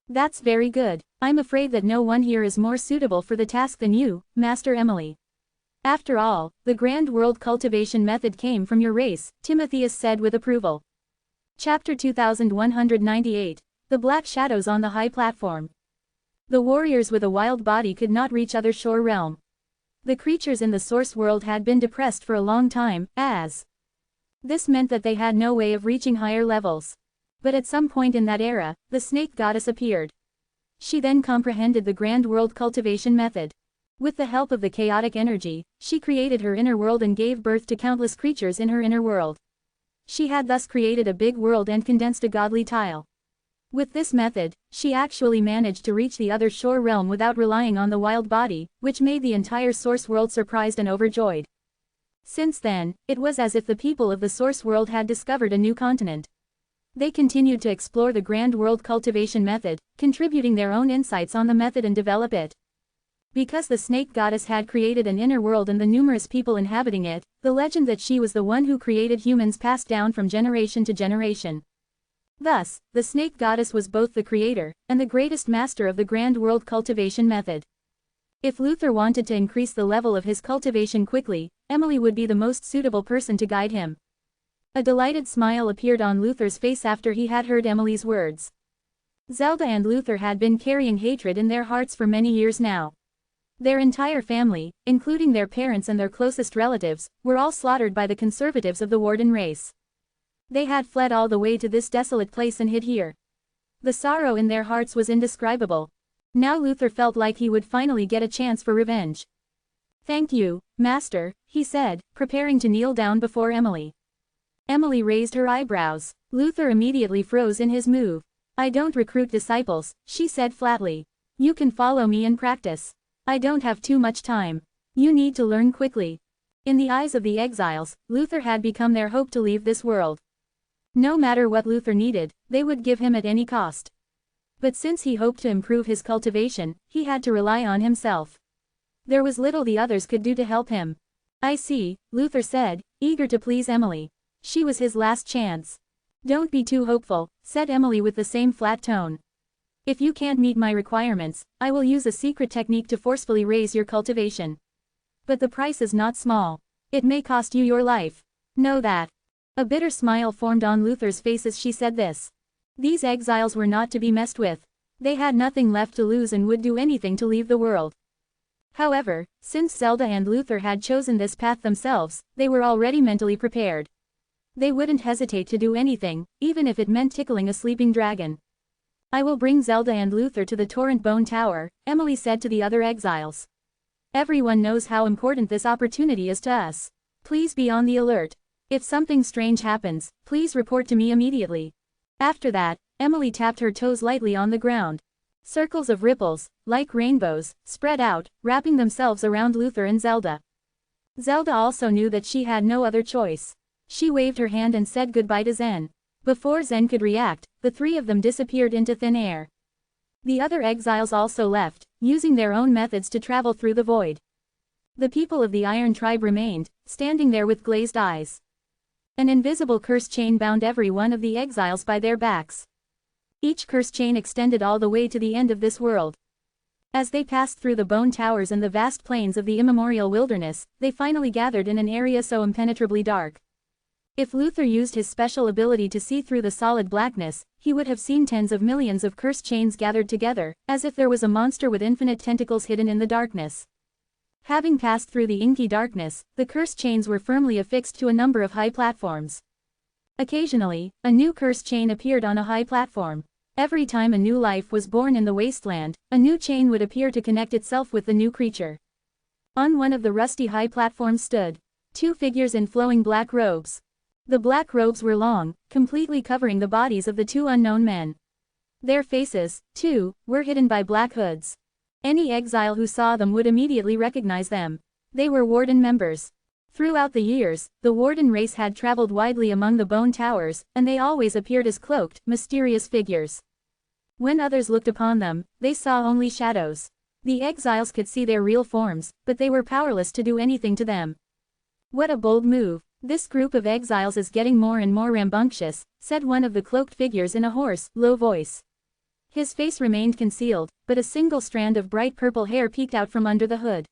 "That's very good. I'm afraid that no one here is more suitable for the task than you, Master Emily." "After all, the grand world cultivation method came from your race," Timotheus said with approval. Chapter 2198. The Black Shadows on the High Platform. The warriors with a wild body could not reach other shore realm. The creatures in the source world had been depressed for a long time, as this meant that they had no way of reaching higher levels. But at some point in that era, the snake goddess appeared. She then comprehended the grand world cultivation method. With the help of the chaotic energy, she created her inner world and gave birth to countless creatures in her inner world. She had thus created a big world and condensed a godly tile. With this method, she actually managed to reach the other shore realm without relying on the wild body, which made the entire source world surprised and overjoyed. Since then, it was as if the people of the source world had discovered a new continent. They continued to explore the grand world cultivation method, contributing their own insights on the method and develop it. Because the snake goddess had created an inner world and the numerous people inhabiting it, the legend that she was the one who created humans passed down from generation to generation. Thus, the snake goddess was both the creator and the greatest master of the grand world cultivation method. If Luther wanted to increase the level of his cultivation quickly, Emily would be the most suitable person to guide him. A delighted smile appeared on Luther's face after he had heard Emily's words. Zelda and Luther had been carrying hatred in their hearts for many years now. Their entire family, including their parents and their closest relatives, were all slaughtered by the conservatives of the Warden race. They had fled all the way to this desolate place and hid here. The sorrow in their hearts was indescribable. Now Luther felt like he would finally get a chance for revenge. "Thank you, Master," he said, preparing to kneel down before Emily. Emily raised her eyebrows. Luther immediately froze in his move. "I don't recruit disciples," she said flatly. "You can follow me and practice. I don't have too much time. You need to learn quickly." In the eyes of the exiles, Luther had become their hope to leave this world. No matter what Luther needed, they would give him at any cost. But since he hoped to improve his cultivation, he had to rely on himself. There was little the others could do to help him. "I see," Luther said, eager to please Emily. She was his last chance. "Don't be too hopeful," said Emily with the same flat tone. "If you can't meet my requirements, I will use a secret technique to forcefully raise your cultivation. But the price is not small. It may cost you your life. Know that." A bitter smile formed on Luther's face as she said this. These exiles were not to be messed with. They had nothing left to lose and would do anything to leave the world. However, since Zelda and Luther had chosen this path themselves, they were already mentally prepared. They wouldn't hesitate to do anything, even if it meant tickling a sleeping dragon. "I will bring Zelda and Luther to the Torrent Bone Tower," Emily said to the other exiles. "Everyone knows how important this opportunity is to us. Please be on the alert. If something strange happens, please report to me immediately." After that, Emily tapped her toes lightly on the ground. Circles of ripples, like rainbows, spread out, wrapping themselves around Luther and Zelda. Zelda also knew that she had no other choice. She waved her hand and said goodbye to Zen. Before Zen could react, the three of them disappeared into thin air. The other exiles also left, using their own methods to travel through the void. The people of the Iron Tribe remained, standing there with glazed eyes. An invisible curse chain bound every one of the exiles by their backs. Each curse chain extended all the way to the end of this world. As they passed through the bone towers and the vast plains of the immemorial wilderness, they finally gathered in an area so impenetrably dark. If Luther used his special ability to see through the solid blackness, he would have seen tens of millions of curse chains gathered together, as if there was a monster with infinite tentacles hidden in the darkness. Having passed through the inky darkness, the curse chains were firmly affixed to a number of high platforms. Occasionally, a new curse chain appeared on a high platform. Every time a new life was born in the wasteland, a new chain would appear to connect itself with the new creature. On one of the rusty high platforms stood two figures in flowing black robes. The black robes were long, completely covering the bodies of the two unknown men. Their faces, too, were hidden by black hoods. Any exile who saw them would immediately recognize them. They were Warden members. Throughout the years, the Warden race had traveled widely among the bone towers, and they always appeared as cloaked, mysterious figures. When others looked upon them, they saw only shadows. The exiles could see their real forms, but they were powerless to do anything to them. "What a bold move. This group of exiles is getting more and more rambunctious," said one of the cloaked figures in a hoarse, low voice. His face remained concealed, but a single strand of bright purple hair peeked out from under the hood.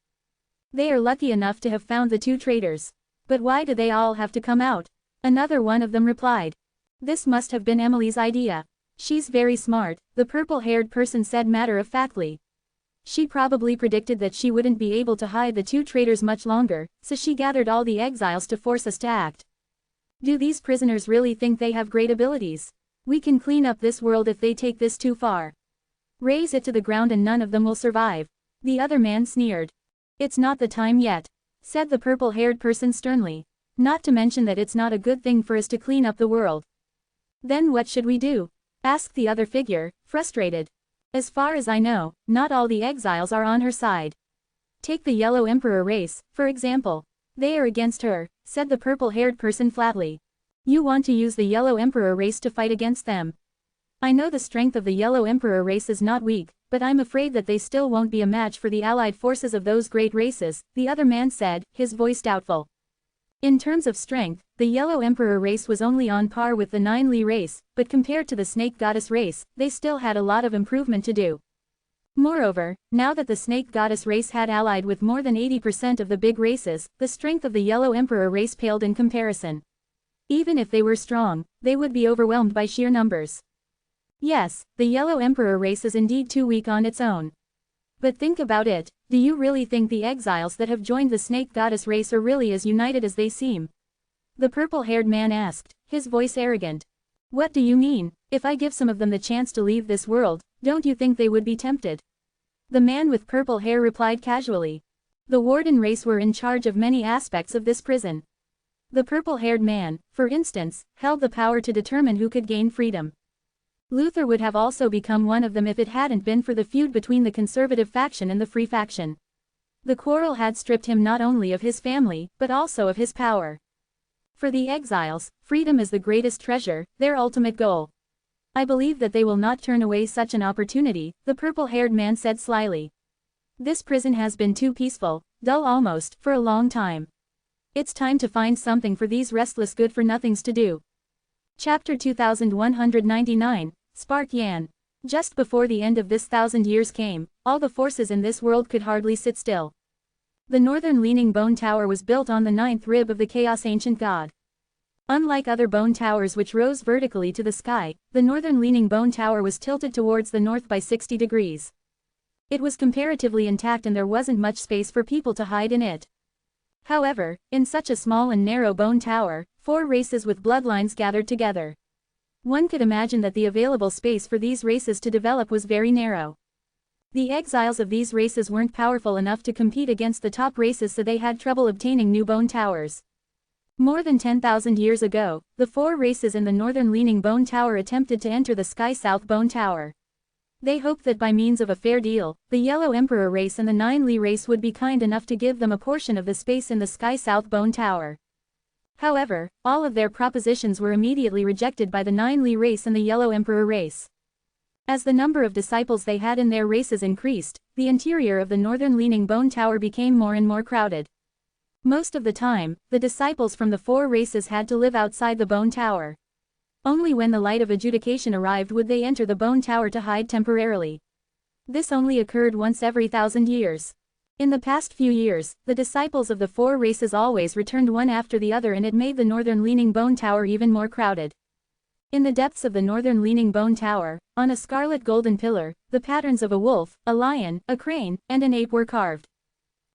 "They are lucky enough to have found the two traitors. But why do they all have to come out?" Another one of them replied. "This must have been Emily's idea. She's very smart," the purple-haired person said matter-of-factly. "She probably predicted that she wouldn't be able to hide the two traitors much longer, so she gathered all the exiles to force us to act. Do these prisoners really think they have great abilities? We can clean up this world if they take this too far. Raise it to the ground and none of them will survive." The other man sneered. "It's not the time yet," said the purple-haired person sternly. "Not to mention that it's not a good thing for us to clean up the world." "Then what should we do?" asked the other figure, frustrated. As far as I know, not all the exiles are on her side. Take the Yellow Emperor race, for example. They are against her, said the purple-haired person flatly. You want to use the Yellow Emperor race to fight against them. I know the strength of the Yellow Emperor race is not weak, but I'm afraid that they still won't be a match for the allied forces of those great races, the other man said, his voice doubtful. In terms of strength, the Yellow Emperor race was only on par with the Nine Li race, but compared to the Snake Goddess race, they still had a lot of improvement to do. Moreover, now that the Snake Goddess race had allied with more than 80% of the big races, the strength of the Yellow Emperor race paled in comparison. Even if they were strong, they would be overwhelmed by sheer numbers. Yes, the Yellow Emperor race is indeed too weak on its own. But think about it, do you really think the exiles that have joined the Snake Goddess race are really as united as they seem? The purple-haired man asked, his voice arrogant. What do you mean? If I give some of them the chance to leave this world, don't you think they would be tempted? The man with purple hair replied casually. The warden race were in charge of many aspects of this prison. The purple-haired man, for instance, held the power to determine who could gain freedom. Luther would have also become one of them if it hadn't been for the feud between the conservative faction and the free faction. The quarrel had stripped him not only of his family, but also of his power. For the exiles, freedom is the greatest treasure, their ultimate goal. I believe that they will not turn away such an opportunity, the purple-haired man said slyly. This prison has been too peaceful, dull almost, for a long time. It's time to find something for these restless good-for-nothings to do. Chapter 2199, Spark Yan. Just before the end of this 1,000 years came, all the forces in this world could hardly sit still. The northern leaning bone tower was built on the 9th rib of the chaos ancient god. Unlike other bone towers which rose vertically to the sky, the northern leaning bone tower was tilted towards the north by 60 degrees. It was comparatively intact and there wasn't much space for people to hide in it. However, in such a small and narrow bone tower, 4 races with bloodlines gathered together. One could imagine that the available space for these races to develop was very narrow. The exiles of these races weren't powerful enough to compete against the top races, so they had trouble obtaining new bone towers. More than 10,000 years ago, the 4 races in the northern leaning bone tower attempted to enter the Sky South bone tower. They hoped that by means of a fair deal, the Yellow Emperor race and the Nine Li race would be kind enough to give them a portion of the space in the Sky South bone tower. However, all of their propositions were immediately rejected by the Nine Li race and the Yellow Emperor race. As the number of disciples they had in their races increased, the interior of the northern leaning bone tower became more and more crowded. Most of the time, the disciples from the 4 races had to live outside the bone tower. Only when the light of adjudication arrived would they enter the bone tower to hide temporarily. This only occurred once every 1,000 years. In the past few years, the disciples of the 4 races always returned one after the other, and it made the northern leaning bone tower even more crowded. In the depths of the northern leaning bone tower, on a scarlet golden pillar, the patterns of a wolf, a lion, a crane, and an ape were carved.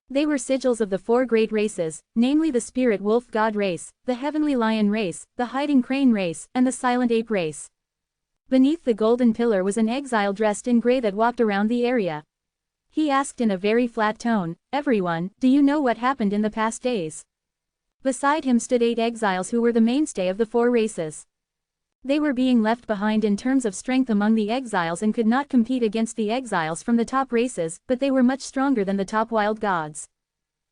They were sigils of the 4 great races, namely the spirit wolf god race, the heavenly lion race, the hiding crane race, and the silent ape race. Beneath the golden pillar was an exile dressed in gray that walked around the area. He asked in a very flat tone, "Everyone, do you know what happened in the past days?" Beside him stood 8 exiles who were the mainstay of the 4 races. They were being left behind in terms of strength among the exiles and could not compete against the exiles from the top races, but they were much stronger than the top wild gods.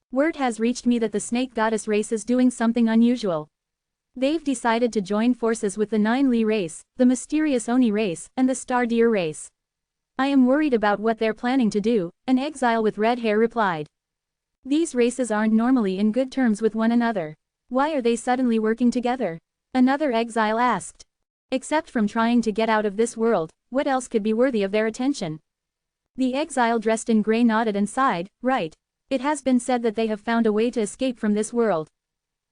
Word has reached me that the Snake Goddess race is doing something unusual. They've decided to join forces with the Nine Li race, the mysterious Oni race, and the Star Deer race. I am worried about what they're planning to do, an exile with red hair replied. These races aren't normally in good terms with one another. Why are they suddenly working together? Another exile asked. Except from trying to get out of this world, what else could be worthy of their attention? The exile dressed in gray nodded and sighed, right. It has been said that they have found a way to escape from this world.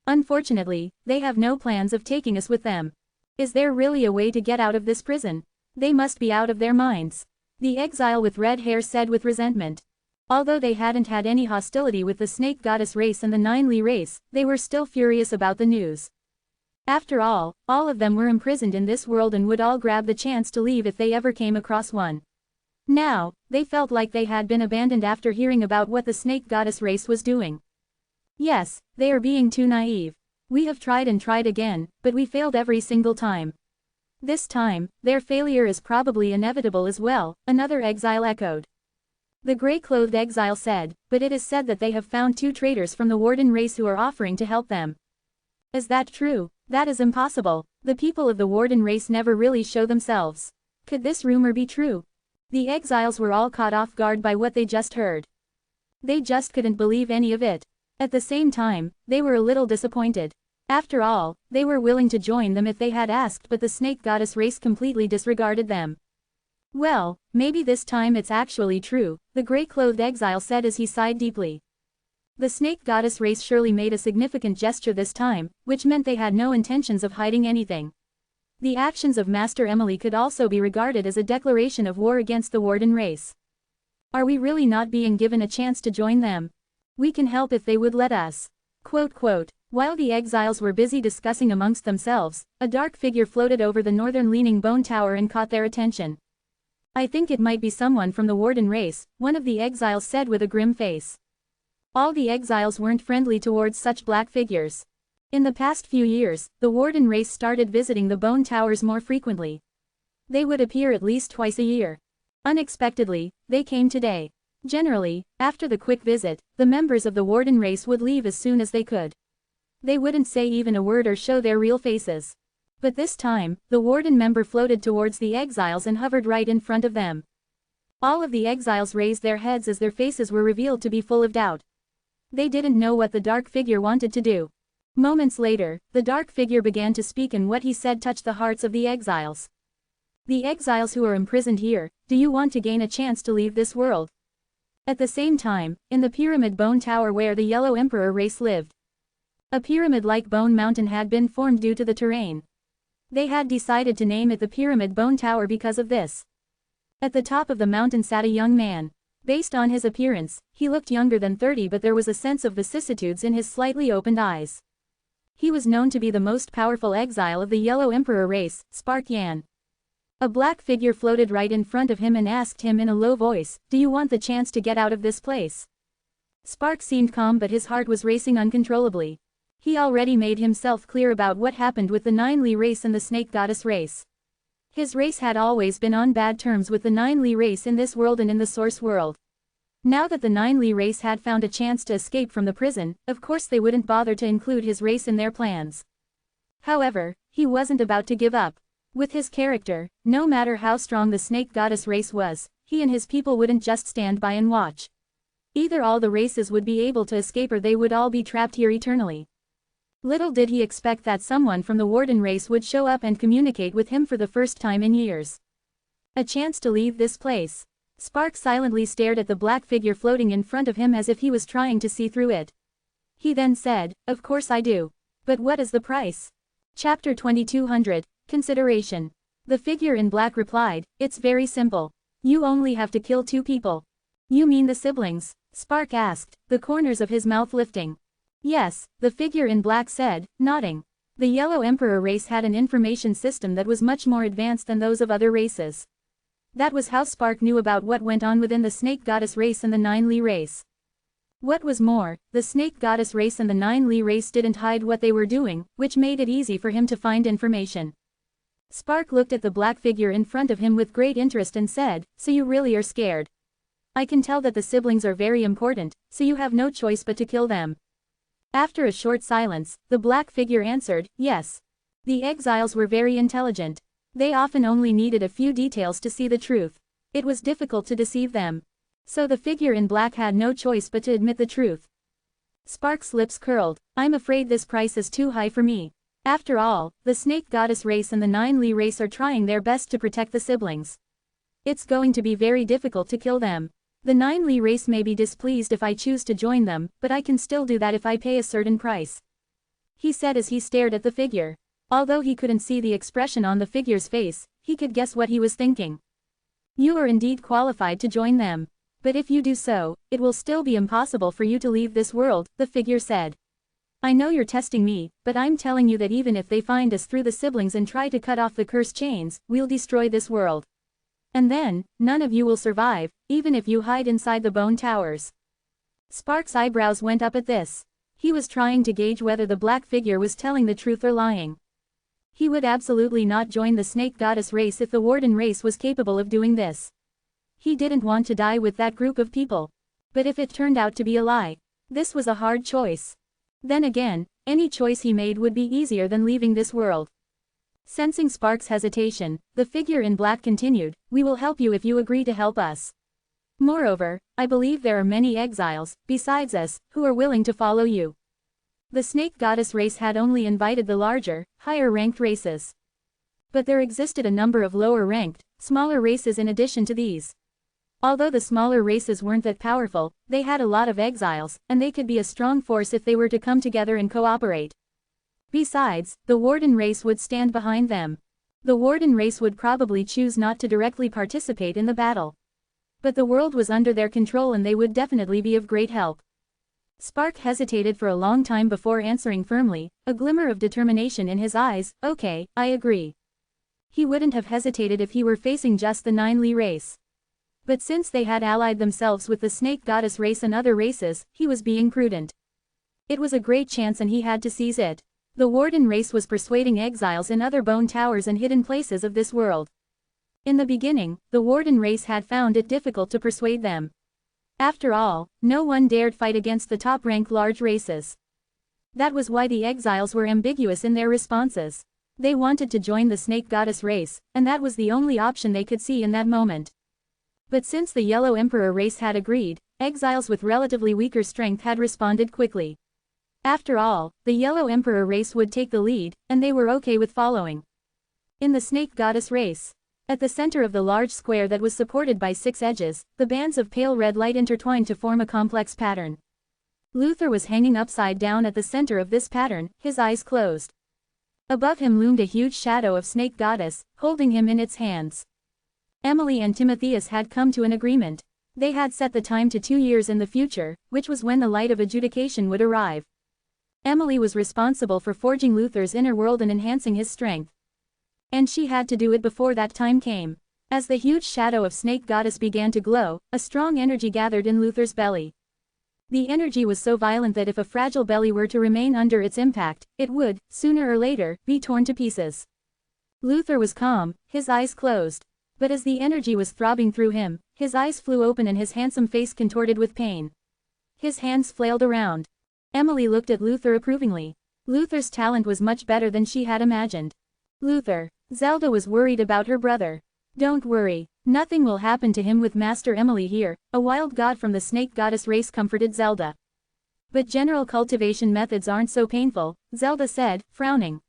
Unfortunately, they have no plans of taking us with them. Is there really a way to get out of this prison? They must be out of their minds. The exile with red hair said with resentment. Although they hadn't had any hostility with the Snake Goddess race and the Nine Li race, they were still furious about the news. After all of them were imprisoned in this world and would all grab the chance to leave if they ever came across one. Now, they felt like they had been abandoned after hearing about what the Snake Goddess race was doing. Yes, they are being too naive. We have tried and tried again, but we failed every single time. This time, their failure is probably inevitable as well, another exile echoed. The gray-clothed exile said, but it is said that they have found 2 traitors from the Warden race who are offering to help them. Is that true? That is impossible. The people of the Warden race never really show themselves. Could this rumor be true? The exiles were all caught off guard by what they just heard. They just couldn't believe any of it. At the same time, they were a little disappointed. After all, they were willing to join them if they had asked, but the snake goddess race completely disregarded them. Well, maybe this time it's actually true, the gray-clothed exile said as he sighed deeply. The snake goddess race surely made a significant gesture this time, which meant they had no intentions of hiding anything. The actions of Master Emily could also be regarded as a declaration of war against the Warden race. Are we really not being given a chance to join them? We can help if they would let us. Quote. While the exiles were busy discussing amongst themselves, a dark figure floated over the northern-leaning bone tower and caught their attention. I think it might be someone from the Warden race, one of the exiles said with a grim face. All the exiles weren't friendly towards such black figures. In the past few years, the Warden race started visiting the bone towers more frequently. They would appear at least twice a year. Unexpectedly, they came today. Generally, after the quick visit, the members of the Warden race would leave as soon as they could. They wouldn't say even a word or show their real faces. But this time, the Warden member floated towards the exiles and hovered right in front of them. All of the exiles raised their heads as their faces were revealed to be full of doubt. They didn't know what the dark figure wanted to do. Moments later, the dark figure began to speak, and what he said touched the hearts of the exiles. The exiles who are imprisoned here, do you want to gain a chance to leave this world? At the same time, in the Pyramid Bone Tower where the Yellow Emperor race lived, a pyramid-like bone mountain had been formed due to the terrain. They had decided to name it the Pyramid Bone Tower because of this. At the top of the mountain sat a young man. Based on his appearance, he looked younger than 30, but there was a sense of vicissitudes in his slightly opened eyes. He was known to be the most powerful exile of the Yellow Emperor race, Spark Yan. A black figure floated right in front of him and asked him in a low voice, "Do you want the chance to get out of this place?" Spark seemed calm, but his heart was racing uncontrollably. He already made himself clear about what happened with the Ninely race and the Snake Goddess race. His race had always been on bad terms with the Ninely race in this world and in the Source world. Now that the Ninely race had found a chance to escape from the prison, of course they wouldn't bother to include his race in their plans. However, he wasn't about to give up. With his character, no matter how strong the Snake Goddess race was, he and his people wouldn't just stand by and watch. Either all the races would be able to escape or they would all be trapped here eternally. Little did he expect that someone from the Warden race would show up and communicate with him for the first time in years. A chance to leave this place. Spark silently stared at the black figure floating in front of him as if he was trying to see through it. He then said, "Of course I do. But what is the price?" Chapter 2200, Consideration. The figure in black replied, "It's very simple. You only have to kill 2 people." "You mean the siblings?" Spark asked, the corners of his mouth lifting. "Yes," the figure in black said, nodding. The Yellow Emperor race had an information system that was much more advanced than those of other races. That was how Spark knew about what went on within the Snake Goddess race and the Ninely race. What was more, the Snake Goddess race and the Ninely race didn't hide what they were doing, which made it easy for him to find information. Spark looked at the black figure in front of him with great interest and said, "So you really are scared? I can tell that the siblings are very important, so you have no choice but to kill them." After a short silence, the black figure answered, "Yes." The exiles were very intelligent. They often only needed a few details to see the truth. It was difficult to deceive them. So the figure in black had no choice but to admit the truth. Spark's lips curled. "I'm afraid this price is too high for me. After all, the Snake Goddess race and the Ninely race are trying their best to protect the siblings. It's going to be very difficult to kill them. The Ninely race may be displeased if I choose to join them, but I can still do that if I pay a certain price," he said as he stared at the figure. Although he couldn't see the expression on the figure's face, he could guess what he was thinking. "You are indeed qualified to join them. But if you do so, it will still be impossible for you to leave this world," the figure said. "I know you're testing me, but I'm telling you that even if they find us through the siblings and try to cut off the curse chains, we'll destroy this world. And then, none of you will survive, even if you hide inside the bone towers." Spark's eyebrows went up at this. He was trying to gauge whether the black figure was telling the truth or lying. He would absolutely not join the snake goddess race if the warden race was capable of doing this. He didn't want to die with that group of people. But if it turned out to be a lie, this was a hard choice. Then again, any choice he made would be easier than leaving this world. Sensing Spark's hesitation, the figure in black continued, "We will help you if you agree to help us. Moreover, I believe there are many exiles, besides us, who are willing to follow you." The snake goddess race had only invited the larger, higher-ranked races. But there existed a number of lower-ranked, smaller races in addition to these. Although the smaller races weren't that powerful, they had a lot of exiles, and they could be a strong force if they were to come together and cooperate. Besides, the warden race would stand behind them. The warden race would probably choose not to directly participate in the battle. But the world was under their control and they would definitely be of great help. Spark hesitated for a long time before answering firmly, a glimmer of determination in his eyes. "Okay, I agree." He wouldn't have hesitated if he were facing just the Nine-Li race. But since they had allied themselves with the snake goddess race and other races, he was being prudent. It was a great chance and he had to seize it. The warden race was persuading exiles in other bone towers and hidden places of this world. In the beginning, the warden race had found it difficult to persuade them. After all, no one dared fight against the top-ranked large races. That was why the exiles were ambiguous in their responses. They wanted to join the snake goddess race, and that was the only option they could see in that moment. But since the Yellow Emperor race had agreed, exiles with relatively weaker strength had responded quickly. After all, the Yellow Emperor race would take the lead, and they were okay with following. In the snake goddess race, at the center of the large square that was supported by 6 edges, the bands of pale red light intertwined to form a complex pattern. Luther was hanging upside down at the center of this pattern, his eyes closed. Above him loomed a huge shadow of snake goddess, holding him in its hands. Emily and Timotheus had come to an agreement. They had set the time to 2 years in the future, which was when the light of adjudication would arrive. Emily was responsible for forging Luther's inner world and enhancing his strength. And she had to do it before that time came. As the huge shadow of snake goddess began to glow, a strong energy gathered in Luther's belly. The energy was so violent that if a fragile belly were to remain under its impact, it would, sooner or later, be torn to pieces. Luther was calm, his eyes closed. But as the energy was throbbing through him, his eyes flew open and his handsome face contorted with pain. His hands flailed around. Emily looked at Luther approvingly. Luther's talent was much better than she had imagined. "Luther." Zelda was worried about her brother. "Don't worry. Nothing will happen to him with Master Emily here," a wild god from the snake goddess race comforted Zelda. "But general cultivation methods aren't so painful," Zelda said, frowning.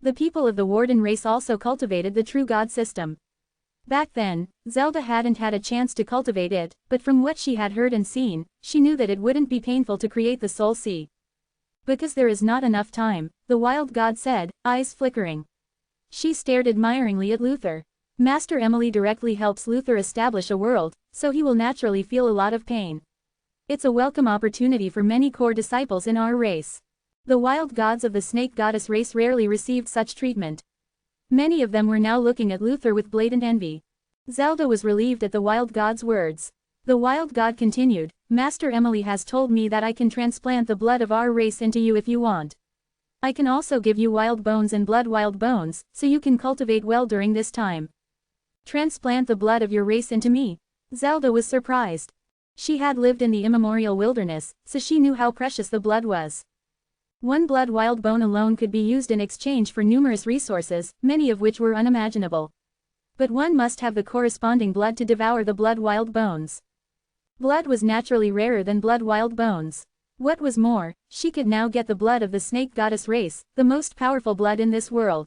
The people of the warden race also cultivated the true god system. Back then, Zelda hadn't had a chance to cultivate it, but from what she had heard and seen, she knew that it wouldn't be painful to create the soul sea. "Because there is not enough time," the wild god said, eyes flickering. She stared admiringly at Luther. "Master Emily directly helps Luther establish a world, so he will naturally feel a lot of pain. It's a welcome opportunity for many core disciples in our race." The wild gods of the snake goddess race rarely received such treatment. Many of them were now looking at Luther with blatant envy. Zelda was relieved at the wild god's words. The wild god continued, "Master Emily has told me that I can transplant the blood of our race into you if you want. I can also give you wild bones and blood wild bones, so you can cultivate well during this time." "Transplant the blood of your race into me?" Zelda was surprised. She had lived in the immemorial wilderness, so she knew how precious the blood was. One blood wild bone alone could be used in exchange for numerous resources, many of which were unimaginable. But one must have the corresponding blood to devour the blood wild bones. Blood was naturally rarer than blood wild bones. What was more, she could now get the blood of the snake goddess race, the most powerful blood in this world.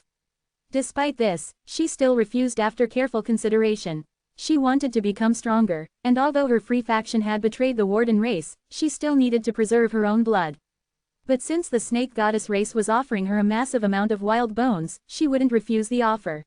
Despite this, she still refused after careful consideration. She wanted to become stronger, and although her free faction had betrayed the warden race, she still needed to preserve her own blood. But since the snake goddess race was offering her a massive amount of wild bones, she wouldn't refuse the offer.